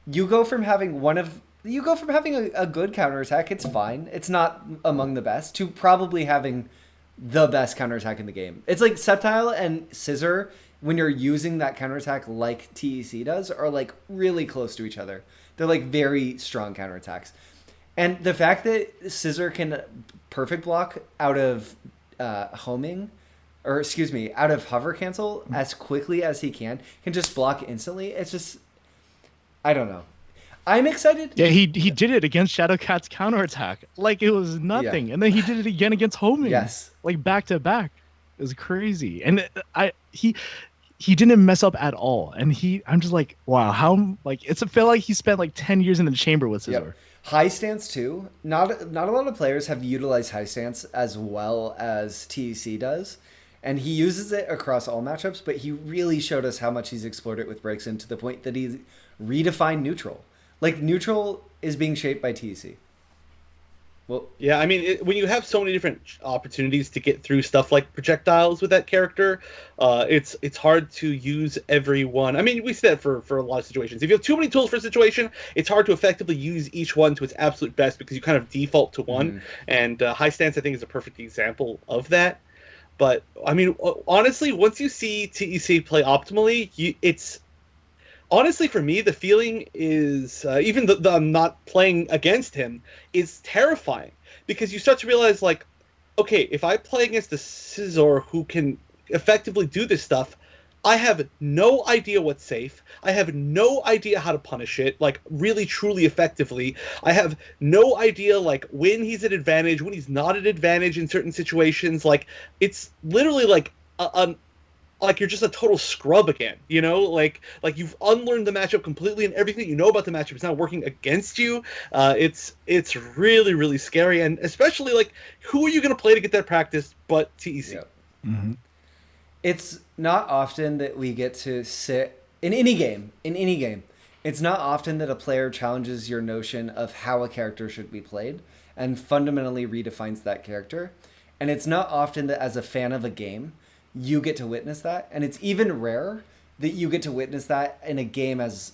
you go from having a good counterattack, it's fine, it's not among the best, to probably having the best counterattack in the game. It's like Sceptile and Scissor when you're using that counterattack like TEC does are like really close to each other. They're like very strong counterattacks. And the fact that Scissor can perfect block out of homing, or excuse me, out of hover cancel as quickly as he can just block instantly. It's just, I don't know. I'm excited. Yeah, he did it against Shadowcat's counterattack. Like, it was nothing. Yeah. And then he did it again against homing. Yes. Like, back to back. It was crazy. And he didn't mess up at all. And I'm just like, wow, how, like, I feel like he spent like 10 years in the chamber with Scissor. Yep. High stance too. Not a lot of players have utilized high stance as well as TEC does. And he uses it across all matchups, but he really showed us how much he's explored it with breaks in to the point that he's redefined neutral. Like, neutral is being shaped by TEC. Well, yeah, I mean, when you have so many different opportunities to get through stuff like projectiles with that character, it's hard to use every one. I mean, we see that for a lot of situations. If you have too many tools for a situation, it's hard to effectively use each one to its absolute best because you kind of default to one. Mm-hmm. And high stance, I think, is a perfect example of that. But, I mean, honestly, once you see TEC play optimally, it's... Honestly, for me, the feeling is, even though I'm not playing against him, is terrifying. Because you start to realize, like, okay, if I play against a Scissor who can effectively do this stuff, I have no idea what's safe. I have no idea how to punish it, like, really, truly effectively. I have no idea, like, when he's at advantage, when he's not at advantage in certain situations. Like, it's literally like like you're just a total scrub again, you know? Like you've unlearned the matchup completely, and everything you know about the matchup is now working against you. It's really, really scary, and especially, like, who are you going to play to get that practice but TEC? Yep. Mm-hmm. It's not often that we get to sit in any game. It's not often that a player challenges your notion of how a character should be played and fundamentally redefines that character. And it's not often that as a fan of a game, you get to witness that. And it's even rare that you get to witness that in a game as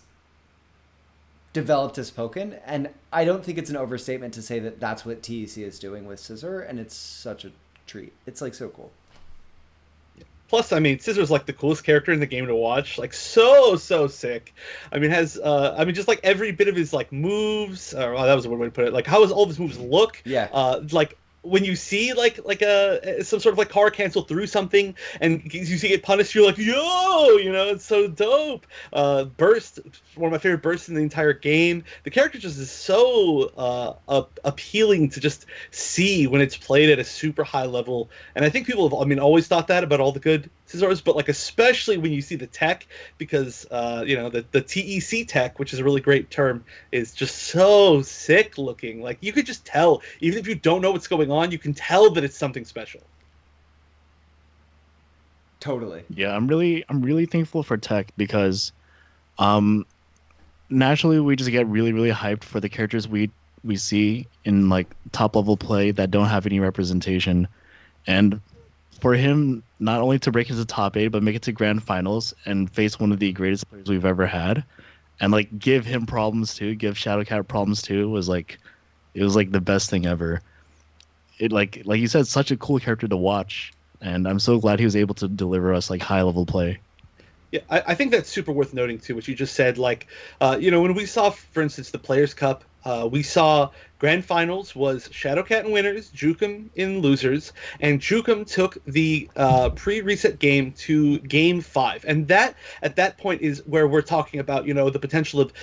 developed as Pokken. And I don't think it's an overstatement to say that that's what TEC is doing with Scissor. And it's such a treat. It's like so cool. Plus, I mean, Scissor's like the coolest character in the game to watch. Like, so sick. I mean, just like every bit of his like moves. That was a weird way to put it. Like, how does all of his moves look? Yeah. Like, when you see like some sort of like car cancel through something and you see it punished, you're like, yo, you know, it's so dope. Burst, one of my favorite bursts in the entire game. The character just is so appealing to just see when it's played at a super high level. And I think people have, I mean, always thought that about all the good Scissors, but like especially when you see the tech, because you know, the TEC tech, which is a really great term, is just so sick looking. Like, you could just tell, even if you don't know what's going on, you can tell that it's something special. Totally. Yeah, I'm really thankful for tech because naturally we just get really, really hyped for the characters we see in like top level play that don't have any representation. And for him not only to break into top 8 but make it to grand finals and face one of the greatest players we've ever had and like give him problems too, give Shadowcat problems too, was like, it was like the best thing ever. It like you said, such a cool character to watch, and I'm so glad he was able to deliver us like high level play. Yeah, I think that's super worth noting too, what you just said. Like, you know, when we saw, for instance, the Players' Cup, we saw grand finals was Shadowcat in winners, Jukum in losers, and Jukum took the pre-reset game to game 5. And that, at that point, is where we're talking about, you know, the potential of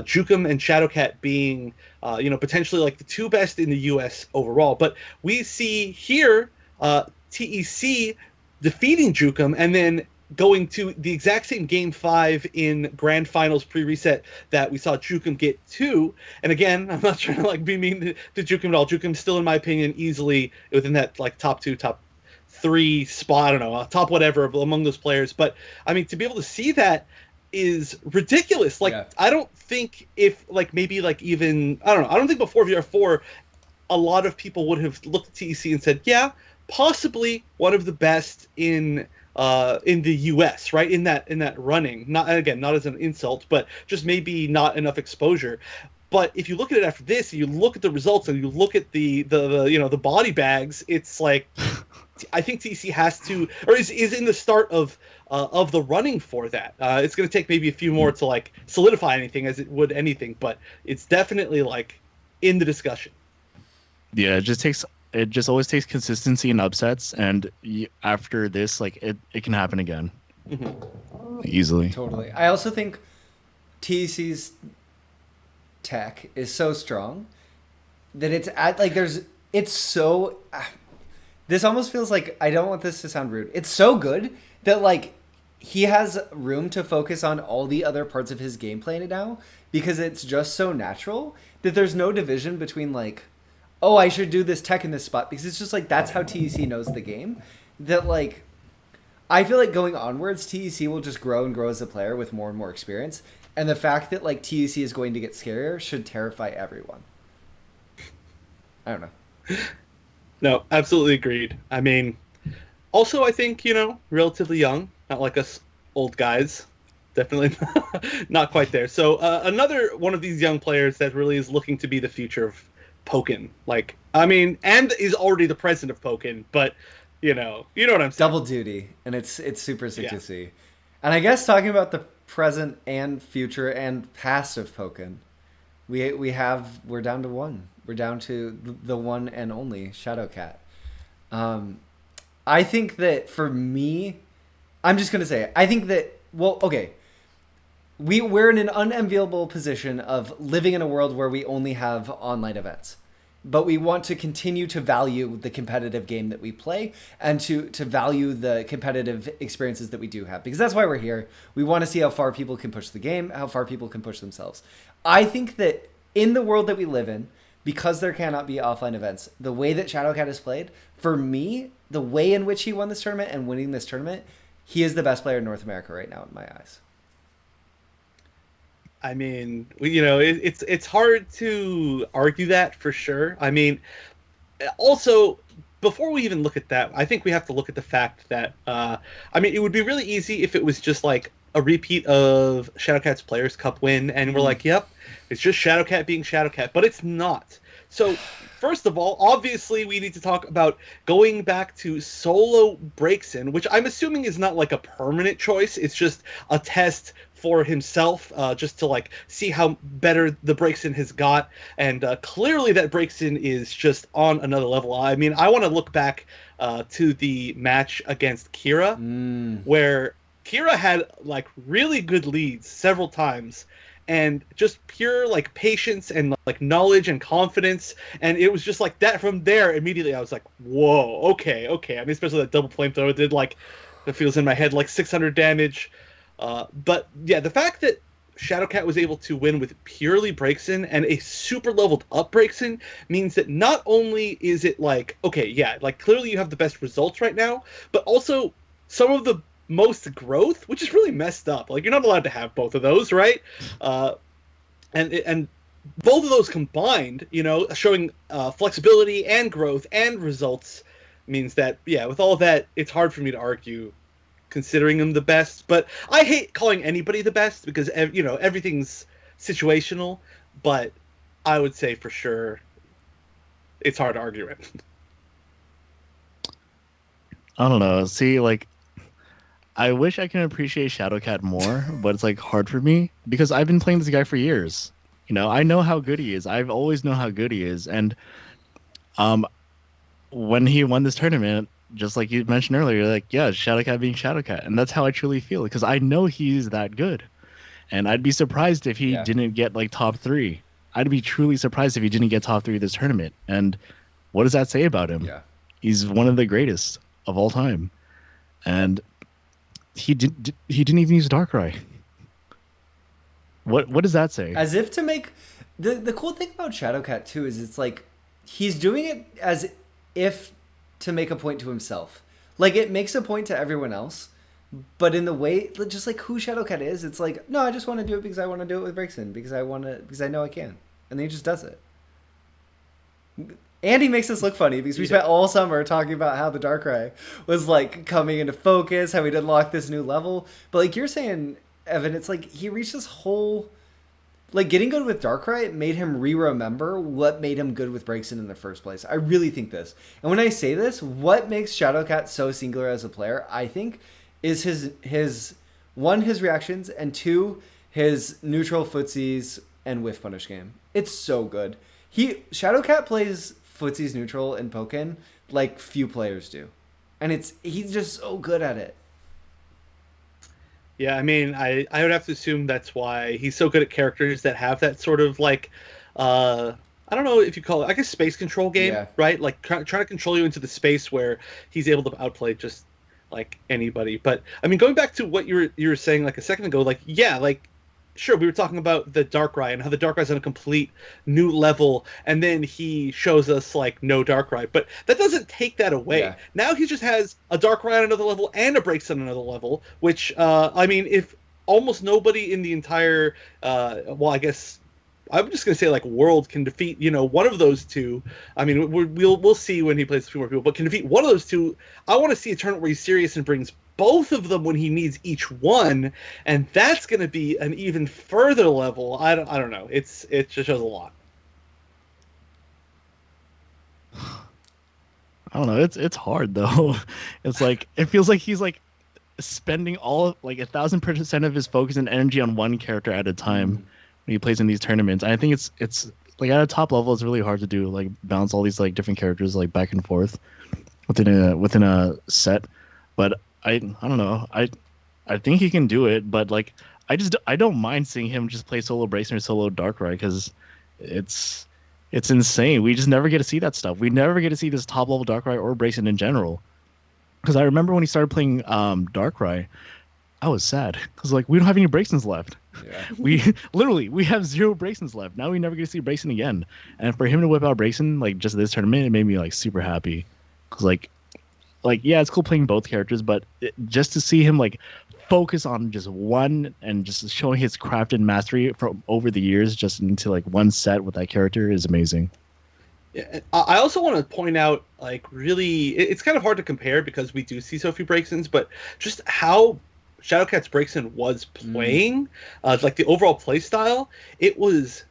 Jukum and Shadowcat being, you know, potentially like the 2 best in the US overall. But we see here TEC defeating Jukum and then going to the exact same game 5 in grand finals pre-reset that we saw Jukum get to. And again, I'm not trying to like be mean to Jukum at all. Jukum's still, in my opinion, easily within that like top 2, top 3 spot, I don't know, top whatever among those players. But I mean, to be able to see that is ridiculous. Like, yeah. I don't think if like maybe like even, I don't know, I don't think before VR4 a lot of people would have looked at TEC and said, yeah, possibly one of the best in the US, right? In that running. Not, again, not as an insult, but just maybe not enough exposure. But if you look at it after this, and you look at the results, and you look at the you know, the body bags, it's like, I think TC has to, or is in the start of the running for that. It's going to take maybe a few more to like solidify anything as it would anything, but it's definitely like in the discussion. Yeah, it just always takes consistency and upsets, and after this, like it can happen again easily. Totally. I also think TEC's tech is so strong that it's at like there's it's so this almost feels like, I don't want this to sound rude, it's so good that like he has room to focus on all the other parts of his gameplay now, because it's just so natural that there's no division between like, oh, I should do this tech in this spot, because it's just like that's how TEC knows the game. That like I feel like going onwards, TEC will just grow and grow as a player with more and more experience. And the fact that like TEC is going to get scarier should terrify everyone. I don't know. No, absolutely agreed. I mean, also I think, relatively young, not like us old guys. Definitely not quite there. So another one of these young players that really is looking to be the future of Pokken. Like, I mean, and is already the president of Pokken, but you know what I'm saying. Double duty, and it's super sick to see. And I guess talking about the present and future and past of Pokken, we're down to one. We're down to the one and only Shadowcat. I think that for me, I'm just gonna say it. I think that, well, okay, we're in an unenviable position of living in a world where we only have online events, but we want to continue to value the competitive game that we play, and to value the competitive experiences that we do have, because that's why we're here. We want to see how far people can push the game, how far people can push themselves. I think that in the world that we live in, because there cannot be offline events, the way that Shadowcat is played, for me, the way in which he won this tournament and winning this tournament, he is the best player in North America right now in my eyes. I mean, it's hard to argue that for sure. I mean, also, before we even look at that, I think we have to look at the fact that, I mean, it would be really easy if it was just like a repeat of Shadowcat's Players Cup win, and we're like, yep, it's just Shadowcat being Shadowcat, but it's not. So, first of all, obviously, we need to talk about going back to solo Breaksin, which I'm assuming is not like a permanent choice. It's just a test for himself, just to like see how better the Breaksin has got, and clearly that Breaksin is just on another level. I mean, I want to look back to the match against Kira, where Kira had like really good leads several times, and just pure like patience and like knowledge and confidence, and it was just like that. From there, immediately I was like, whoa, okay. I mean, especially that double flamethrower did like, it feels in my head like 600 damage. But yeah, the fact that Shadowcat was able to win with purely Breaksin and a super leveled up Breaksin means that not only is it like, okay, yeah, like clearly you have the best results right now, but also some of the most growth, which is really messed up. Like, you're not allowed to have both of those, right? And both of those combined, showing flexibility and growth and results means that, yeah, with all of that, it's hard for me to argue considering him the best. But I hate calling anybody the best because, everything's situational. But I would say for sure it's hard to argue it. I don't know. See, like, I wish I can appreciate Shadowcat more, but it's like hard for me because I've been playing this guy for years. I know how good he is. I've always known how good he is. And when he won this tournament, just like you mentioned earlier, like, yeah, Shadowcat being Shadowcat. And that's how I truly feel, because I know he's that good. And I'd be surprised if he didn't get like top 3. I'd be truly surprised if he didn't get top 3 this tournament. And what does that say about him? Yeah. He's one of the greatest of all time. And he didn't even use Darkrai. What does that say? As if to make the cool thing about Shadowcat too is it's like he's doing it as if to make a point to himself. Like, it makes a point to everyone else, but in the way, just like who Shadowcat is, it's like, no, I just want to do it because I want to do it with Breaksin, because I know I can, and then he just does it. And he makes us look funny because we spent all summer talking about how the Darkrai was like coming into focus, how we'd unlock this new level. But like you're saying, Evan, it's like he reached this whole like getting good with Darkrai made him re-remember what made him good with Braixen in the first place. I really think this. And when I say this, what makes Shadowcat so singular as a player, I think, is his one, his reactions, and two, his neutral footsies and whiff punish game. It's so good. Shadowcat plays footsies neutral in Pokken like few players do. And he's just so good at it. Yeah, I mean, I would have to assume that's why he's so good at characters that have that sort of like, I don't know if you call it, I guess, space control game, Yeah. right? Like trying to control you into the space where he's able to outplay just like anybody. But I mean, going back to what you were saying like a second ago, like yeah, like sure, we were talking about the Darkrai and how the Darkrai's on a complete new level, and then he shows us like no Darkrai, but that doesn't take that away. Yeah. Now he just has a Darkrai on another level and a Breaks on another level, which I mean, if almost nobody in the entire well, I guess I'm just gonna say like world can defeat one of those two. I mean we'll see when he plays a few more people, but can defeat one of those two. I want to see a tournament where he's serious and brings both of them when he needs each one, and that's going to be an even further level. I don't know. It just shows a lot. I don't know. It's hard though. It's like it feels like he's like spending all like 1,000% of his focus and energy on one character at a time when he plays in these tournaments. And I think it's like at a top level, it's really hard to do like balance all these like different characters like back and forth within a set. But I don't know. I think he can do it, but like I don't mind seeing him just play solo Bracer or solo Darkrai because it's insane. We just never get to see that stuff. We never get to see this top level Darkrai or Bracer in general. Because I remember when he started playing Darkrai, I was sad because like we don't have any Braixens left. Yeah. We have 0 Braixens left. Now we never get to see Braixen again. And for him to whip out Braixen like just this tournament, it made me like super happy. Because like yeah, it's cool playing both characters, but just to see him like focus on just one and just showing his craft and mastery from over the years just into like one set with that character is amazing. Yeah, I also want to point out, like, really, it's kind of hard to compare because we do see so few Braixens, but just how Shadowcat's Braixen was playing, like the overall play style, it was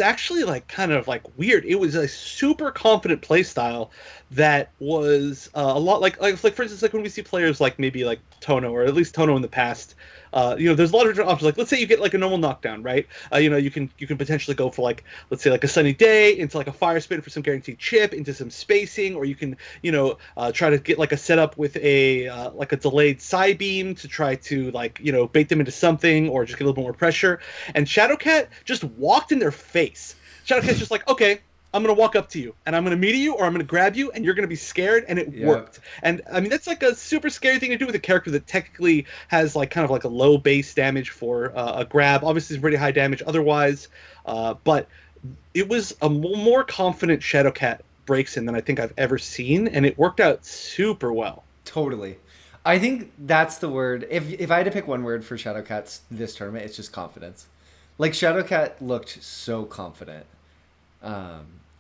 actually like kind of like weird. It was a super confident play style that was a lot like for instance, like when we see players like maybe like Tono, or at least Tono in the past, there's a lot of different options. Like let's say you get like a normal knockdown, right? You can potentially go for like, let's say like a sunny day into like a fire spin for some guaranteed chip into some spacing, or you can try to get like a setup with a like a delayed side beam to try to like bait them into something or just get a little bit more pressure. And Shadowcat just walked in their face. Shadowcat's just like, okay, I'm going to walk up to you and I'm going to meet you, or I'm going to grab you and you're going to be scared. And it worked. And I mean, that's like a super scary thing to do with a character that technically has like kind of like a low base damage for a grab. Obviously, it's pretty high damage otherwise. But it was a more confident Shadowcat Braixen than I think I've ever seen. And it worked out super well. Totally. I think that's the word. If I had to pick one word for Shadowcats this tournament, it's just confidence. Like Shadowcat looked so confident.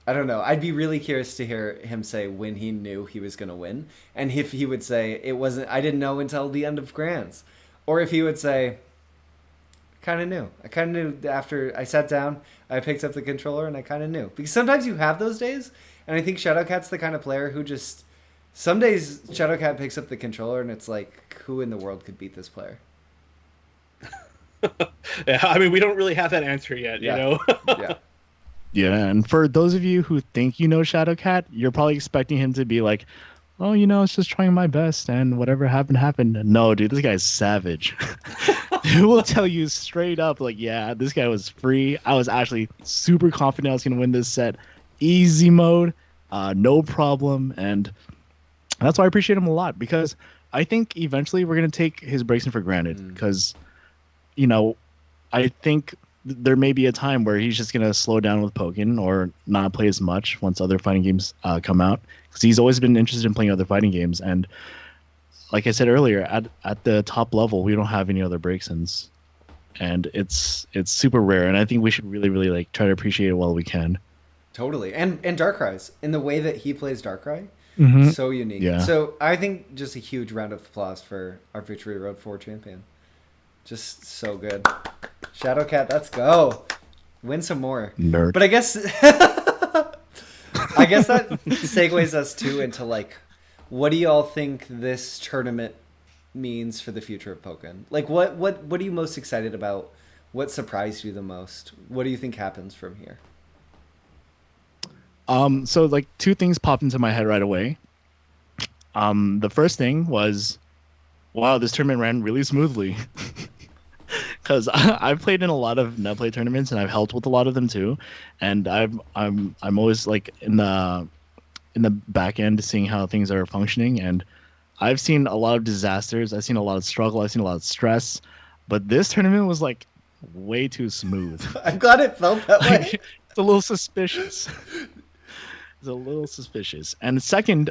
I don't know. I'd be really curious to hear him say when he knew he was going to win, and if he would say it wasn't. I didn't know until the end of Grands, or if he would say, kind of knew. I kind of knew after I sat down, I picked up the controller, and I kind of knew. Because sometimes you have those days, and I think Shadowcat's the kind of player who just some days Shadowcat picks up the controller, and it's like, who in the world could beat this player? Yeah, I mean, we don't really have that answer yet. Yeah. Yeah. Yeah, and for those of you who think you know Shadowcat, you're probably expecting him to be like, oh, it's just trying my best and whatever happened, happened. No, dude, this guy's savage. He will tell you straight up, like, yeah, this guy was free. I was actually super confident I was going to win this set. Easy mode, no problem. And that's why I appreciate him a lot, because I think eventually we're going to take his Braixen for granted because, I think there may be a time where he's just going to slow down with Pokken or not play as much once other fighting games come out, because he's always been interested in playing other fighting games. And like I said earlier, at the top level, we don't have any other Braixens, and it's super rare. And I think we should really, really like try to appreciate it while we can. Totally. And Darkrai's, in the way that he plays Darkrai, so unique. Yeah. So I think just a huge round of applause for our Victory Road 4 champion. Just so good. Shadowcat, let's go. Win some more. Nerd. But I guess I guess that segues us too into like, what do y'all think this tournament means for the future of Pokken? Like, what are you most excited about? What surprised you the most? What do you think happens from here? So like two things popped into my head right away. The first thing was, wow, this tournament ran really smoothly. Because I've played in a lot of net play tournaments and I've helped with a lot of them too, and I'm always like in the back end seeing how things are functioning, and I've seen a lot of disasters, I've seen a lot of struggle, I've seen a lot of stress, but this tournament was like way too smooth. I'm glad it felt that way. It's a little suspicious. It's a little suspicious. And second,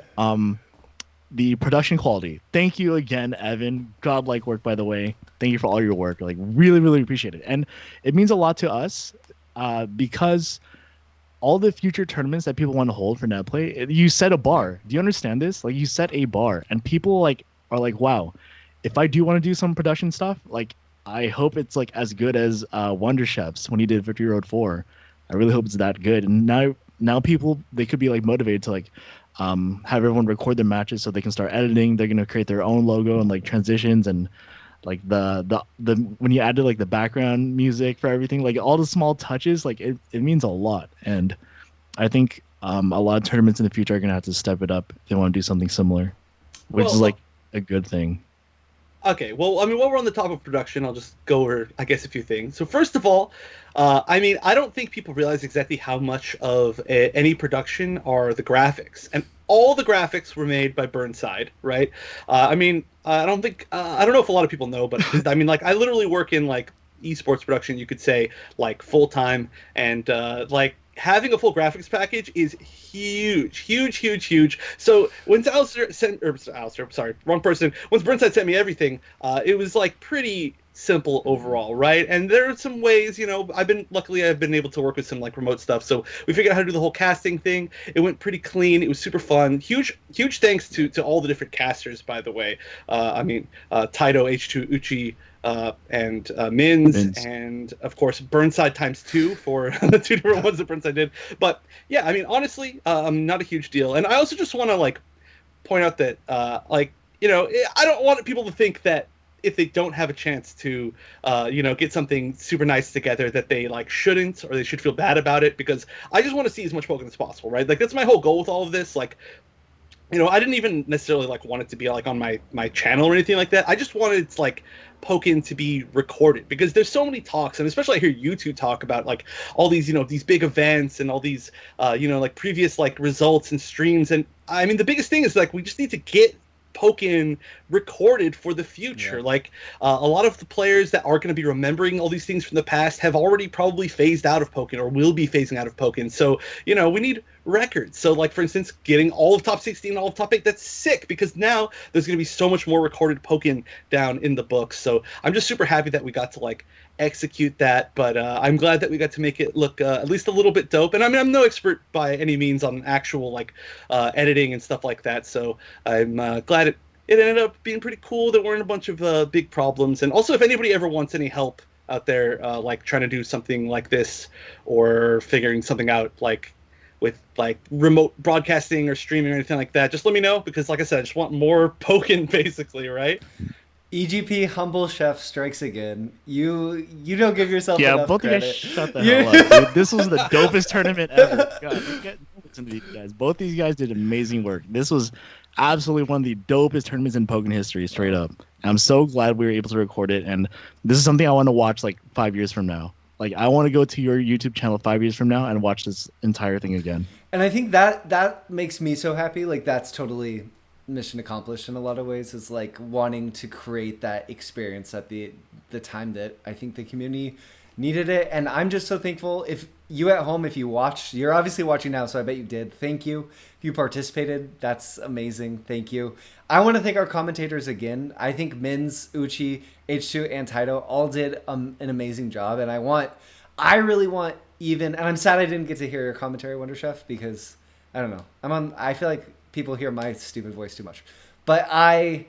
the production quality. Thank you again, Evan. Godlike work, by the way. Thank you for all your work. Like, really, really appreciate it. And it means a lot to us because all the future tournaments that people want to hold for netplay, you set a bar. Do you understand this? Like, you set a bar, and people like are like, wow, if I do want to do some production stuff, like, I hope it's like as good as Wonder Chefs when he did Victory Road 4. I really hope it's that good. And now people, they could be like motivated to like have everyone record their matches so they can start editing. They're gonna create their own logo and like transitions and like the when you added like the background music for everything, like all the small touches, like it means a lot. And I think a lot of tournaments in the future are gonna have to step it up if they want to do something similar, which is like a good thing. Okay, well, I mean, while we're on the top of production, I'll just go over, I guess, a few things. So first of all, I mean, I don't think people realize exactly how much of any production are the graphics. And all the graphics were made by Burnside, right? I mean, I don't know if a lot of people know, but I mean, like, I literally work in, like, esports production, you could say, like, full-time, and, like, having a full graphics package is huge. So when Alistair sent, or Alistair, sorry, wrong person. Once Burnside sent me everything, it was like pretty simple overall, right? And there are some ways, you know, I've been able to work with some like remote stuff. So we figured out how to do the whole casting thing. It went pretty clean. It was super fun. Huge thanks to all the different casters, by the way. I mean, Taito, H2, Uchi, and Mins, and of course Burnside ×2 for the two different ones that Burnside did. But yeah, I mean, honestly, not a huge deal. And I also just want to like point out that like, you know, I don't want people to think that if they don't have a chance to you know, get something super nice together, that they like shouldn't, or they should feel bad about it, because I just want to see as much Pokemon as possible, right? Like, that's my whole goal with all of this. Like, you know, I didn't even necessarily like want it to be like on my channel or anything like that. I just wanted to, like, Pokken to be recorded, because there's so many talks, and especially I hear you two talk about like all these, you know, these big events and all these you know, like previous like results and streams. And I mean, the biggest thing is like we just need to get Pokken recorded for the future. Yeah. Like a lot of the players that are going to be remembering all these things from the past have already probably phased out of Pokken or will be phasing out of Pokken. So, you know, we need records. So, like, for instance, getting all of top 16, all of top 8, that's sick, because now there's going to be so much more recorded Pokken down in the books. So I'm just super happy that we got to like execute that, but I'm glad that we got to make it look at least a little bit dope. And I mean, I'm no expert by any means on actual like editing and stuff like that, so I'm glad it ended up being pretty cool. There weren't a bunch of big problems. And also, if anybody ever wants any help out there, like trying to do something like this or figuring something out, like with like remote broadcasting or streaming or anything like that, just let me know, because like I said, I just want more Pokken, basically, right? EGP Humble Chef strikes again. You don't give yourself enough both credit. of you guys shut the hell up, dude. This was the dopest tournament ever. God, listen to these guys. Both these guys did amazing work. This was absolutely one of the dopest tournaments in Pokken history, straight up. And I'm so glad we were able to record it. And this is something I want to watch like 5 years from now. Like, I want to go to your YouTube channel 5 years from now and watch this entire thing again. And I think that makes me so happy. Like, that's totally mission accomplished in a lot of ways, is like wanting to create that experience at the time that I think the community needed it. And I'm just so thankful. If you at home, if you watched, you're obviously watching now, so I bet you did. Thank you. If you participated, that's amazing. Thank you. I want to thank our commentators again. I think Mins, Uchi, H2, and Taito all did an amazing job. And I really want and I'm sad I didn't get to hear your commentary, Wonder Chef, because I don't know. I feel like people hear my stupid voice too much. But I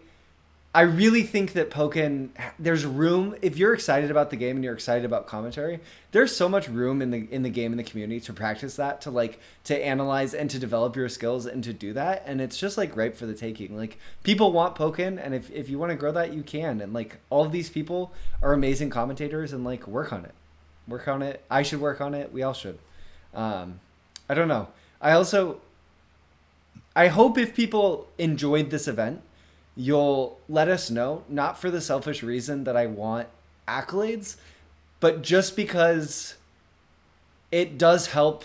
I really think that Pokken, there's room if you're excited about the game and you're excited about commentary. There's so much room in the game in the community to practice that, to like to analyze and to develop your skills and to do that, and it's just like ripe for the taking. Like people want Pokken, and if you want to grow that, you can. And like all of these people are amazing commentators, and like work on it, work on it. I should work on it. We all should. I don't know. I hope if people enjoyed this event, you'll let us know, not for the selfish reason that I want accolades, but just because it does help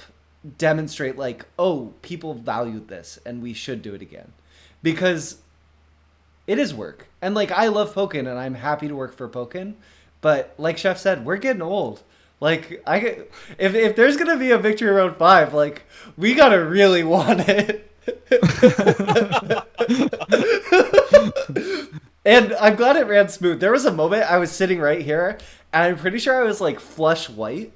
demonstrate like, oh, people valued this and we should do it again. Because it is work. And like I love Pokken and I'm happy to work for Pokken, but like Chef said, we're getting old. Like if there's gonna be a victory round 5, like we gotta really want it. And I'm glad it ran smooth. There was a moment I was sitting right here, and I'm pretty sure I was like flush white,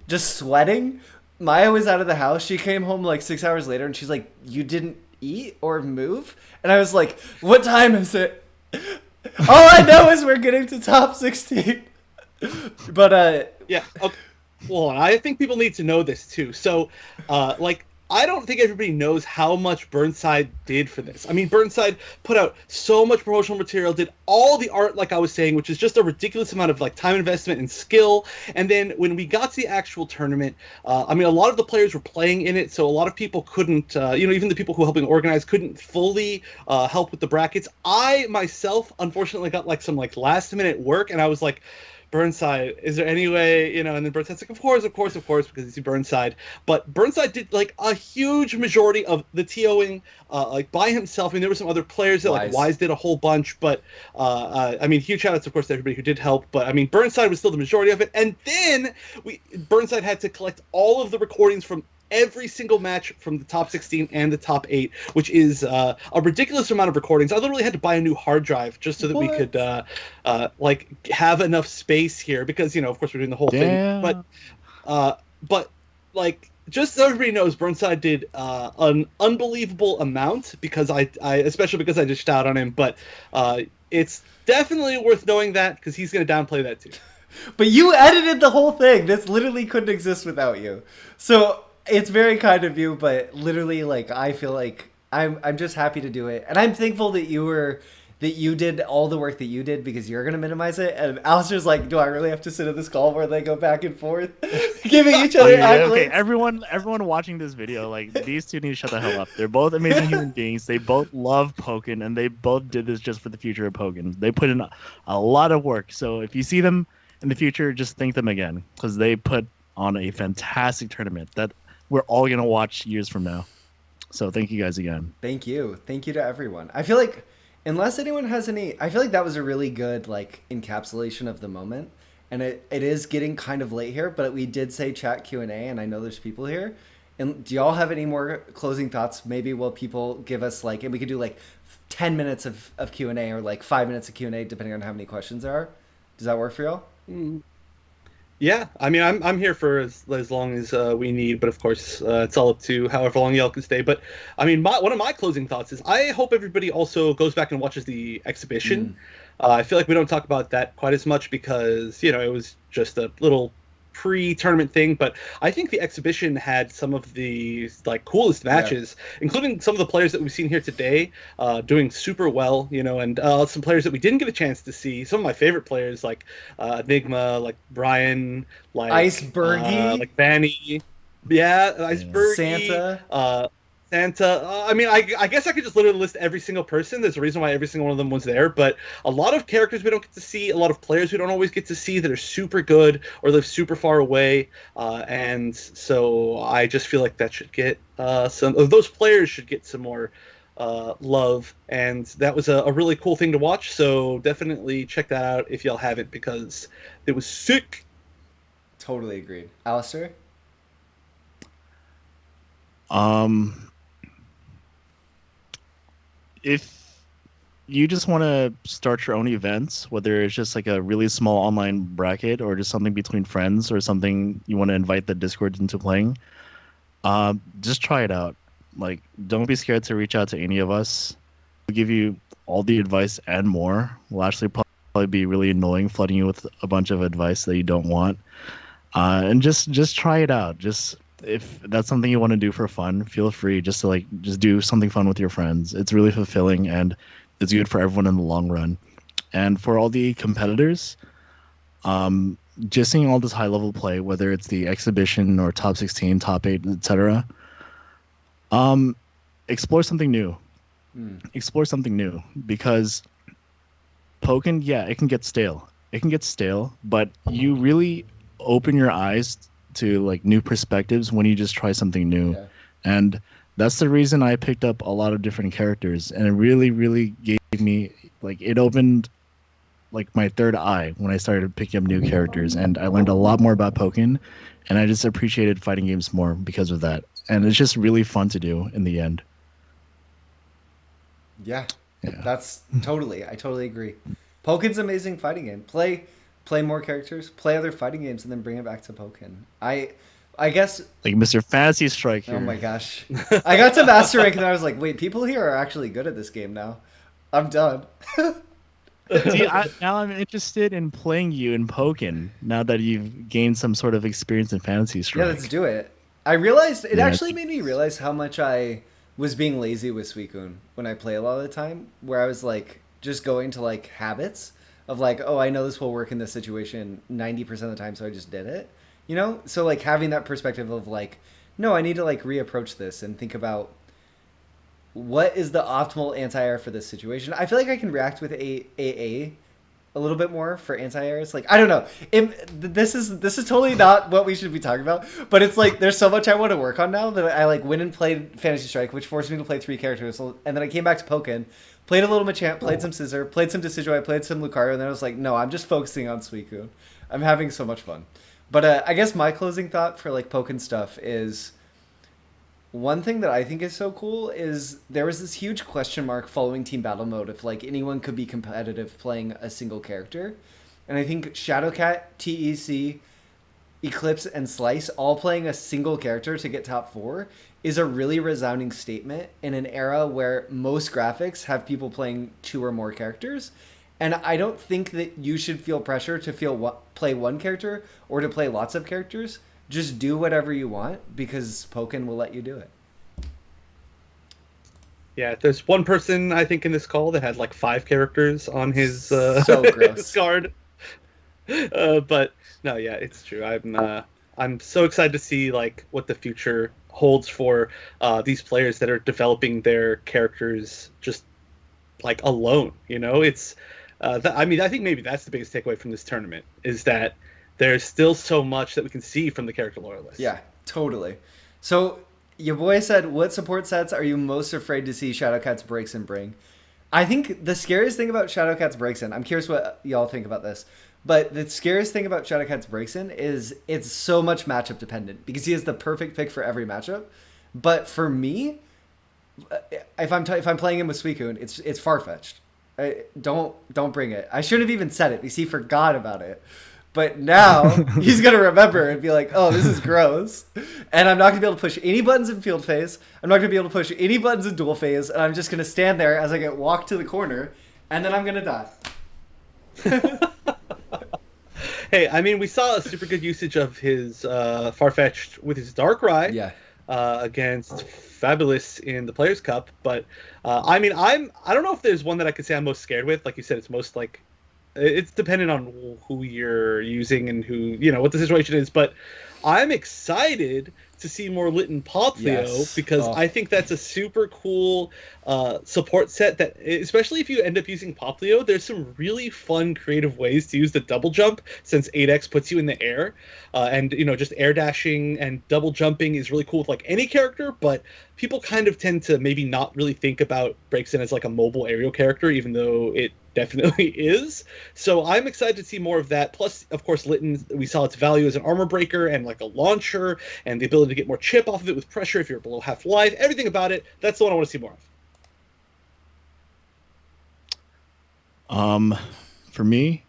just sweating. Maya was out of the house. She came home like 6 hours later, and she's like, "You didn't eat or move?" And I was like, "What time is it?" All I know is we're getting to top 16. But Yeah. Okay. Well, I think people need to know this too. So, like, I don't think everybody knows how much Burnside did for this. I mean, Burnside put out so much promotional material, did all the art, like I was saying, which is just a ridiculous amount of like time investment and skill. And then when we got to the actual tournament, I mean, a lot of the players were playing in it, so a lot of people couldn't, even the people who were helping organize couldn't fully help with the brackets. I myself, unfortunately, got like some like last minute work, and I was like, Burnside, is there any way, and then Burnside's like, of course, because he's Burnside. But Burnside did like a huge majority of the TOing like by himself. I mean, there were some other players that like Wise did a whole bunch, but I mean, huge shout outs, of course, to everybody who did help. But I mean, Burnside was still the majority of it. And then Burnside had to collect all of the recordings from every single match from the top 16 and the top 8, which is a ridiculous amount of recordings. I literally had to buy a new hard drive just so that we could like have enough space here because of course we're doing the whole thing. But like just so everybody knows, Burnside did an unbelievable amount because I especially because I dished out on him. But it's definitely worth knowing that because he's going to downplay that too. But you edited the whole thing. This literally couldn't exist without you. So it's very kind of you, but literally, like, I feel like I'm just happy to do it, and I'm thankful that you did all the work that you did because you're gonna minimize it. And Alistair's like, do I really have to sit in this call where they go back and forth, giving each other accolades? Okay, everyone watching this video, like these two need to shut the hell up. They're both amazing human beings. They both love Pokken, and they both did this just for the future of Pokken. They put in a lot of work. So if you see them in the future, just thank them again because they put on a fantastic tournament that we're all going to watch years from now. So thank you guys again. Thank you. Thank you to everyone. I feel like unless anyone has any, I feel like that was a really good like encapsulation of the moment. And it is getting kind of late here, but we did say chat Q&A, and I know there's people here. And do y'all have any more closing thoughts? Maybe will people give us like, and we could do like 10 minutes of Q&A or like 5 minutes of Q&A depending on how many questions there are. Does that work for y'all? Yeah, I mean, I'm here for as long as we need, but of course, it's all up to however long y'all can stay. But I mean, one of my closing thoughts is I hope everybody also goes back and watches the exhibition. I feel like we don't talk about that quite as much because it was just a little pre-tournament thing, but I think the exhibition had some of the like coolest matches, including some of the players that we've seen here today doing super well, and some players that we didn't get a chance to see. Some of my favorite players like Enigma, like Brian, like Icebergy, like Vanny, Icebergy, Santa. I mean, I guess I could just literally list every single person. There's a reason why every single one of them was there, but a lot of characters we don't get to see, a lot of players we don't always get to see that are super good or live super far away, and so I just feel like that should get some of those players should get some more love, and that was a really cool thing to watch. So definitely check that out if y'all haven't because it was sick. Totally agreed. Alistair? If you just want to start your own events, whether it's just like a really small online bracket or just something between friends or something you want to invite the Discord into playing, just try it out. Like, don't be scared to reach out to any of us. We'll give you all the advice and more will actually probably be really annoying, flooding you with a bunch of advice that you don't want. And just try it out. Just if that's something you want to do for fun, feel free just to just do something fun with your friends. It's really fulfilling and it's good for everyone in the long run. And for all the competitors, just seeing all this high level play, whether it's the exhibition or top 16, top 8, etc. Explore something new. Explore something new because Pokken, yeah, it can get stale. It can get stale, but you really open your eyes to like new perspectives when you just try something new. Yeah. And that's the reason I picked up a lot of different characters, and it really, really gave me like it opened like my third eye when I started picking up new characters, and I learned a lot more about Pokken, and I just appreciated fighting games more because of that. And it's just really fun to do in the end. Yeah. Yeah. That's totally. I totally agree. Pokken's an amazing fighting game. Play more characters, play other fighting games, and then bring it back to Pokken. I guess. Like Mr. Fantasy Strike here. Oh my gosh, I got to Master Rank and I was like, wait, people here are actually good at this game now. I'm done. See, now I'm interested in playing you in Pokken now that you've gained some sort of experience in Fantasy Strike. Yeah, let's do it. I realized it Yeah. actually made me realize how much I was being lazy with Suicune when I play a lot of the time, where I was like just going to like habits of like, oh, I know this will work in this situation 90% of the time, so I just did it. You know? So like having that perspective of like, no, I need to like reapproach this and think about what is the optimal anti-air for this situation. I feel like I can react with AA a little bit more for anti-airs. Like, I don't know. This is totally not what we should be talking about, but it's like there's so much I want to work on now that I like went and played Fantasy Strike, which forced me to play 3 characters, and then I came back to Pokken, played a little Machamp, played some Scissor, played some Decidueye, played some Lucario, and then I was like, no, I'm just focusing on Suicune. I'm having so much fun. But I guess my closing thought for like Pokken stuff is one thing that I think is so cool is there was this huge question mark following Team Battle Mode if like anyone could be competitive playing a single character. And I think Shadowcat, TEC, Eclipse, and Slice all playing a single character to get top 4 is a really resounding statement in an era where most graphics have people playing 2 or more characters. And I don't think that you should feel pressure to play one character or to play lots of characters. Just do whatever you want because Pokken will let you do it. Yeah, there's one person I think in this call that had like 5 characters on his So gross. his card. But no, yeah, it's true. I'm so excited to see like what the future holds for these players that are developing their characters just like alone. You know, it's I mean, I think maybe that's the biggest takeaway from this tournament is that there's still so much that we can see from the character loyalists. Yeah, totally. So your boy said, what support sets are you most afraid to see Shadowcats breaks and bring? I think the scariest thing about Shadowcats breaks in, I'm curious what y'all think about this, but the scariest thing about Shadowcats breaks in is it's so much matchup dependent because he has the perfect pick for every matchup. But for me, if I'm playing him with Suicune, it's far-fetched. Don't bring it. I shouldn't have even said it because he forgot about it. But now he's going to remember and be like, oh, this is gross. And I'm not going to be able to push any buttons in field phase. I'm not going to be able to push any buttons in dual phase. And I'm just going to stand there as I get walked to the corner. And then I'm going to die. Hey, I mean, we saw a super good usage of his Farfetch'd with his Darkrai against Fabulous in the Players' Cup. But, I mean, I don't know if there's one that I could say I'm most scared with. Like you said, it's most like... It's dependent on who you're using and who, you know, what the situation is. But I'm excited to see more Litten Poplio because I think that's a super cool support set that, especially if you end up using Poplio, there's some really fun creative ways to use the double jump since 8x puts you in the air. And, you know, just air dashing and double jumping is really cool with like any character, but people kind of tend to maybe not really think about Breaksin as like a mobile aerial character, even though it definitely is. So I'm excited to see more of that. Plus, of course, Litten, we saw its value as an armor breaker and like a launcher and the ability to get more chip off of it with pressure if you're below half life. Everything about it, that's the one I want to see more of. For me,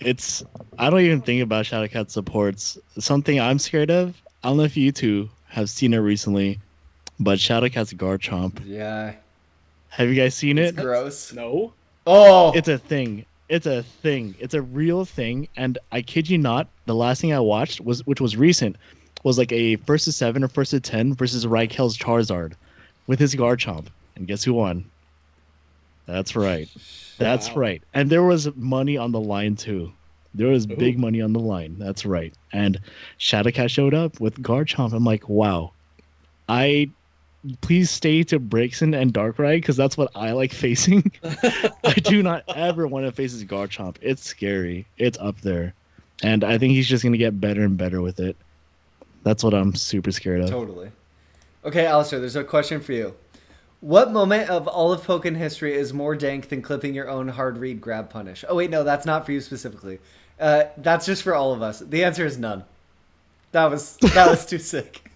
I don't even think about Shadowcat supports. Something I'm scared of, I don't know if you two have seen it recently, but Shadowcat's Garchomp. Yeah. Have you guys seen It's it? gross. No. Oh, It's a thing. It's a thing. It's a real thing. And I kid you not, the last thing I watched was, which was recent, was like a first to 7 or first to 10 versus Raikel's Charizard with his Garchomp. And guess who won? That's right. That's Wow. right. And there was money on the line too. There was Ooh. big money on the line. That's right. And Shadowcat showed up with Garchomp. I'm like, wow. I please stay to Braixen and Darkrai because that's what I like facing. I do not ever want to face his Garchomp. It's scary. It's up there. And I think he's just gonna get better and better with it. That's what I'm super scared of. totally. Okay, Alistair, there's a question for you. What moment of all of Pokken history is more dank than clipping your own hard read grab punish? Oh wait, no, that's not for you specifically. That's just for all of us. The answer is none. That was too sick.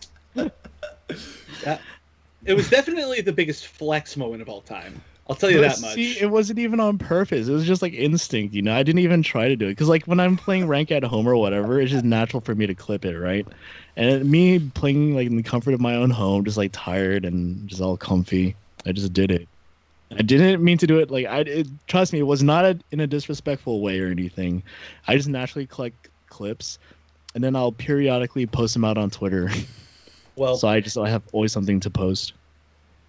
It was definitely the biggest flex moment of all time. I'll tell you But that much. see, it wasn't even on purpose. It was just like instinct, you know. I didn't even try to do it because, like, when I'm playing rank at home or whatever, it's just natural for me to clip it, right? And me playing like in the comfort of my own home, just like tired and just all comfy, I just did it. I didn't mean to do it. Like, trust me, it was not in a disrespectful way or anything. I just naturally collect clips, and then I'll periodically post them out on Twitter. Well, So I have always something to post.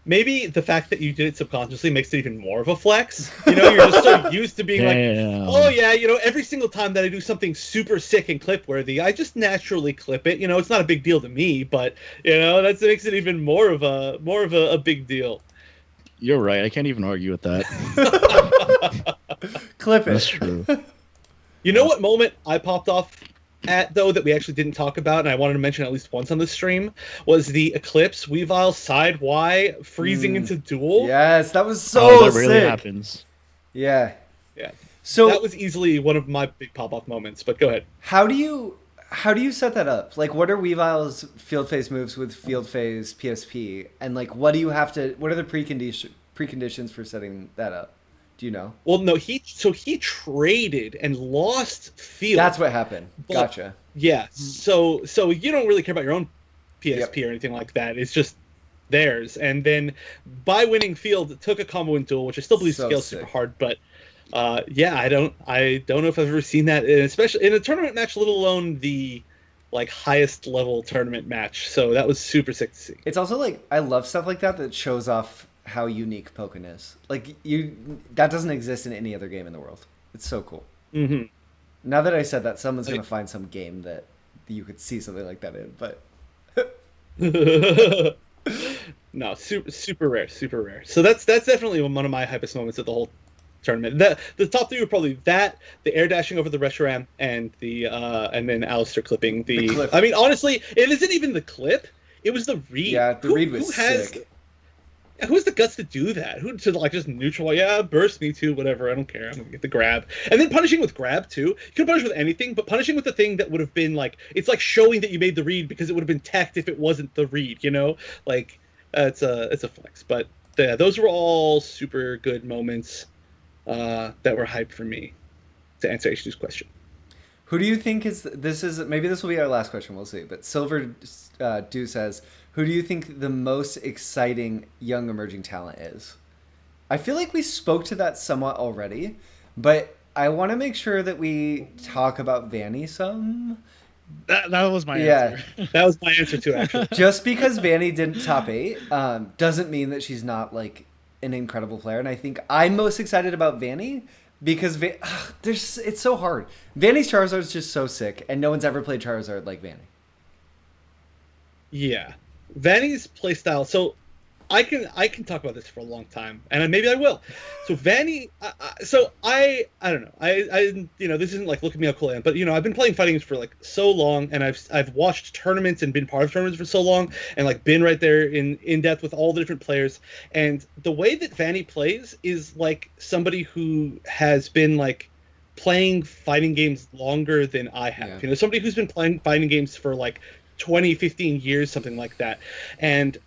maybe the fact that you did it subconsciously makes it even more of a flex. You know, you're just so used to being like, Damn. oh yeah, you know, every single time that I do something super sick and clip worthy, I just naturally clip it. You know, it's not a big deal to me, but you know, that makes it even more of a big deal. You're right. I can't even argue with that. Clip it. That's true. You know what moment I popped off at, though, that we actually didn't talk about, and I wanted to mention at least once on the stream, was the Eclipse Weavile side Y freezing into duel. Yes, that was so Oh, that really sick. happens. Yeah. Yeah. So That was easily one of my big pop-off moments, but go ahead. how do you set that up? Like, what are Weavile's field phase moves with field phase PSP, and like, what are the preconditions for setting that up? Do you know? Well, no, he traded and lost field. That's what happened. But- Gotcha. Yeah. So you don't really care about your own PSP or anything like that. It's just theirs. And then by winning field, it took a combo in duel, which I still believe So scales sick. super hard. But yeah, I don't know if I've ever seen that, and especially in a tournament match, let alone the like highest level tournament match. So that was super sick to see. It's also like I love stuff like that shows off how unique Pokken is. Like that doesn't exist in any other game in the world. It's so cool. Mm-hmm. Now that I said that, someone's Like- gonna find some game that you could see something like that in. But No, super rare, super rare. So that's definitely one of my hypest moments of the whole tournament. The top three were probably that, the air dashing over the Reshiram, and and then Alistair clipping The clip. I mean, honestly, it isn't even the clip. It was the read. yeah, the read was sick. Who has the guts to do that? Who to like just neutral? Yeah, burst me too. Whatever. I don't care. I'm gonna get the grab, and then punishing with grab too. You can punish with anything, but punishing with the thing that would have been like, it's like showing that you made the read because it would have been teched if it wasn't the read. You know, like it's a flex. But yeah, those were all super good moments that were hyped for me. To answer H2's question. Who do you think maybe this will be our last question, we'll see. But Silver Dew says, who do you think the most exciting young emerging talent is? I feel like we spoke to that somewhat already, but I want to make sure that we talk about Vanny some. That was my Yeah. answer. That was my answer too, actually. Just because Vanny didn't top 8 doesn't mean that she's not like an incredible player. And I think I'm most excited about Vanny because it's so hard. Vanny's Charizard is just so sick, and no one's ever played Charizard like Vanny. Yeah, Vanny's playstyle. So I can talk about this for a long time, and maybe I will. So Vanny, I don't know. I you know, this isn't like look at me how cool I am, but you know, I've been playing fighting games for like so long, and I've watched tournaments and been part of tournaments for so long, and like been right there in depth with all the different players. And the way that Vanny plays is like somebody who has been like playing fighting games longer than I have. Yeah. You know, somebody who's been playing fighting games for like 20, 15 years, something like that. And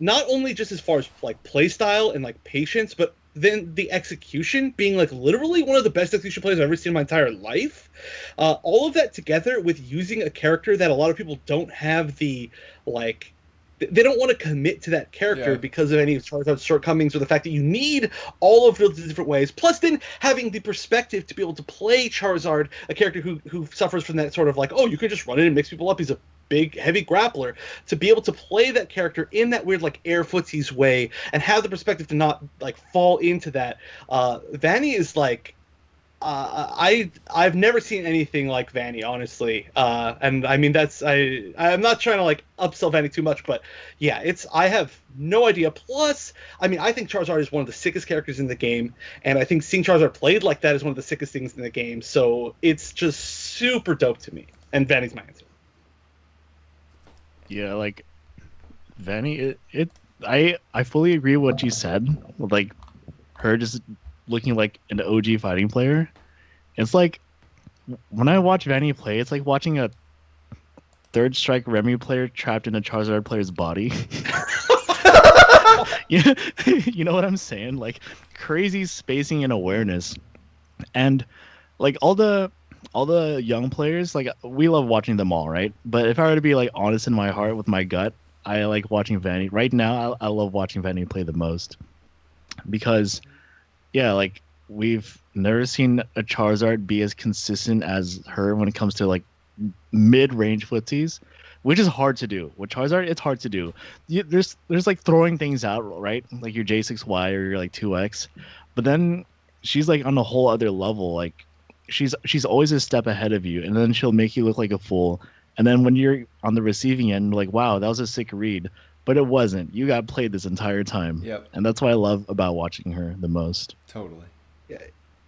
not only just as far as like play style and like patience, but then the execution being like literally one of the best execution players I've ever seen in my entire life. All of that together with using a character that a lot of people don't have the like they don't want to commit to that character Yeah. because of any of Charizard's shortcomings or the fact that you need all of the different ways. Plus, then having the perspective to be able to play Charizard, a character who suffers from that sort of like, oh, you can just run in and mix people up. He's a big, heavy grappler. To be able to play that character in that weird like air footsies way and have the perspective to not like fall into that. Vanny is like I've never seen anything like Vanny, honestly. And I mean I'm not trying to like upsell Vanny too much, but yeah, I have no idea. Plus, I mean, I think Charizard is one of the sickest characters in the game, and I think seeing Charizard played like that is one of the sickest things in the game. So it's just super dope to me. And Vanny's my answer. Yeah, like Vanny, I fully agree with what you said. With, like her just looking like an OG fighting player. It's like when I watch Vanny play, it's like watching a third strike Remy player trapped in a Charizard player's body. Yeah, you know what I'm saying? Like crazy spacing and awareness, and like all the young players, like we love watching them all, right? But if I were to be like honest in my heart with my gut, I like watching Vanny. Right now, I love watching Vanny play the most because, yeah, like we've never seen a Charizard be as consistent as her when it comes to like mid-range footsies, which is hard to do. With Charizard, it's hard to do. There's like throwing things out, right? Like your J6Y or your like 2X, but then she's like on a whole other level. Like she's always a step ahead of you, and then she'll make you look like a fool. And then when you're on the receiving end, like wow, that was a sick read, but it wasn't. You got played this entire time. Yep. And that's what I love about watching her the most. Totally. Yeah,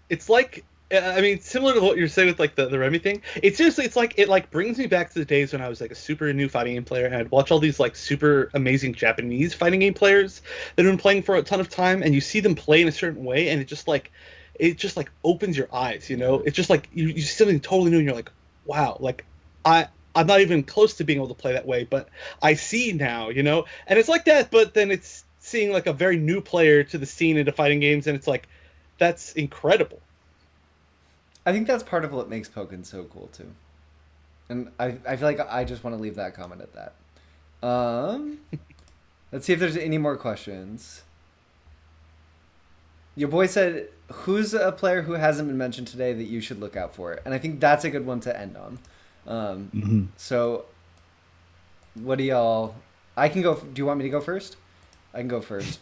it's like I mean, similar to what you're saying with like the Remy thing. It's seriously, it's like it like brings me back to the days when I was like a super new fighting game player, and I'd watch all these like super amazing Japanese fighting game players that have been playing for a ton of time, and you see them play in a certain way, and it just like opens your eyes, you know? It's just like you see something totally new, and you're like, wow, like I'm not even close to being able to play that way, but I see now, you know? And it's like that, but then it's seeing like a very new player to the scene into fighting games, and it's like that's incredible. I think that's part of what makes Pokken so cool too. And I feel like I just want to leave that comment at that. Let's see if there's any more questions. Your boy said, who's a player who hasn't been mentioned today that you should look out for? And I think that's a good one to end on. So what do y'all... I can go... Do you want me to go first? I can go first.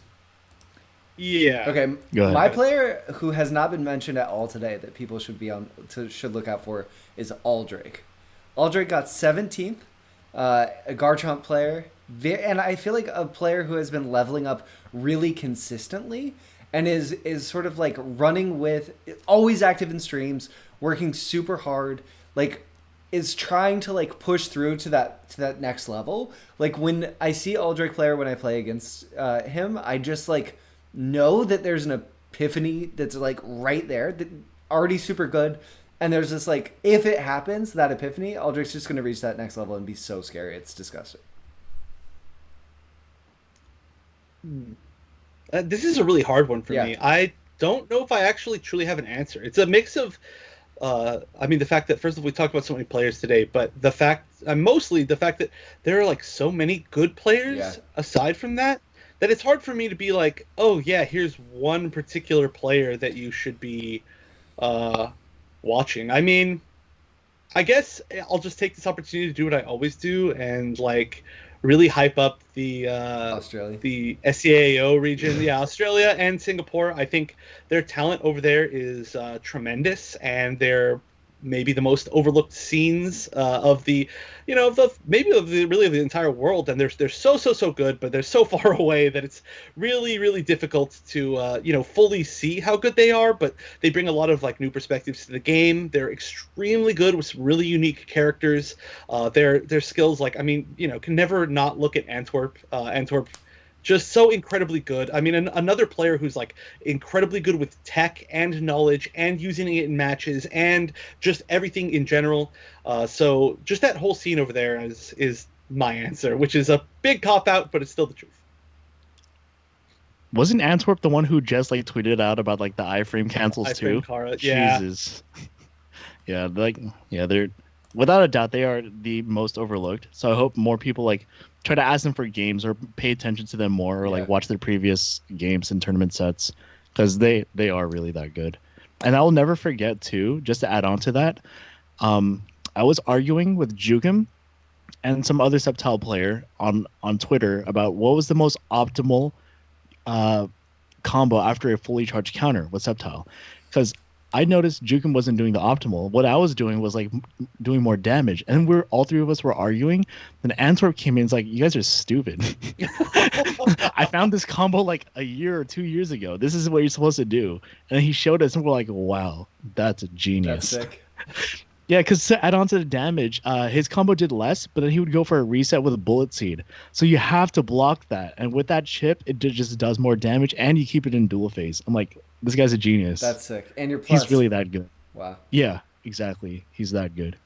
Yeah. Okay. Go ahead. My player who has not been mentioned at all today that people should look out for is Aldrake. Aldrake got 17th, a Garchomp player, and I feel like a player who has been leveling up really consistently and is sort of like running with, always active in streams, working super hard, like is trying to like push through to that next level. Like when I see Aldrake player when I play against him, I just like know that there's an epiphany that's like right there, that already super good, and there's this like, if it happens, that epiphany, Aldrake's just gonna reach that next level and be so scary, it's disgusting. This is a really hard one for Yeah. me. I don't know if I actually truly have an answer. It's a mix of I mean, the fact that first of all we talked about so many players today, but the fact, mostly the fact that there are like so many good players. Yeah. Aside from that, that it's hard for me to be like, oh yeah, here's one particular player that you should be watching. I mean, I guess I'll just take this opportunity to do what I always do and like really hype up the Australia. the SEAO region, yeah, Australia and Singapore. I think their talent over there is tremendous, and they're maybe the most overlooked scenes of the, you know, of the maybe of the really of the entire world. And they're so good, but they're so far away that it's really difficult to you know, fully see how good they are. But they bring a lot of like new perspectives to the game. They're extremely good with some really unique characters. Their skills, like, I mean, you know, can never not look at Antwerp. Antwerp, just so incredibly good. I mean, another player who's like incredibly good with tech and knowledge and using it in matches and just everything in general. So just that whole scene over there is my answer, which is a big cop out, but it's still the truth. Wasn't Antwerp the one who just like tweeted out about like the iframe cancels too? iframe Kara, yeah. Jesus. Yeah, like they're without a doubt they are the most overlooked. So I hope more people like try to ask them for games or pay attention to them more, or Yeah. like watch their previous games and tournament sets, because they are really that good. And I will never forget too, just to add on to that, I was arguing with Jukim and some other Sceptile player on Twitter about what was the most optimal uh, combo after a fully charged counter with Sceptile, because I noticed Jukin wasn't doing the optimal. What I was doing was like doing more damage, and we're all three of us were arguing. Then Antwerp came in, and was like, "You guys are stupid." I found this combo like a year or 2 years ago. This is what you're supposed to do, and he showed us, and we're like, "Wow, that's a genius." That's sick. Yeah, because to add on to the damage, his combo did less, but then he would go for a reset with a bullet seed. So you have to block that, and with that chip, it just does more damage, and you keep it in dual phase. I'm like, this guy's a genius. That's sick. And you're plus. He's really that good. Wow. Yeah, exactly. He's that good.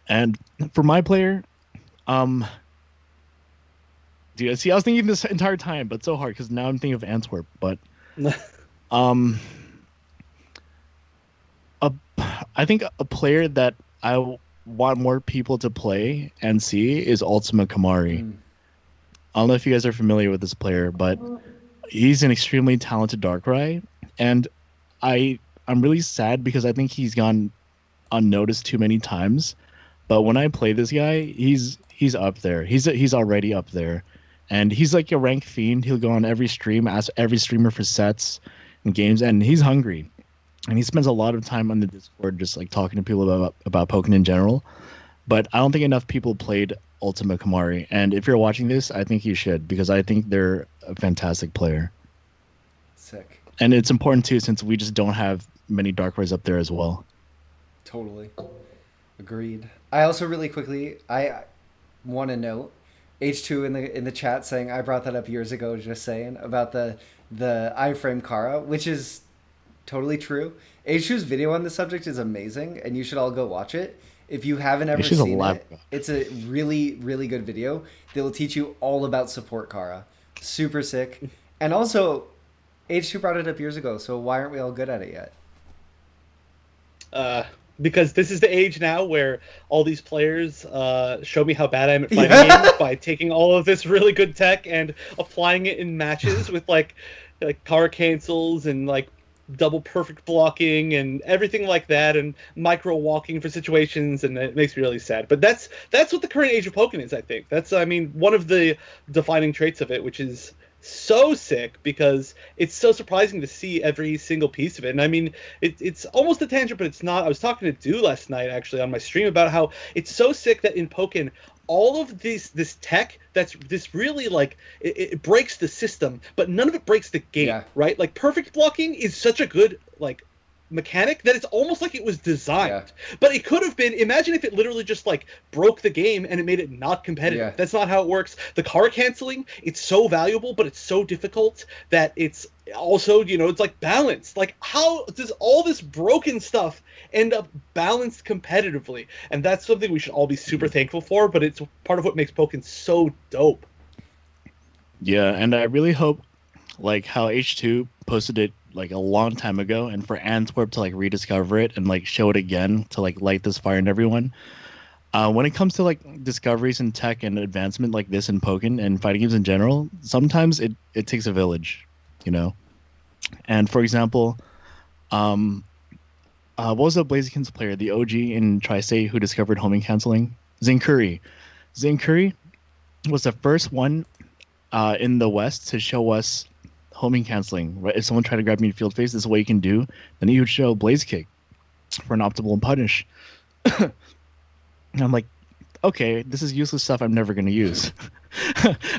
And for my player, dude, see, I was thinking this entire time, but so hard because now I'm thinking of Antwerp. But, um, a, I think a player that want more people to play and see is Ultima Kamari. I don't know if you guys are familiar with this player, but he's an extremely talented Darkrai, and I'm really sad because I think he's gone unnoticed too many times. But when I play this guy, he's up there. He's already up there, and he's like a rank fiend. He'll go on every stream, ask every streamer for sets and games, and he's hungry. And he spends a lot of time on the Discord just like talking to people about Pokemon in general. But I don't think enough people played Ultima Kamari. And if you're watching this, I think you should, because I think they're a fantastic player. Sick. And it's important too, since we just don't have many Darkrai's up there as well. Totally. Agreed. I also really quickly, I want to note H2 in the chat saying I brought that up years ago, just saying about the iframe Kara, which is totally true. H2's video on the subject is amazing, and you should all go watch it. If you haven't ever seen it, it's a really, really good video that will teach you all about support Kara. Super sick. And also, H2 brought it up years ago, so why aren't we all good at it yet? Because this is the age now where all these players show me how bad I am at fighting games by taking all of this really good tech and applying it in matches with like car cancels and like double perfect blocking and everything like that, and micro walking for situations, and it makes me really sad. But that's what the current age of Pokemon is, I think. That's, I mean, one of the defining traits of it, which is so sick because it's so surprising to see every single piece of it. And I mean, it's almost a tangent, but it's not. I was talking to Do last night actually on my stream about how it's so sick that in Pokemon, all of this tech that's this really like it breaks the system, but none of it breaks the game, right? Like perfect blocking is such a good like mechanic that it's almost like it was designed. But it could have been, imagine if it literally just like broke the game and it made it not competitive. That's not how it works. The car canceling, it's so valuable, but it's so difficult that it's also, you know, it's like balanced. Like, how does all this broken stuff end up balanced competitively? And that's something we should all be super thankful for, but it's part of what makes Pokemon so dope. Yeah, and I really hope like how H2 posted it like a long time ago, and for Antwerp to like rediscover it and like show it again to like light this fire in everyone. When it comes to like discoveries in tech and advancement like this in Pokemon and fighting games in general, sometimes it takes a village, you know. And for example, what was the Blazekins player, the OG in Tri-State who discovered homing canceling? Zinkuri. Zinkuri was the first one in the West to show us homing canceling, right? If someone tried to grab me in field face, this is what you can do. Then he would show Blaze Kick for an optimal punish. And I'm like, okay, this is useless stuff I'm never going to use.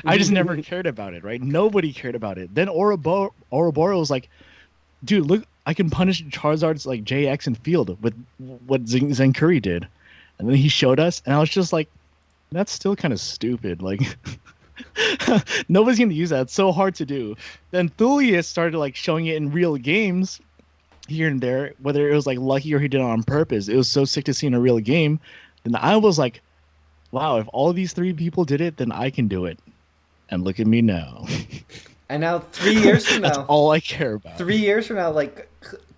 I just never cared about it, right? Nobody cared about it. Then Ouroboros was like, dude, look, I can punish Charizard's like JX in field with what Zenkuri did. And then he showed us, and I was just like, that's still kind of stupid. Like, nobody's going to use that. It's so hard to do. Then Thulius started like showing it in real games here and there, whether it was like lucky or he did it on purpose. It was so sick to see in a real game. Then I was like, wow, if all of these three people did it, then I can do it. And look at me now. And now 3 years from now, that's all I care about. 3 years from now, like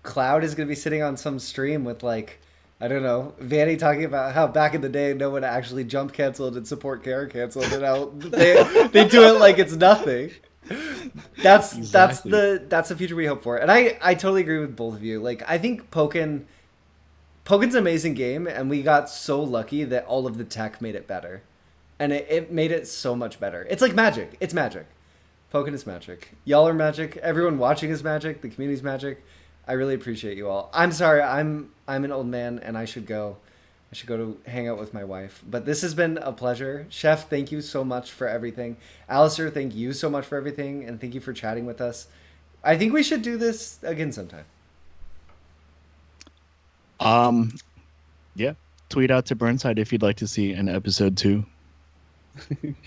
Cloud is going to be sitting on some stream with like I don't know, Vanny talking about how back in the day no one actually jump canceled and support care canceled, and how they do it like it's nothing. Exactly. That's the future we hope for. And I totally agree with both of you. Like I think Poken's an amazing game, and we got so lucky that all of the tech made it better. And it made it so much better. It's like magic. It's magic. Pokken is magic. Y'all are magic. Everyone watching is magic. The community's magic. I really appreciate you all. I'm sorry. I'm an old man and I should go. I should go to hang out with my wife. But this has been a pleasure. Chef, thank you so much for everything. Alistair, thank you so much for everything, and thank you for chatting with us. I think we should do this again sometime. Um, yeah. Tweet out to Burnside if you'd like to see an episode 2.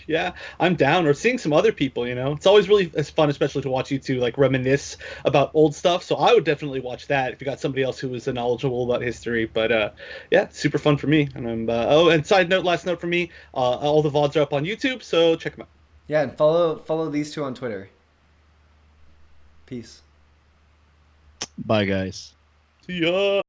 Yeah, I'm down. Or seeing some other people, you know, it's always really it's fun, especially to watch you two like reminisce about old stuff. So I would definitely watch that if you got somebody else who is knowledgeable about history. But yeah, super fun for me. And I'm oh, and side note, last note for me, all the VODs are up on YouTube, so check them out. Yeah, and follow these two on Twitter. Peace. Bye, guys. See ya.